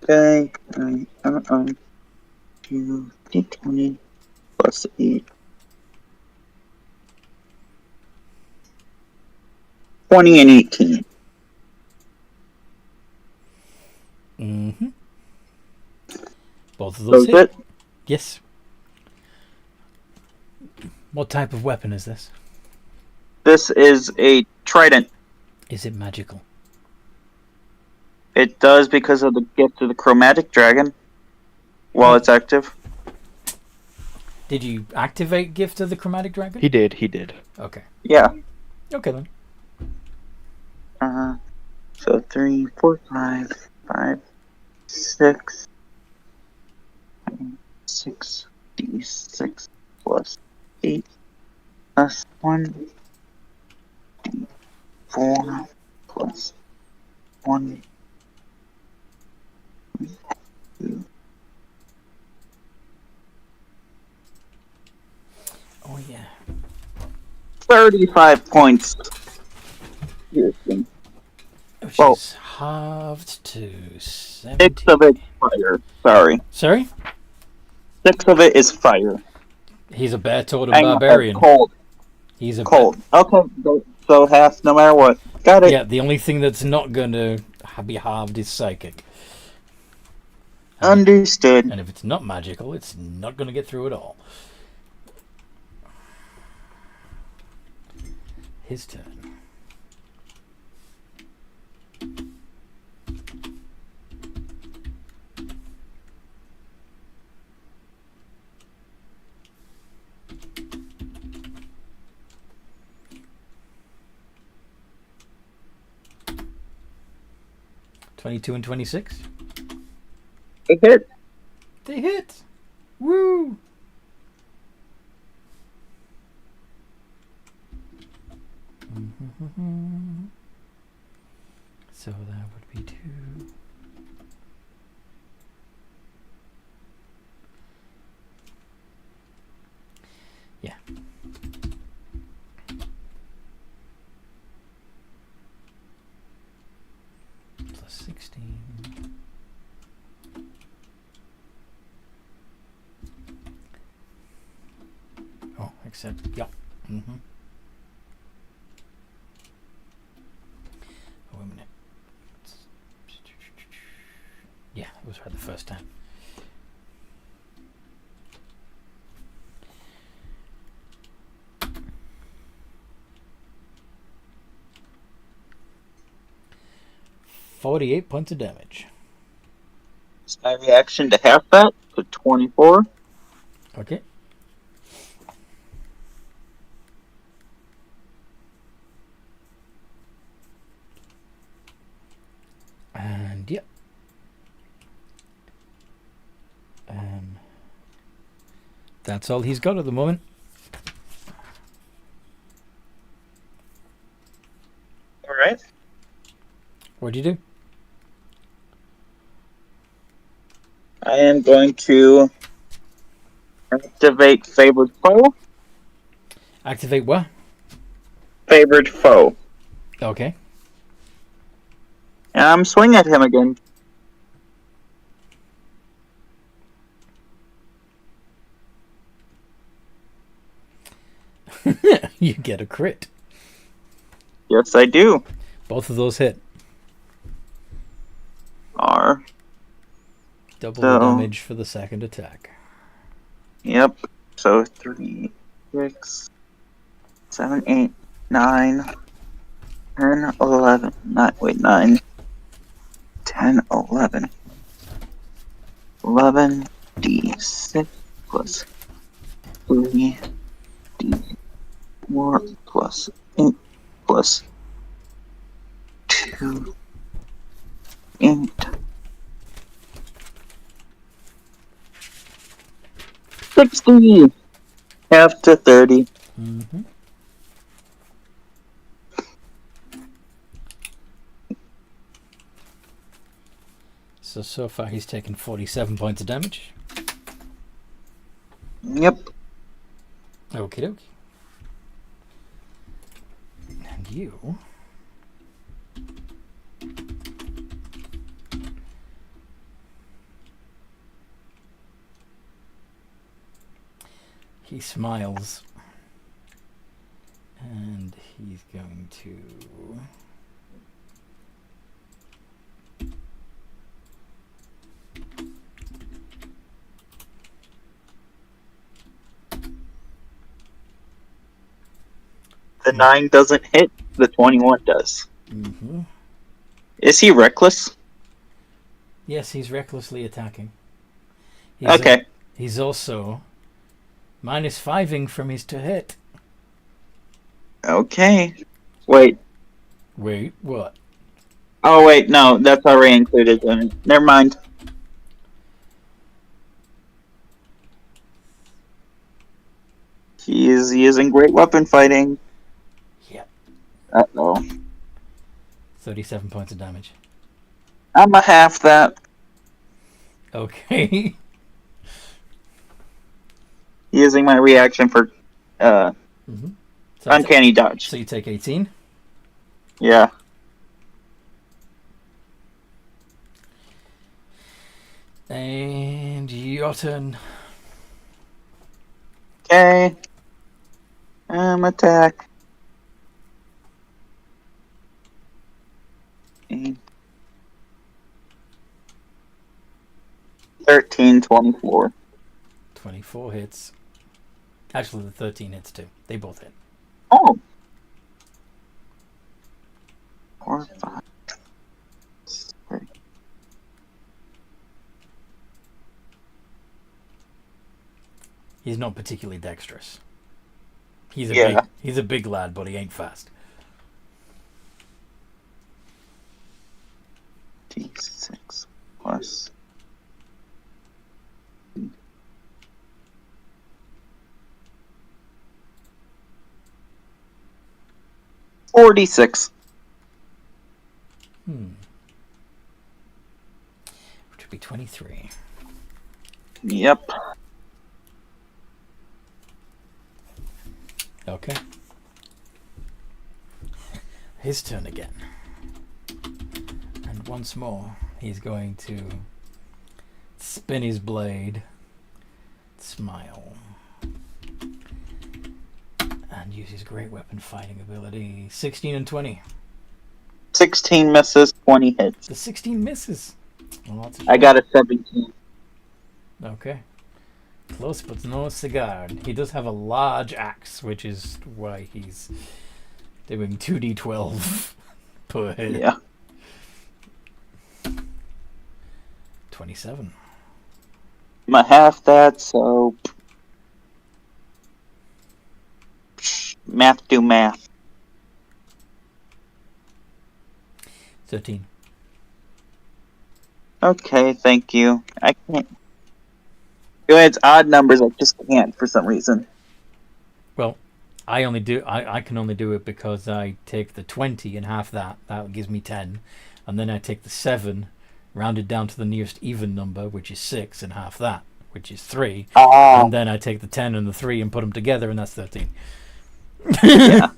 Okay. 2 d20 plus 8. 20 and 18. Mm-hmm. Both of those Those hit. it? Yes. What type of weapon is this? This is a trident. Is it magical? It does because of the gift of the chromatic dragon while it's active. Did you activate Gift of the Chromatic Dragon? He did. Okay. Yeah. Okay then. So 3, 4, 5, 5, 6, 6 d6 plus 8 plus 1 d4 plus 1 2. Oh yeah. 35 points. Piercing. Which Well, is halved to 70. 6 of it's fire. Sorry. Sorry? 6 of it is fire. He's a bear totem Hang on, barbarian. cold. He's a Cold. Okay, so half no matter what. Got it. Yeah, the only thing that's not going to be halved is psychic. Understood. And if it's not magical, it's not going to get through at all. His turn. $22 and $26. It hit. They hit. Woo! So that would be 2. Yeah. Plus 16. Oh, except, yeah. Mm-hmm. Oh, wait a minute. Yeah, it was right the first time. $48 points of damage. It's my reaction to half that, so 24. Okay. And yep. That's all he's got at the moment. All right. What'd you do? I am going to activate Favored Foe. Activate what? Favored Foe. Okay. And I'm swinging at him again. You get a crit. Yes, I do. Both of those hit. R. Double the damage for the second attack. Yep. So 3, 6, 7, 8, 9, 10, 11. 9, 10, 11. 11 d6 plus 3 d4 plus 8 plus 2, 8. 60. Half to 30. Mm-hmm. So far he's taken 47 points of damage. Yep. Okie dokie. And you. He smiles. And he's going to... The 9 doesn't hit, the 21 does. Mm-hmm. Is he reckless? Yes, he's recklessly attacking. Okay. He's also -5ing from his to hit. Okay. Wait. Wait, what? Oh, wait, no, that's already included in it. Never mind. He is using great weapon fighting. Yep. Uh-oh. 37 points of damage. I'm a half that. Okay. Using my reaction for Mm-hmm. So uncanny dodge. So you take 18. Yeah. And your turn. Okay. Attack. 13, 24. 24 hits. Actually, the 13 hits too. They both hit. Oh. 4, 5, 6, 3. He's not particularly dexterous. He's a big lad, but he ain't fast. D6 plus 46. Which would be 23. Yep. Okay. His turn again. And once more, he's going to spin his blade, smile, and use his great weapon fighting ability. 16 and 20. 16 misses, 20 hits. The 16 misses. Well, I got a 17. Okay. Close but no cigar. He does have a large axe, which is why he's doing 2d12 per hit. Yeah. 27. I'm a half that, so math do math. 13. Okay, thank you. I can't. Go ahead, it's odd numbers. I just can't for some reason. Well, I can only do it because I take the 20 and half that. That gives me 10. And then I take the 7, rounded down to the nearest even number, which is 6, and half that, which is 3. And then I take the 10 and the 3 and put them together, and that's 13. Yeah.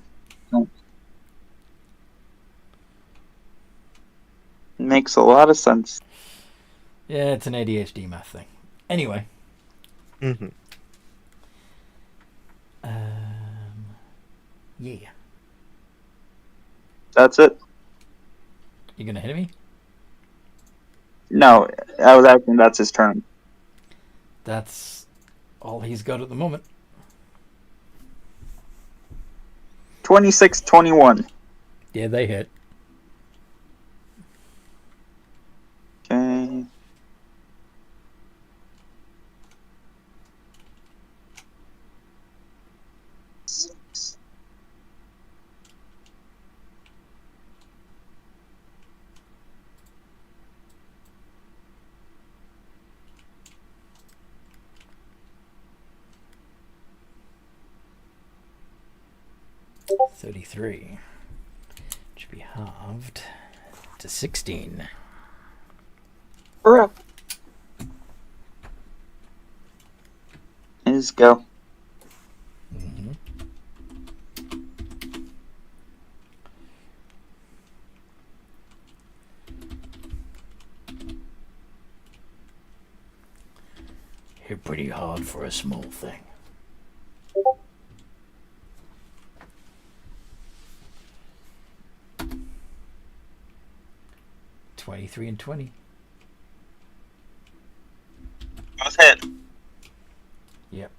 Makes a lot of sense. Yeah, it's an ADHD math thing. Anyway. Mm-hmm. Yeah. That's it? You gonna hit me? No, I was asking that's his turn. That's all he's got at the moment. 26, 21. Yeah, they hit. Okay. $33. Should be halved to 16. Hurrah. Let's go. Mm-hmm. Hit pretty hard for a small thing. $23 and $20. Both hit. Yep.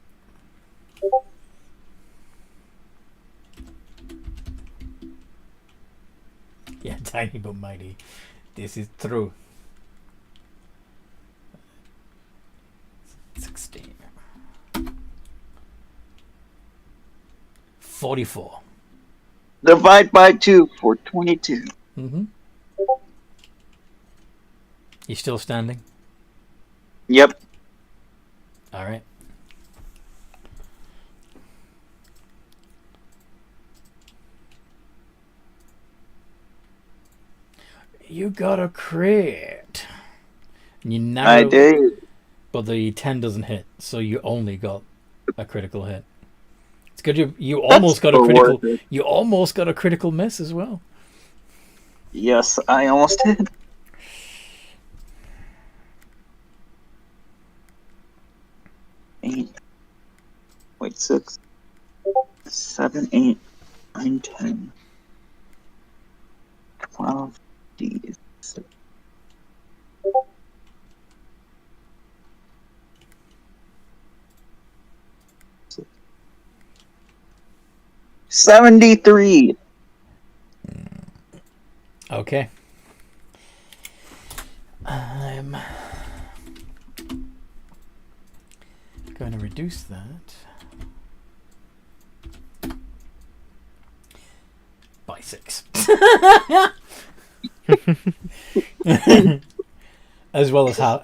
Yeah, tiny but mighty. This is true. 16. 44. Divide by 2 for 22. Mm-hmm. You still standing? Yep. All right. You got a crit. And you narrow, I did. but the 10 doesn't hit, so you only got a critical hit. It's good you almost got a still critical. worth it. You almost got a critical miss as well. Yes, I almost did. 8. Wait, 6. 7, 8, 9, 10. 12, D. 73. Okay. I'm going to reduce that by 6. As well as how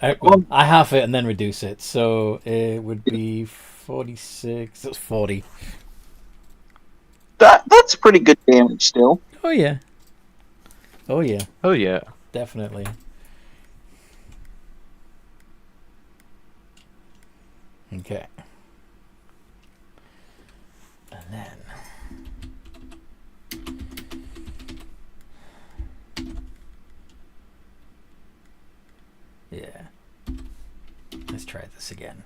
I half it and then reduce it, so it would be 46. That's 40. That's pretty good damage still. Oh yeah. Oh yeah. Oh yeah. Definitely. Okay. And then yeah. Let's try this again.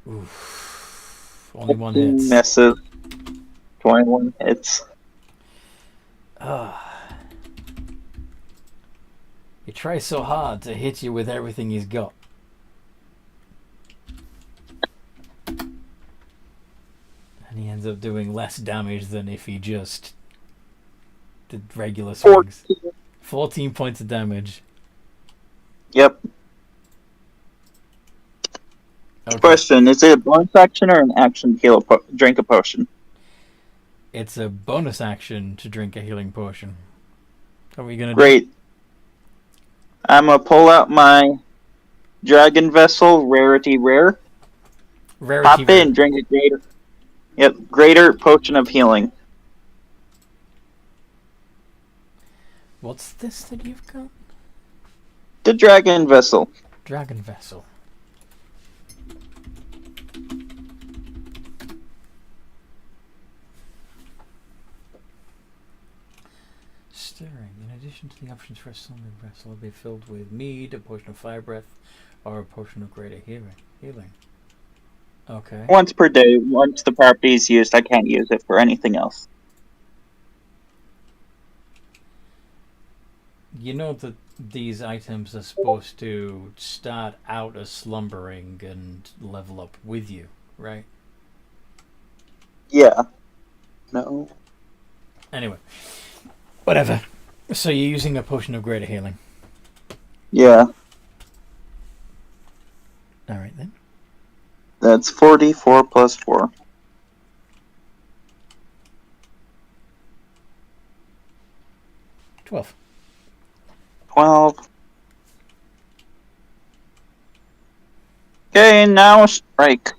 Oof. Only one hit. Misses. 21 hits. He tries so hard to hit you with everything he's got. And he ends up doing less damage than if he just did regular swings. 14 points of damage. Yep. Okay. Question, is it a bonus action or an action to heal drink a potion? It's a bonus action to drink a healing potion. What are we going to do? Great. I'm going to pull out my dragon vessel, rarity rare. Rarity Pop rare. in, drink a greater. Yep, greater potion of healing. What's this that you've got? The dragon vessel. Dragon vessel. Stirring. In addition to the options for a summoning vessel, will be filled with mead, a potion of fire breath, or a potion of greater healing. Okay. Once per day. Once the property is used, I can't use it for anything else. You know that these items are supposed to start out as slumbering and level up with you, right? Yeah. No. Anyway. Whatever. So you're using a potion of greater healing. Yeah. Alright then. That's 44 plus 4. 12. 12. Okay, now strike.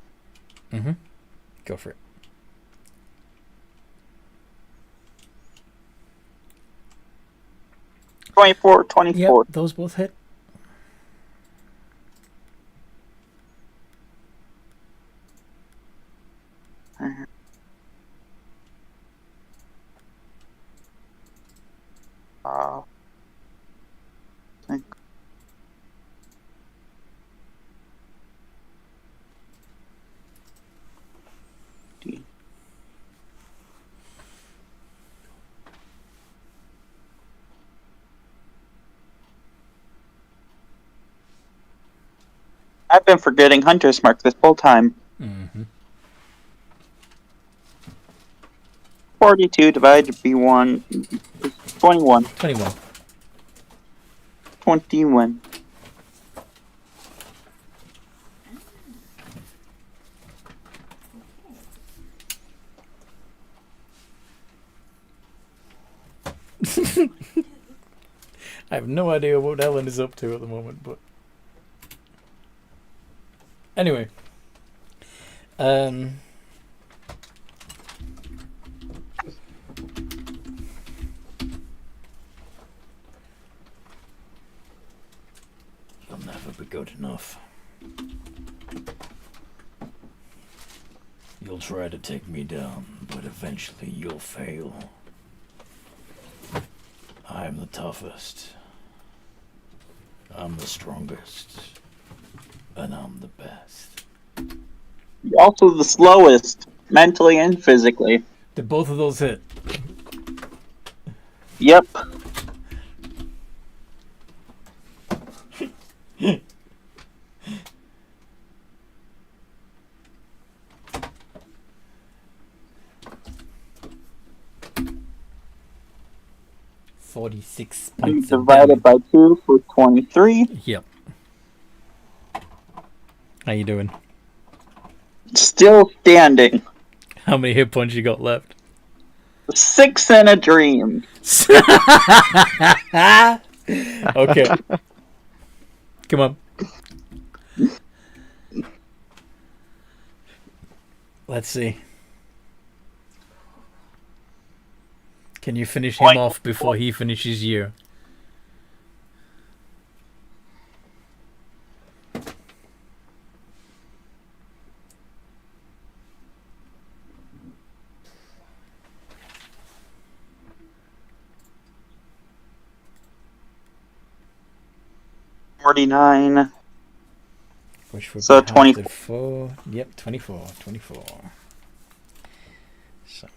Mm-hmm. Go for it. Twenty-four. 24. Yep, those both hit. I've been forgetting Hunter's Mark this whole time. Mm-hmm. 42 divided by 1 is 21. 21. 21. I have no idea what Ellen is up to at the moment, but anyway. You'll never be good enough. You'll try to take me down, but eventually you'll fail. I'm the toughest. I'm the strongest. And I'm the best. You're also the slowest, mentally and physically. Did both of those hit? Yep. $46 points of Divided damage. by 2 for 23. Yep. How you doing? Still standing. How many hit points you got left? 6 in a dream. Okay. Come on. Let's see. Can you finish him off before he finishes you? $49. Which would So be half 24. to 4. Yep, 24. So.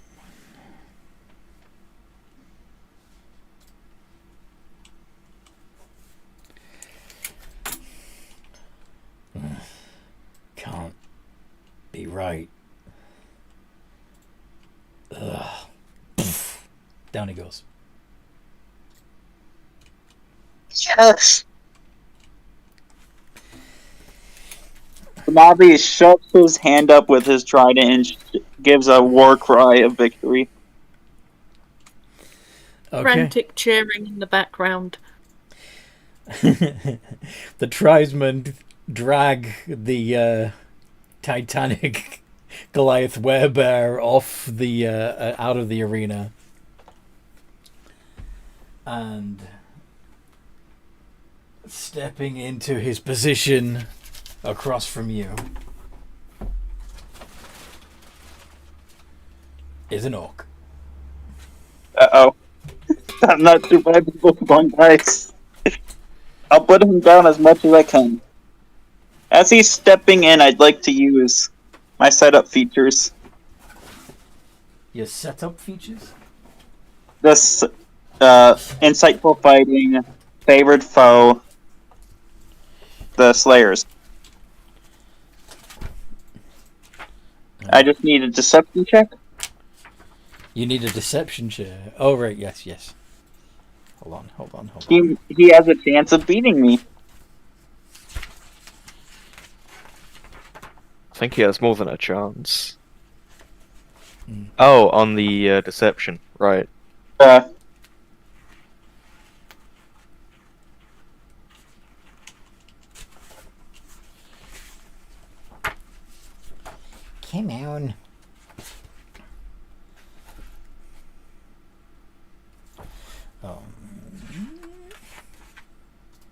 Can't be right. Ugh. Down he goes. Yes. Navi shoves his hand up with his trident and gives a war cry of victory. Okay. Frantic cheering in the background. The tribesmen drag the Titanic Goliath werebear off the out of the arena, and stepping into his position across from you is an orc. Uh-oh. I'm not surviving both one dice. I'll put him down as much as I can. As he's stepping in, I'd like to use my setup features. Your setup features? This, insightful fighting, favored foe, the Slayers. I just need a deception check. You need a deception check. Oh, right, yes. Hold on. He has a chance of beating me. I think he has more than a chance. Oh, on the deception, right. Come on.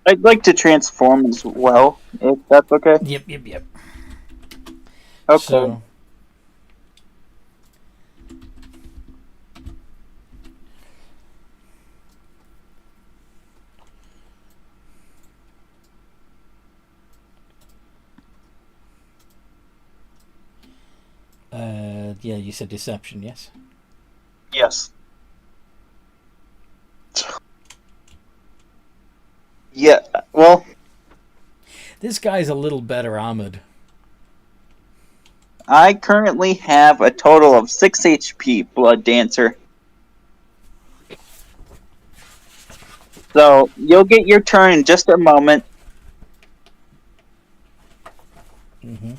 I'd like to transform as well, if that's okay. Yep. Okay. So, yeah, you said deception, yes? Yes. Yeah, well... This guy's a little better armored. I currently have a total of 6 HP, Blood Dancer. So, you'll get your turn in just a moment. Mm-hmm.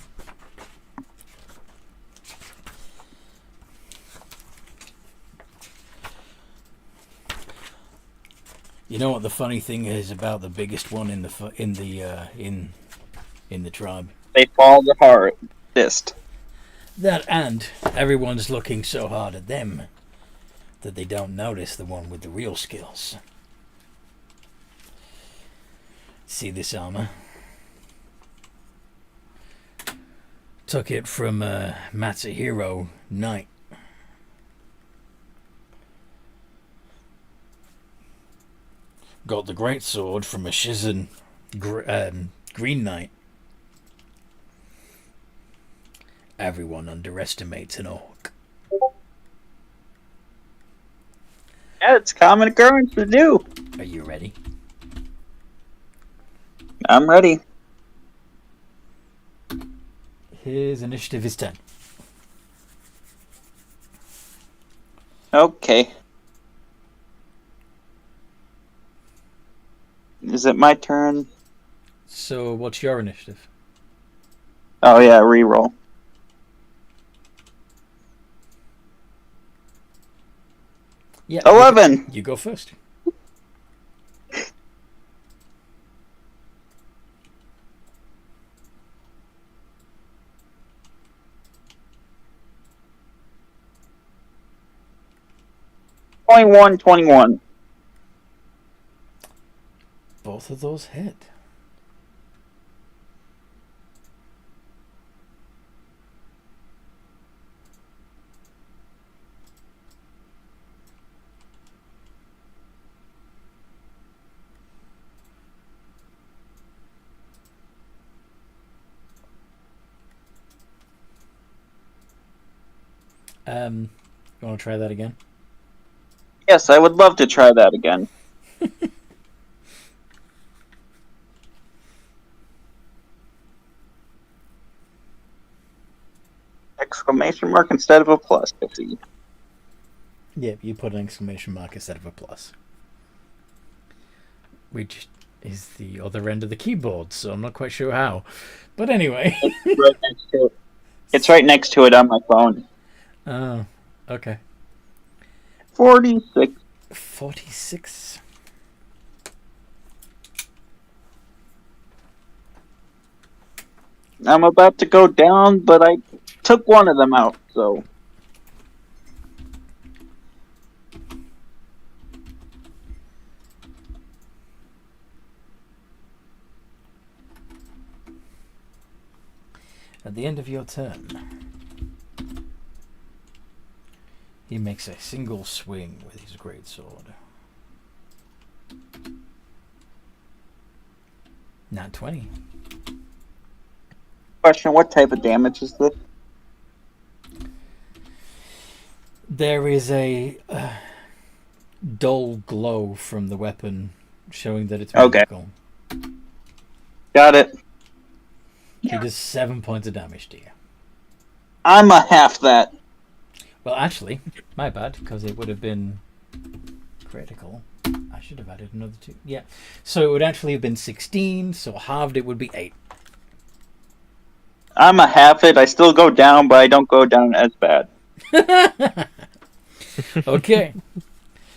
You know what the funny thing is about the biggest one in the tribe? They fall the hardest. That, and everyone's looking so hard at them that they don't notice the one with the real skills. See this armor? Took it from Matsuhiro Knight. Got the great sword from a Shizen Green Knight. Everyone underestimates an orc. Yeah, it's common occurrence to do. Are you ready? I'm ready. His initiative is 10. Okay. Is it my turn? So, what's your initiative? Oh yeah, reroll. Yeah, 11. You go first. $21. Both of those hit. You want to try that again? Yes, I would love to try that again. Exclamation mark instead of a plus. I see. Yeah, you put an exclamation mark instead of a plus. Which is the other end of the keyboard, so I'm not quite sure how. But anyway. It's right next to it. It's right next to it on my phone. Oh, okay. 46. 46. I'm about to go down, but I took one of them out, so. At the end of your turn, he makes a single swing with his greatsword. Not 20. Question, what type of damage is this? There is a dull glow from the weapon showing that it's magical. Okay. Got it. He does 7 points of damage to you. I'm a half that. Well, actually, my bad, because it would have been critical. I should have added another 2. Yeah. So it would actually have been 16, so halved it would be 8. I'm a half it. I still go down, but I don't go down as bad. Okay.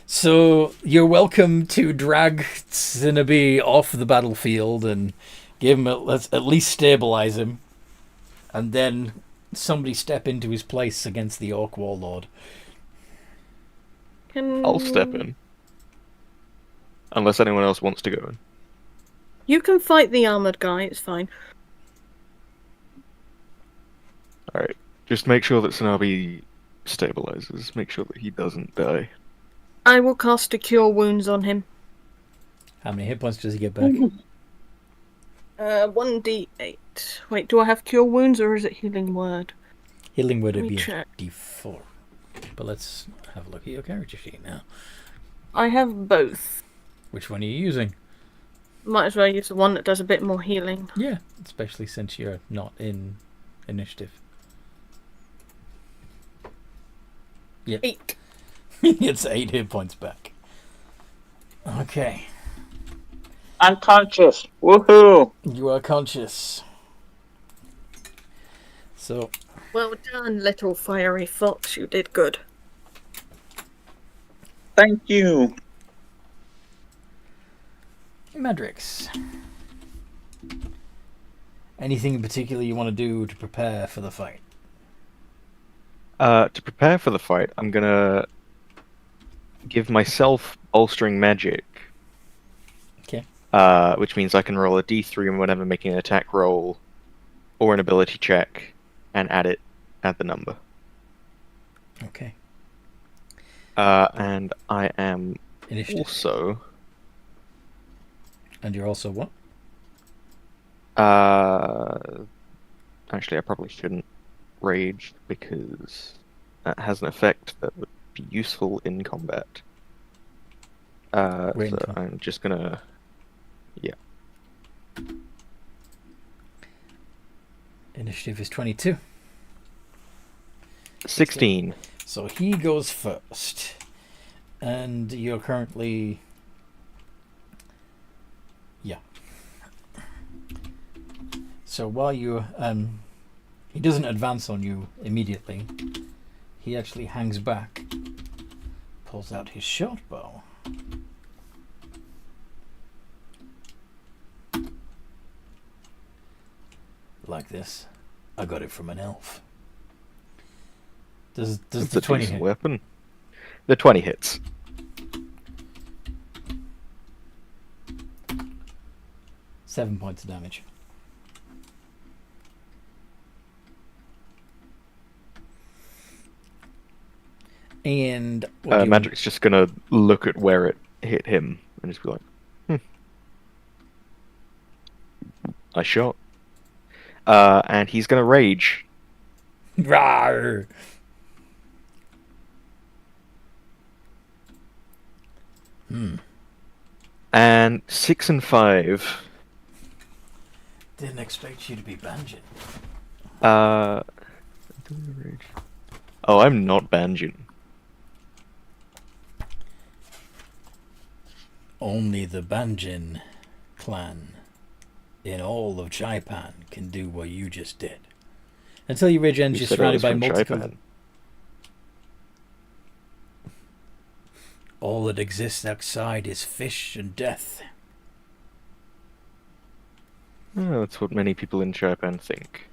So you're welcome to drag Zinnabi off the battlefield and give him at least stabilize him, and then somebody step into his place against the Orc Warlord. I'll step in. Unless anyone else wants to go in. You can fight the armored guy, it's fine. Alright. Just make sure that Sanabi stabilizes. Make sure that he doesn't die. I will cast a Cure Wounds on him. How many hit points does he get back? 1d8. Wait, do I have Cure Wounds or is it Healing Word? Healing Word would Let me be check. a d4. But let's have a look at your character sheet now. I have both. Which one are you using? Might as well use the one that does a bit more healing. Yeah, especially since you're not in initiative. Yep. 8. It's 8 hit points back. Okay. Unconscious. Woohoo! You are conscious. So, Well done, little fiery fox. You did good. Thank you. Madrix. Anything in particular you want to do to prepare for the fight? To prepare for the fight, I'm gonna give myself bolstering magic. Okay. Which means I can roll a d3 whenever making an attack roll or an ability check, and add the number. Okay. And I am Initiative. also. And you're also what? Actually, I probably shouldn't rage because that has an effect that would be useful in combat. Wait So until- I'm just gonna. Yeah. Initiative is 22. 16. So he goes first. And you're currently... Yeah. So while you... he doesn't advance on you immediately. He actually hangs back. Pulls out his short bow. Like this. I got it from an elf. Does That's the a 20 decent hit? weapon. The 20 hits. Seven points of damage. And what do you want- Magic's just gonna look at where it hit him and just be like, I shot. And he's gonna rage. Rawr! And 6 and 5. Didn't expect you to be Banjin. Oh, I'm not Banjin. Only the Banjin clan in all of Jaipan can do what you just did. Until you rage ends, You you're said I surrounded was by from multiple... Jaipan. All that exists outside is fish and death. Oh, that's what many people in Japan think.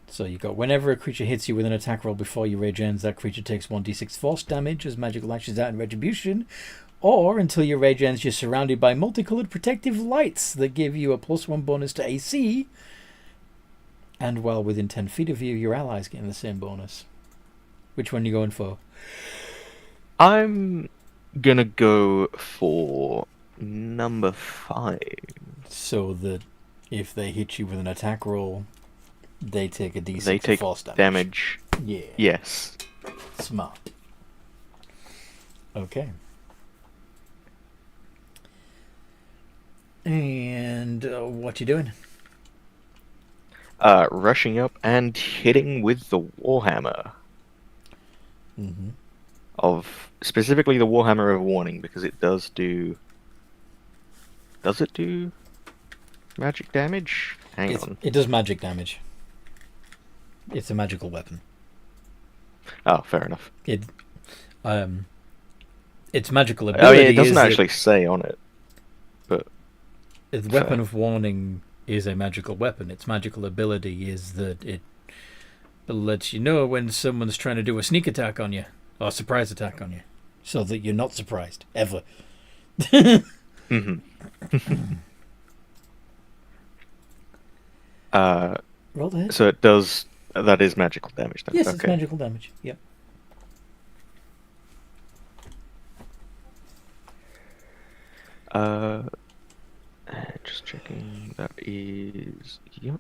So you got whenever a creature hits you with an attack roll before your rage ends, that creature takes 1d6 force damage as magic lashes out in retribution. Or until your rage ends, you're surrounded by multicolored protective lights that give you a +1 bonus to AC. And while within 10 feet of you, your allies getting the same bonus. Which one are you going for? I'm gonna go for number 5. So that if they hit you with an attack roll, they take a d6 They of take force damage. damage. Yeah. Yes. Smart. Okay. And what you doing? Rushing up and hitting with the Warhammer. Mm-hmm. Specifically the Warhammer of Warning, because it does do... Does it do magic damage? Hang on. It does magic damage. It's a magical weapon. Oh, fair enough. Its magical I ability mean, it doesn't is actually say on it, but... The weapon of warning is a magical weapon. Its magical ability is that it lets you know when someone's trying to do a sneak attack on you, or a surprise attack on you, so that you're not surprised, ever. Mm-hmm. Roll the hit. So it does... That is magical damage then. Yes, okay. it's magical damage. Yep. Just checking. That is... Yep.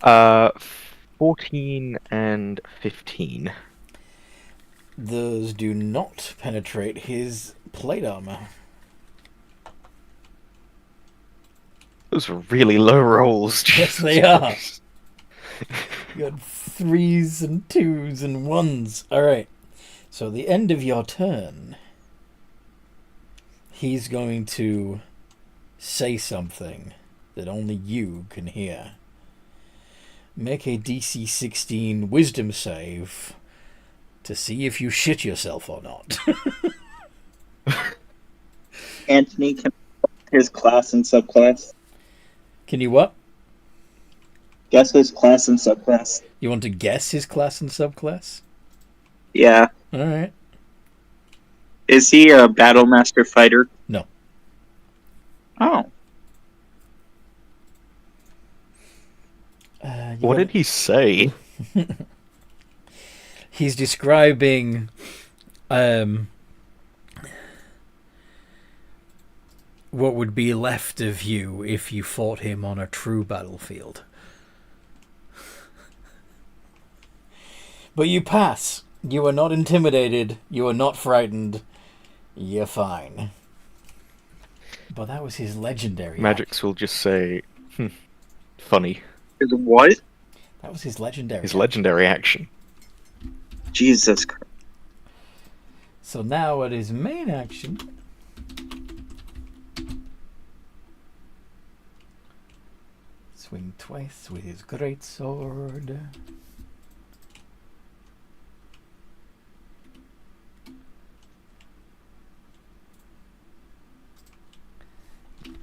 Uh, 14 and 15. Those do not penetrate his plate armor. Those are really low rolls. Yes, they are. You got 3s and 2s and 1s. Alright. So, the end of your turn, he's going to say something that only you can hear. Make a DC 16 wisdom save to see if you shit yourself or not. Anthony can his class and subclass. Can you what? Guess his class and subclass. You want to guess his class and subclass? Yeah. Alright. Is he a battle master fighter? No. Oh. What did he say? He's describing what would be left of you if you fought him on a true battlefield. But you pass. You are not intimidated. You are not frightened. You're fine. But that was his legendary Magix will just say, funny. Is what? That was his legendary His legendary action. Jesus Christ. So now at his main action, swing twice with his great sword.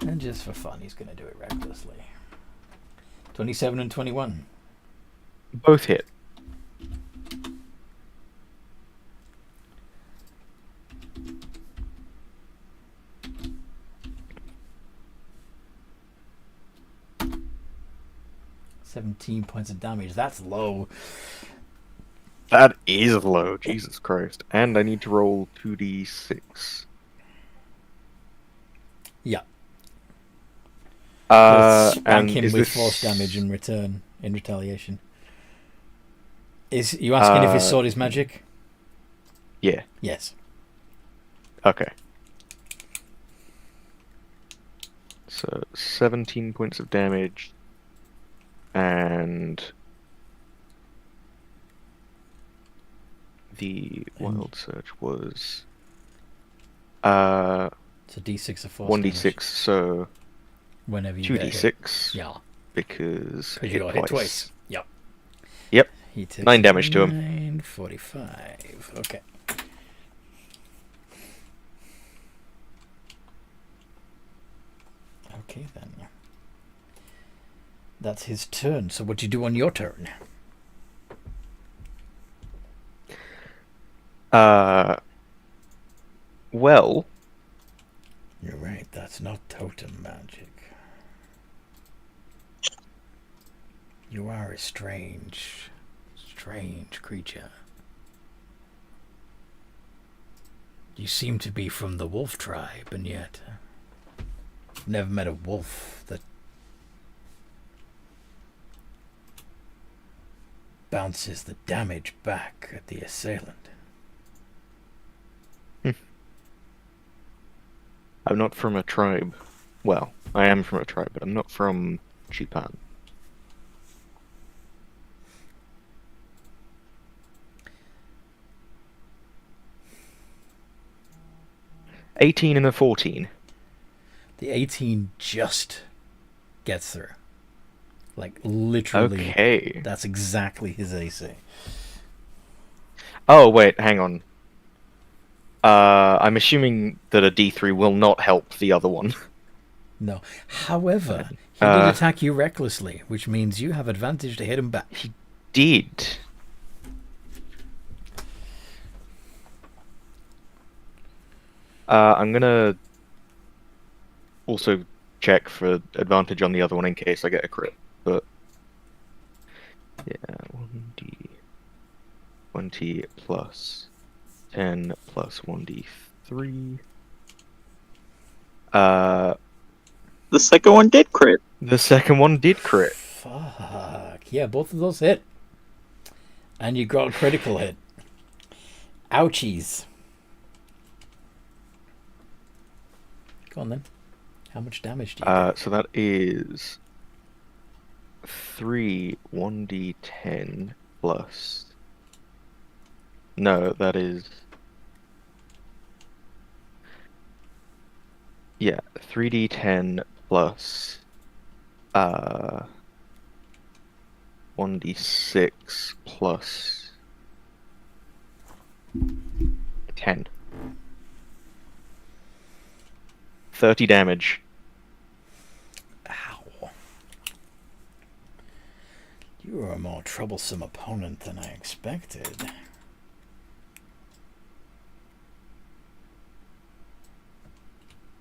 And just for fun, he's going to do it recklessly. 27 and 21. Both hit. $17 points of damage. That's low. That is low. Jesus Christ. And I need to roll 2d6. Yeah. And spank him is with this... force damage in return, in retaliation. Is you asking if his sword is magic? Yeah. Yes. Okay. So 17 points of damage, and the wild surge was it's a d6 of force 1d6, damage. so Whenever you 2d6. Yeah. Because you got hit twice. Yep. Yep. He takes 9 damage to him. 945. Okay. Okay then. That's his turn. So what do you do on your turn? Well, You're right, that's not totem magic. You are a strange creature. You seem to be from the wolf tribe, and yet I've never met a wolf that bounces the damage back at the assailant. I'm not from a tribe. Well, I am from a tribe, but I'm not from Japan. $18 and a 14. The 18 just gets through. Like, literally. Okay. That's exactly his AC. Oh, wait, hang on. I'm assuming that a D3 will not help the other one. No. However, he did attack you recklessly, which means you have advantage to hit him back. He did. I'm gonna also check for advantage on the other one in case I get a crit, but yeah, 1d 20 plus 10 plus 1d3. The second one did crit. The second one did crit. Fuck. Yeah, both of those hit. And you got a critical hit. Ouchies. Go on then. How much damage do you do? So that is 3 1d10 plus. No, that is. Yeah, 3d10 plus 1d6 plus 10. 30 damage. Ow. You are a more troublesome opponent than I expected.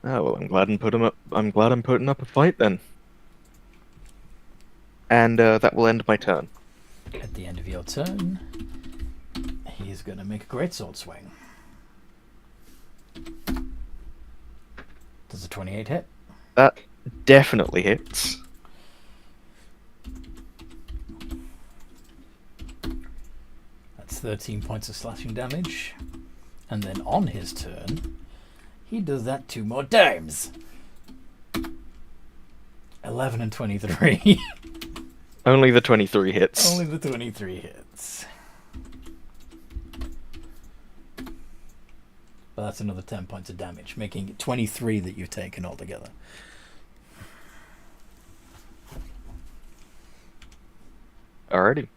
Oh well, I'm glad I'm putting up a fight then. And that will end my turn. At the end of your turn, he's going to make a greatsword swing. Does a 28 hit? That definitely hits. That's 13 points of slashing damage. And then on his turn, he does that 2 more times. 11 and 23. Only the 23 hits. Only the 23 hits. But that's another 10 points of damage, making it 23 that you've taken altogether. Alrighty.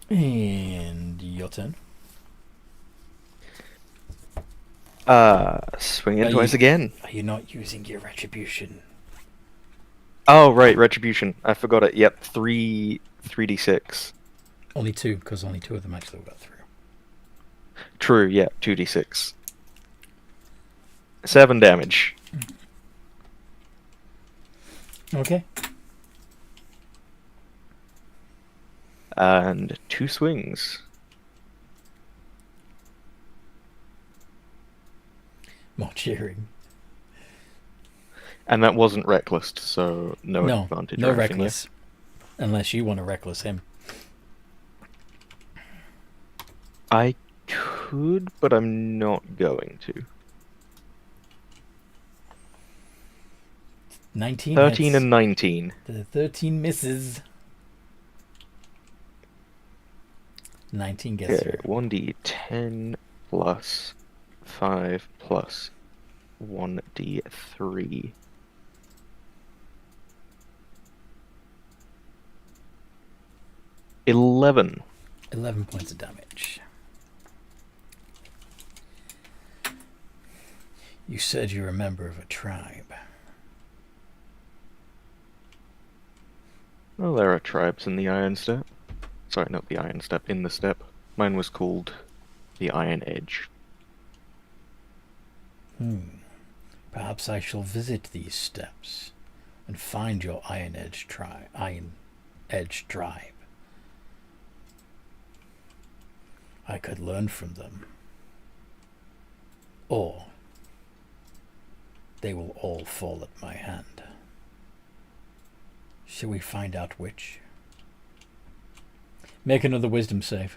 And your turn. Swing it twice again. Are you not using your retribution? Oh, right, retribution. I forgot it. Yep, 3d6. Only 2, because only 2 of them actually got through. True, yeah, 2d6. 7 damage. Okay. And 2 swings. More cheering. And that wasn't reckless, so no advantage. No or anything, reckless. Unless you want to reckless him. I could, but I'm not going to. 19 13 hits. and 19. The 13 misses. 19 gets Okay, through. 1d10 plus 5 plus 1d3. $11. 11 points of damage. You said you're a member of a tribe. Well, there are tribes in the Iron Steppe. Sorry, not the Iron Steppe, in the steppe. Mine was called the Iron Edge. Perhaps I shall visit these steppes and find your Iron Edge tribe. I could learn from them. Or they will all fall at my hand. Shall we find out which? Make another wisdom save.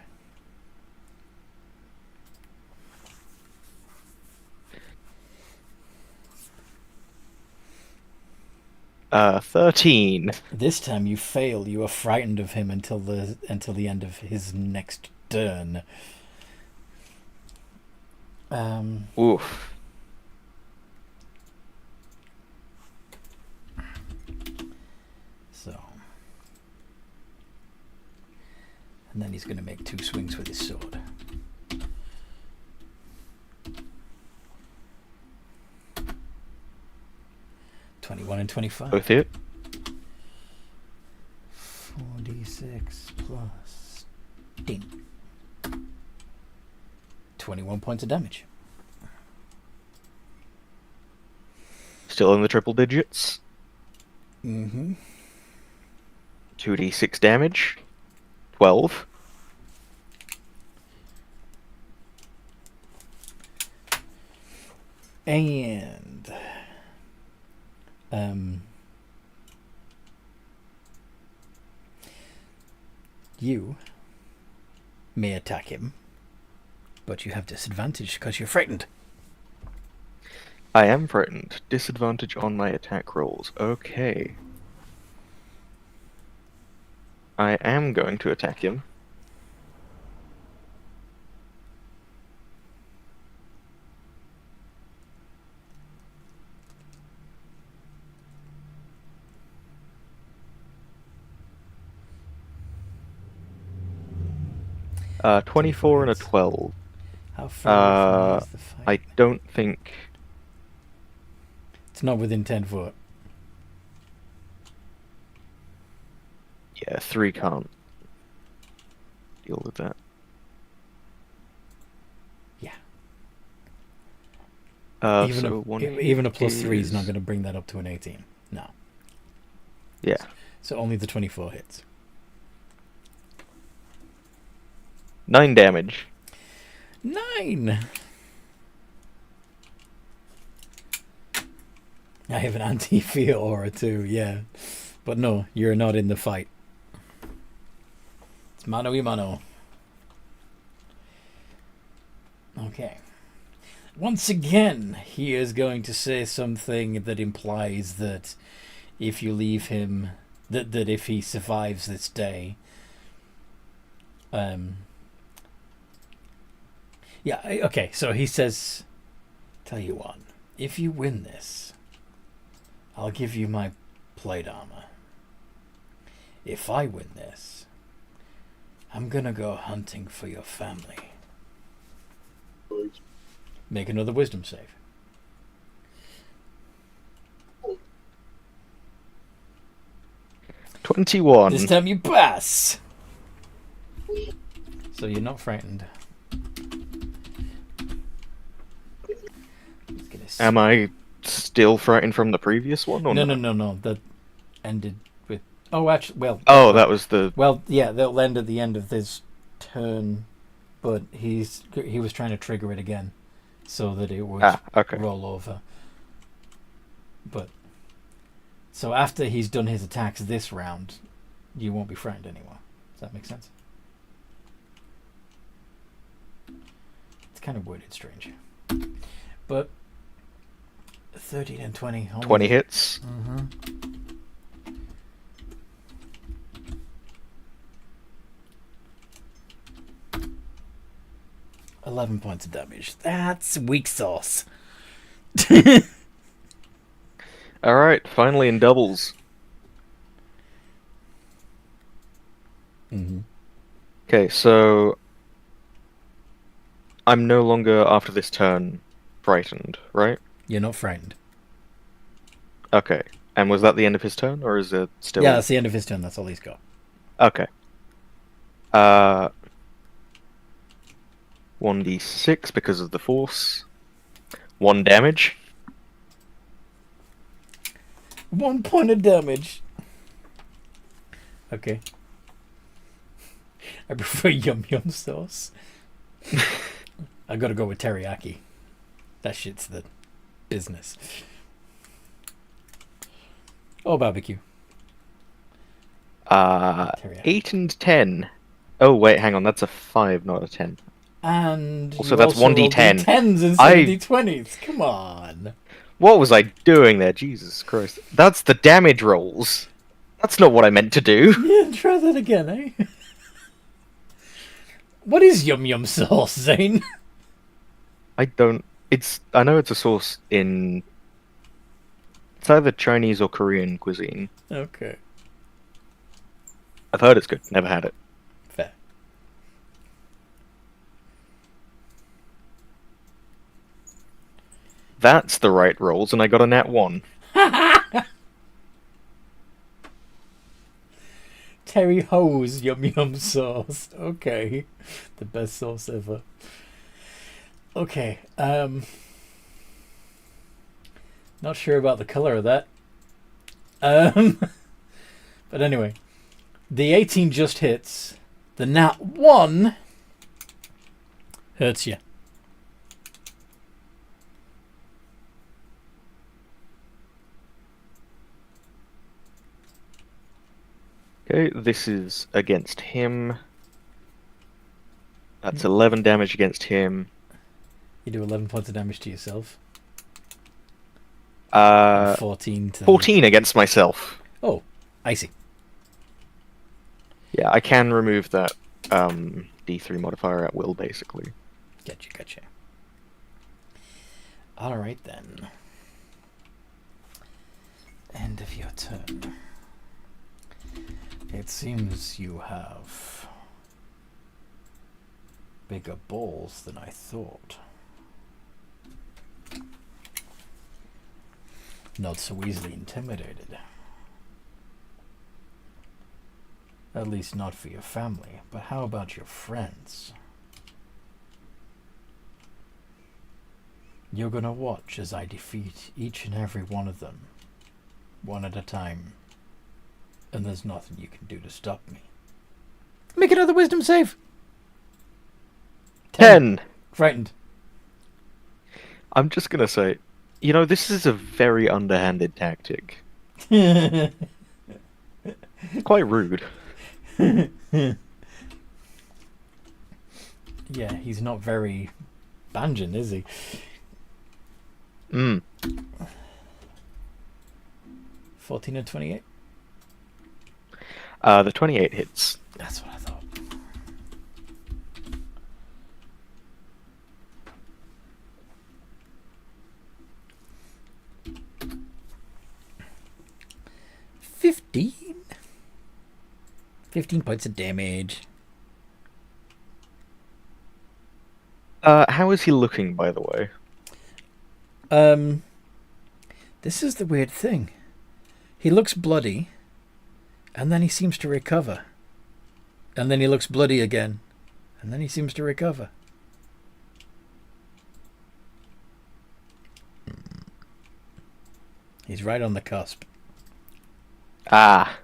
Uh, 13. This time you fail. You are frightened of him until the end of his next turn. Oof. So, and then he's going to make 2 swings with his sword. $21 and 25. Both hit. 4d6 plus 10. 21 points of damage. Still in the triple digits. 2d6 damage. 12. And you may attack him, but you have disadvantage because you're frightened. I am frightened. Disadvantage on my attack rolls. Okay. I am going to attack him. Uh, 24 and a 12. How far away is the fight? I don't think... It's not within 10 foot. Yeah, 3 can't deal with that. Yeah. Even a plus 3 is not going to bring that up to an 18. No. Yeah. So only the 24 hits. 9 damage. 9! I have an anti-fear aura too, yeah. But no, you're not in the fight. It's mano-y-mano. Okay. Once again, he is going to say something that implies that if you leave him, that if he survives this day, yeah, okay, so he says, tell you what, if you win this, I'll give you my plate armor. If I win this, I'm gonna go hunting for your family. Make another wisdom save. $21. This time you pass. So you're not frightened. Am I still frightened from the previous one? Or No. That ended with... Oh, actually, well... Oh, that was the... Well, yeah, that'll end at the end of this turn, but he was trying to trigger it again so that it would roll over. But... So after he's done his attacks this round, you won't be frightened anymore. Does that make sense? It's kind of worded strange. But... 13 and 20. 20 hits. Mm-hmm. $11 points of damage. That's weak sauce. Alright, finally in doubles. Mm-hmm. Okay, so... I'm no longer, after this turn, frightened, right? You're not frightened. Okay. And was that the end of his turn, or is it still... Yeah, that's the end of his turn. That's all he's got. Okay. 1d6 because of the force. 1 damage. 1 point of damage. Okay. I prefer yum yum sauce. I gotta go with teriyaki. That shit's the business. Oh, barbecue. 8 and 10. Oh, wait, hang on. That's a 5, not a 10. And so that's 1d10. 10s instead of d20s. Come on. What was I doing there? Jesus Christ. That's the damage rolls. That's not what I meant to do. Yeah, try that again, eh? What is yum yum sauce, Zane? I don't... I know it's a sauce in... It's either Chinese or Korean cuisine. Okay. I've heard it's good. Never had it. Fair. That's the right rolls, and I got a nat 1. Terry Ho's yum yum sauce. Okay. The best sauce ever. Okay. Not sure about the color of that. But anyway. The 18 just hits. The nat 1 hurts you. Okay, this is against him. That's 11 damage against him. You do 11 points of damage to yourself. 14 to 14 against myself. Oh, I see. Yeah, I can remove that D3 modifier at will, basically. Gotcha. Alright then. End of your turn. It seems you have bigger balls than I thought. Not so easily intimidated. At least not for your family, but how about your friends? You're gonna watch as I defeat each and every one of them, one at a time, and there's nothing you can do to stop me. Make another wisdom save! 10! Frightened. I'm just gonna say, this is a very underhanded tactic. Quite rude. Yeah, he's not very Banjin, is he? 14 and 28? The 28 hits. That's what I thought. $15 points of damage. How is he looking, by the way? This is the weird thing. He looks bloody, and then he seems to recover. And then he looks bloody again, and then he seems to recover. He's right on the cusp. Ah.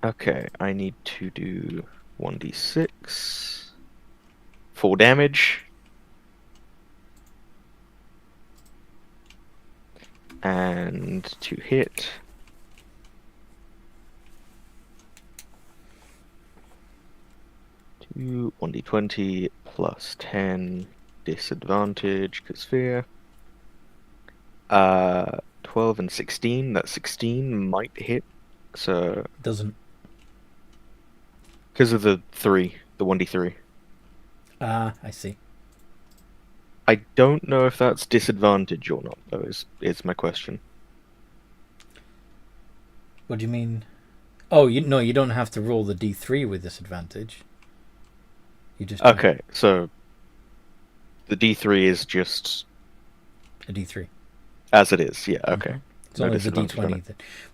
Okay, I need to do 1d6. 4 damage. And to hit. 1d20 plus 10 disadvantage, because fear. 12 and 16. That 16 might hit. So doesn't. Because of the 1d3. I see. I don't know if that's disadvantage or not, though, is my question. What do you mean? Oh, you don't have to roll the d3 with disadvantage. You just okay, so the d3 is just a d3. As it is, yeah, okay. Mm-hmm. It's only the d20,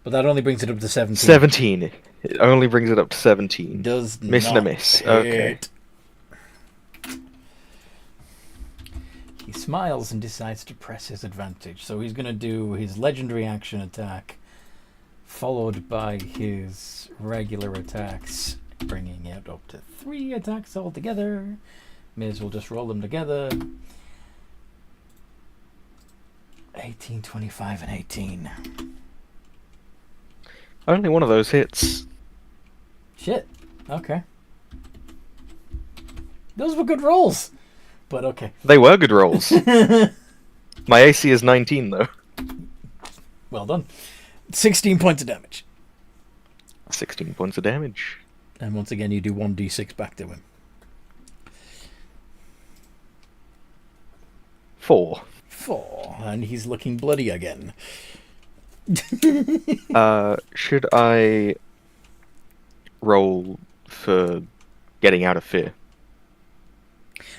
but that only brings it up to 17. 17. It only brings it up to 17. Does miss not and a miss. Hit. Okay. He smiles and decides to press his advantage. So he's going to do his legendary action attack, followed by his regular attacks, bringing it up to 3 attacks altogether. May as well just roll them together. 18, 25, and 18. Only one of those hits. Shit. Okay. Those were good rolls. But okay. They were good rolls. My AC is 19, though. Well done. 16 points of damage. 16 points of damage. And once again, you do 1d6 back to him. 4. 4. And he's looking bloody again. Should I roll for getting out of fear?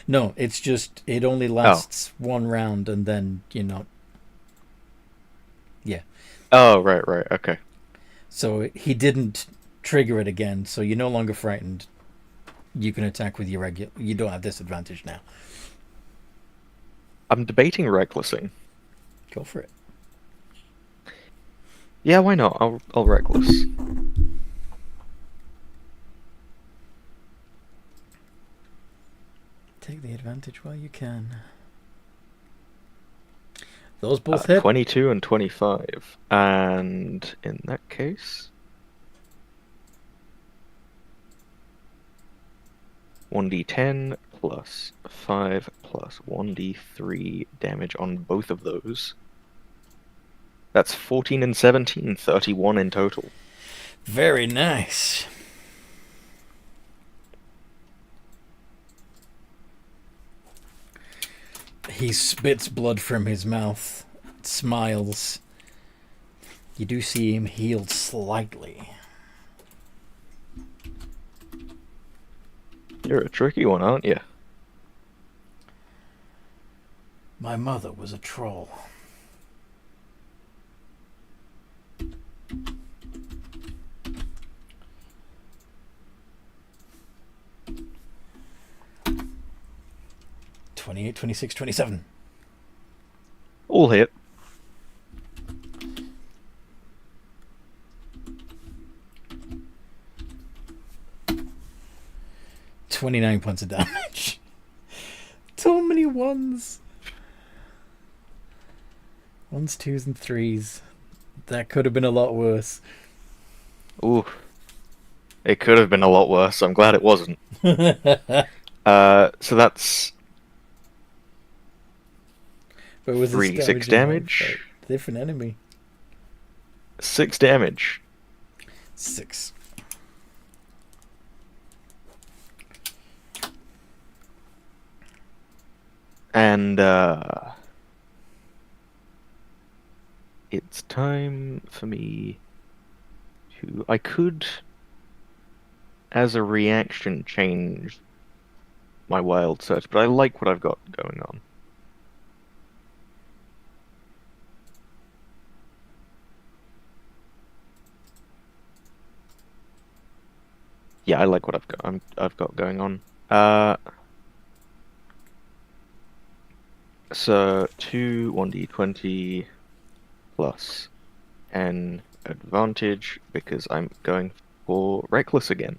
No, it's just, it only lasts 1 round and then, yeah. Oh, right, okay. So he didn't trigger it again, so you're no longer frightened. You can attack with your regular, you don't have disadvantage now. I'm debating recklessing. Go for it. Yeah, why not? I'll reckless. Take the advantage while you can. Those both hit. 22 and 25. And in that case, 1d10 plus 5 plus 1d3 damage on both of those. That's 14 and 17, 31 in total. Very nice. He spits blood from his mouth, smiles. You do see him healed slightly. You're a tricky one, aren't you? My mother was a troll. $28, $26, $27. All hit. $29 points of damage. So many ones. Ones, twos, and threes. That could have been a lot worse. Ooh. It could have been a lot worse. I'm glad it wasn't. So that's But was 6 damage. Different enemy. 6 damage. 6. And it's time for me to... I could, as a reaction, change my wild search, but I like what I've got going on. Yeah, I like what I've got going on. So 2 1d20 plus an advantage because I'm going for reckless again.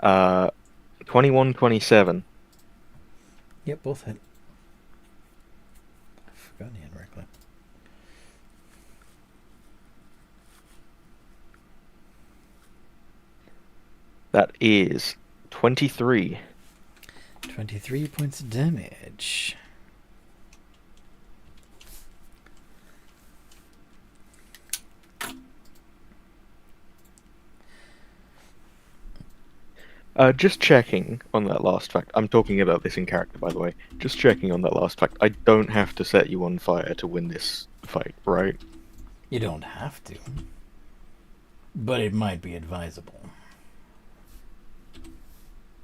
21, 27. Yep, both hit. I forgot he had reckless. That is 23. 23 points of damage. Just checking on that last fact. I'm talking about this in character, by the way. Just checking on that last fact. I don't have to set you on fire to win this fight, right? You don't have to. But it might be advisable.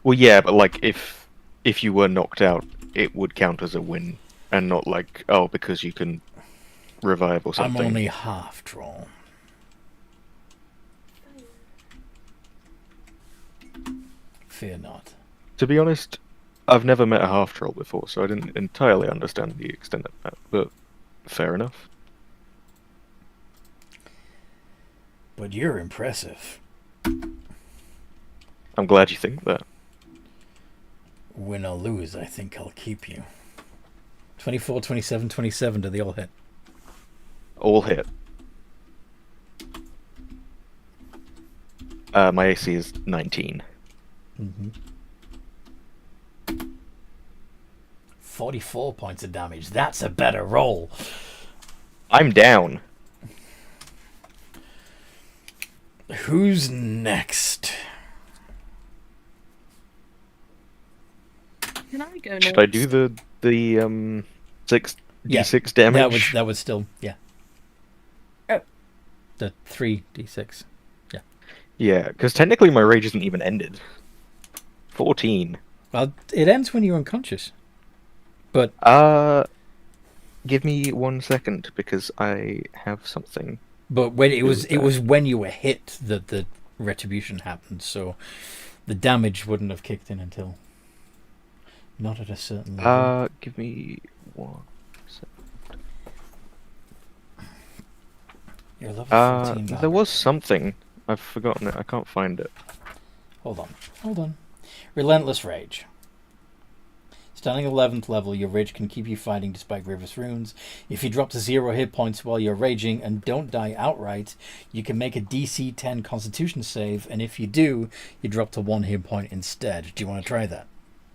Well, yeah, but like if you were knocked out, it would count as a win, and not like, oh, because you can revive or something. I'm only half troll. Fear not. To be honest, I've never met a half troll before, so I didn't entirely understand the extent of that, but fair enough. But you're impressive. I'm glad you think that. Win or lose, I think I'll keep you. 24, 27, 27, do they all hit? All hit. My AC is 19. 44 points of damage. That's a better roll. I'm down. Who's next? Can I go next? Should I do the 6d6 damage? That was still, yeah. Oh. The 3d6. Yeah. Yeah, because technically my rage isn't even ended. 14. Well, it ends when you're unconscious. But give me 1 second because I have something. But when it was when you were hit that the retribution happened, so the damage wouldn't have kicked in until not at a certain level. Give me 1 second. You're level 14. There was something. I've forgotten it. I can't find it. Hold on. Relentless Rage. It's Standing 11th level, your rage can keep you fighting despite grievous wounds. If you drop to 0 hit points while you're raging and don't die outright, you can make a DC 10 Constitution save, and if you do, you drop to 1 hit point instead. Do you want to try that?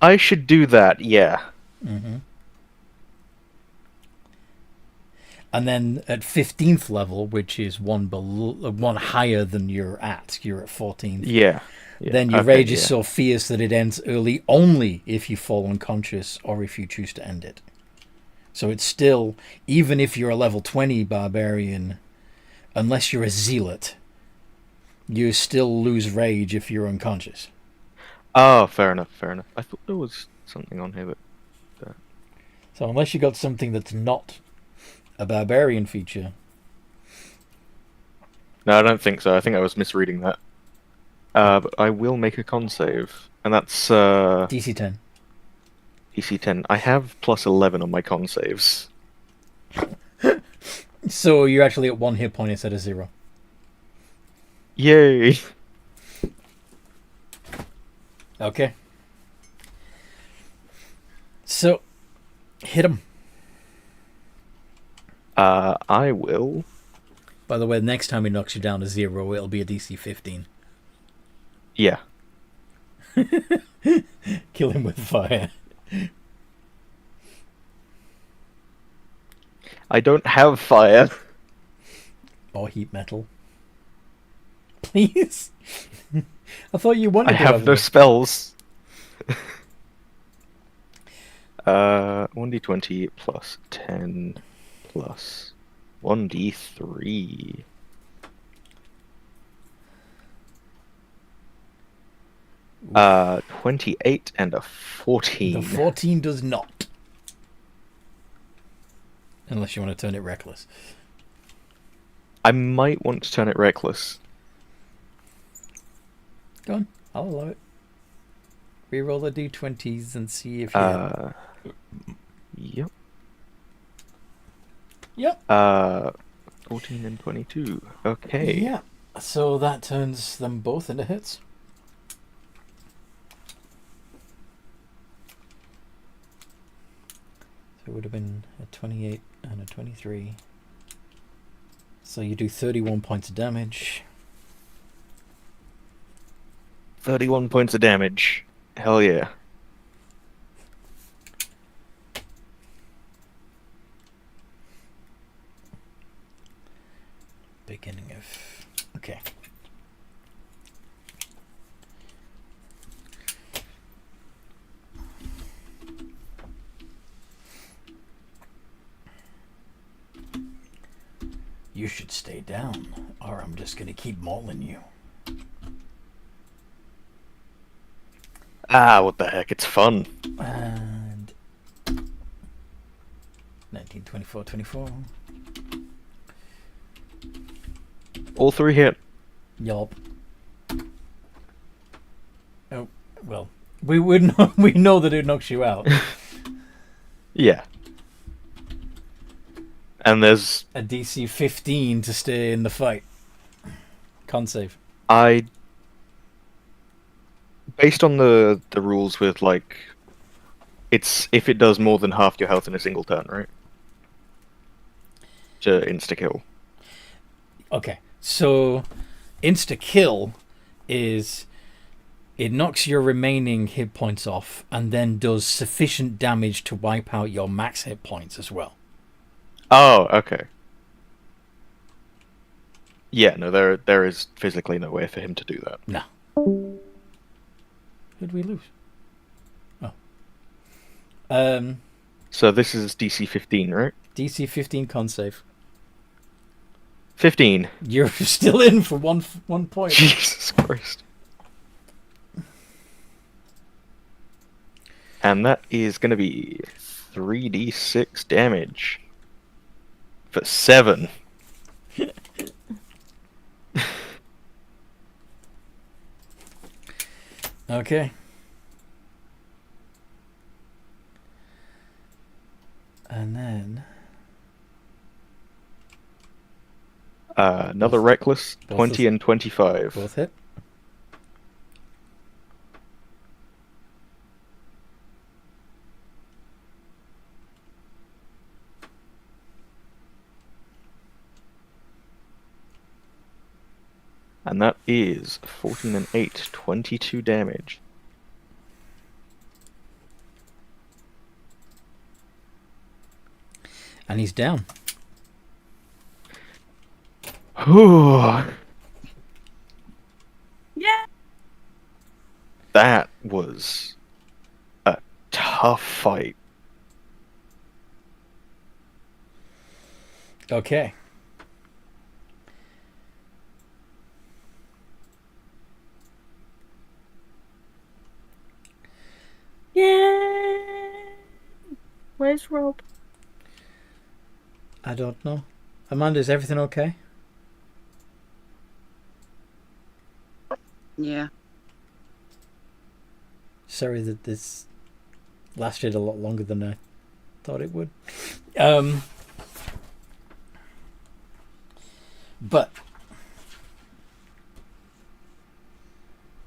I should do that, yeah. Mm-hmm. And then at 15th level, which is one higher than you're at 14th. Yeah. Then your rage is so fierce that it ends early only if you fall unconscious or if you choose to end it. So it's still, even if you're a level 20 barbarian, unless you're a zealot, you still lose rage if you're unconscious. Oh, fair enough. I thought there was something on here, but... So unless you got something that's not a barbarian feature... No, I don't think so. I think I was misreading that. But I will make a con save, and that's DC 10. DC 10. I have plus 11 on my con saves. So you're actually at 1 hit point instead of 0. Yay! Okay. So, hit him. I will. By the way, next time he knocks you down to 0, it'll be a DC 15. Yeah. Kill him with fire. I don't have fire. Or heat metal. Please? I thought you wanted I have no spells. 1d20 plus 10 plus 1d3. 28 and a 14. The 14 does not. Unless you want to turn it reckless. I might want to turn it reckless. Go on, I'll allow it. Reroll the d20s and see if you... Yep. Yep. 14 and 22. Okay. Yeah. So that turns them both into hits. So it would have been a 28 and a 23. So you do 31 points of damage. 31 points of damage. Hell yeah. Beginning of... Okay. You should stay down, or I'm just gonna keep mauling you. Ah, what the heck, it's fun. And 19, 24, 24. All 3 hit. Yup. Oh, well, we know that it knocks you out. Yeah. And there's A DC 15 to stay in the fight. Con save. Based on the rules with, like, it's if it does more than half your health in a single turn, right? To insta-kill. Okay, so insta-kill is it knocks your remaining hit points off and then does sufficient damage to wipe out your max hit points as well. Oh, okay. Yeah, no, there is physically no way for him to do that. No. Who'd we lose? Oh. So this is DC 15, right? DC 15 con save. 15. You're still in for one point. Jesus Christ. And that is going to be 3d6 damage. For 7. Okay. And then... another reckless, 20 and 25. Both hit. And that is 14 and 8, 22 damage. And he's down. Whew. Yeah. That was a tough fight. Okay. Yeah. Where's Rob? I don't know. Amanda, is everything okay? Yeah. Sorry that this lasted a lot longer than I thought it would. But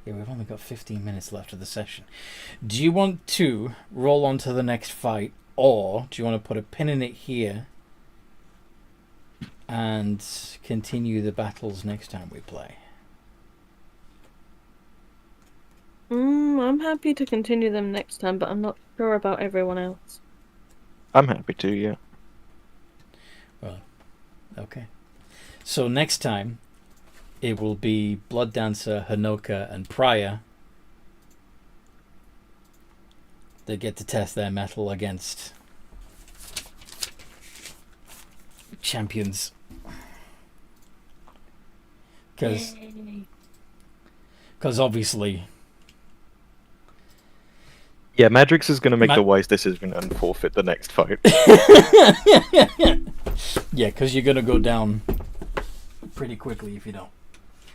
yeah, we've only got 15 minutes left of the session. Do you want to roll on to the next fight, or do you want to put a pin in it here and continue the battles next time we play? I'm happy to continue them next time, but I'm not sure about everyone else. I'm happy to, yeah. Well, okay. So next time, it will be Blood Dancer, Hanoka, and Priya that get to test their mettle against champions. Because obviously... Yeah, Madrix is going to make the wise decision and forfeit the next fight. Yeah, because you're going to go down pretty quickly if you don't.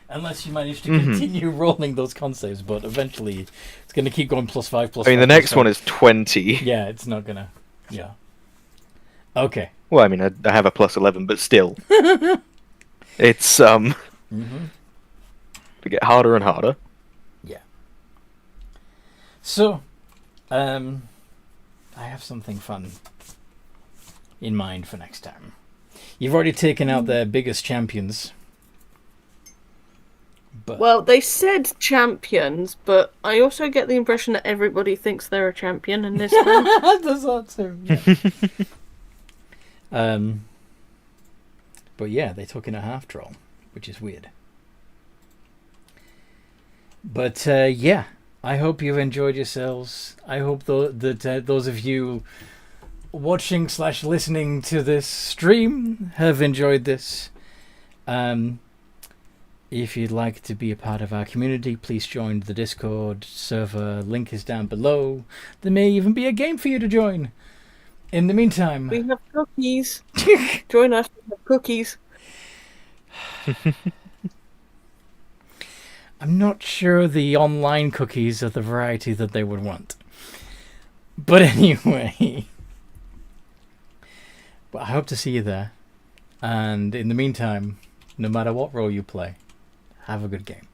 Unless you manage to continue rolling those con saves, but eventually it's going to keep going +5, +5. I mean, the next one is 20. Yeah, it's not going to... Yeah. Okay. Well, I mean, I have a +11, but still. It's, to get harder and harder. Yeah. So, I have something fun in mind for next time. You've already taken out their biggest champions. But... Well, they said champions, but I also get the impression that everybody thinks they're a champion in this one. That's that too. Yeah. But yeah, they took in a half troll, which is weird. But yeah, I hope you've enjoyed yourselves. I hope that those of you watching / listening to this stream have enjoyed this. If you'd like to be a part of our community, please join the Discord server. Link is down below. There may even be a game for you to join. In the meantime... We have cookies. Join us, we have cookies. I'm not sure the online cookies are the variety that they would want. But anyway... But I hope to see you there. And in the meantime, no matter what role you play, have a good game.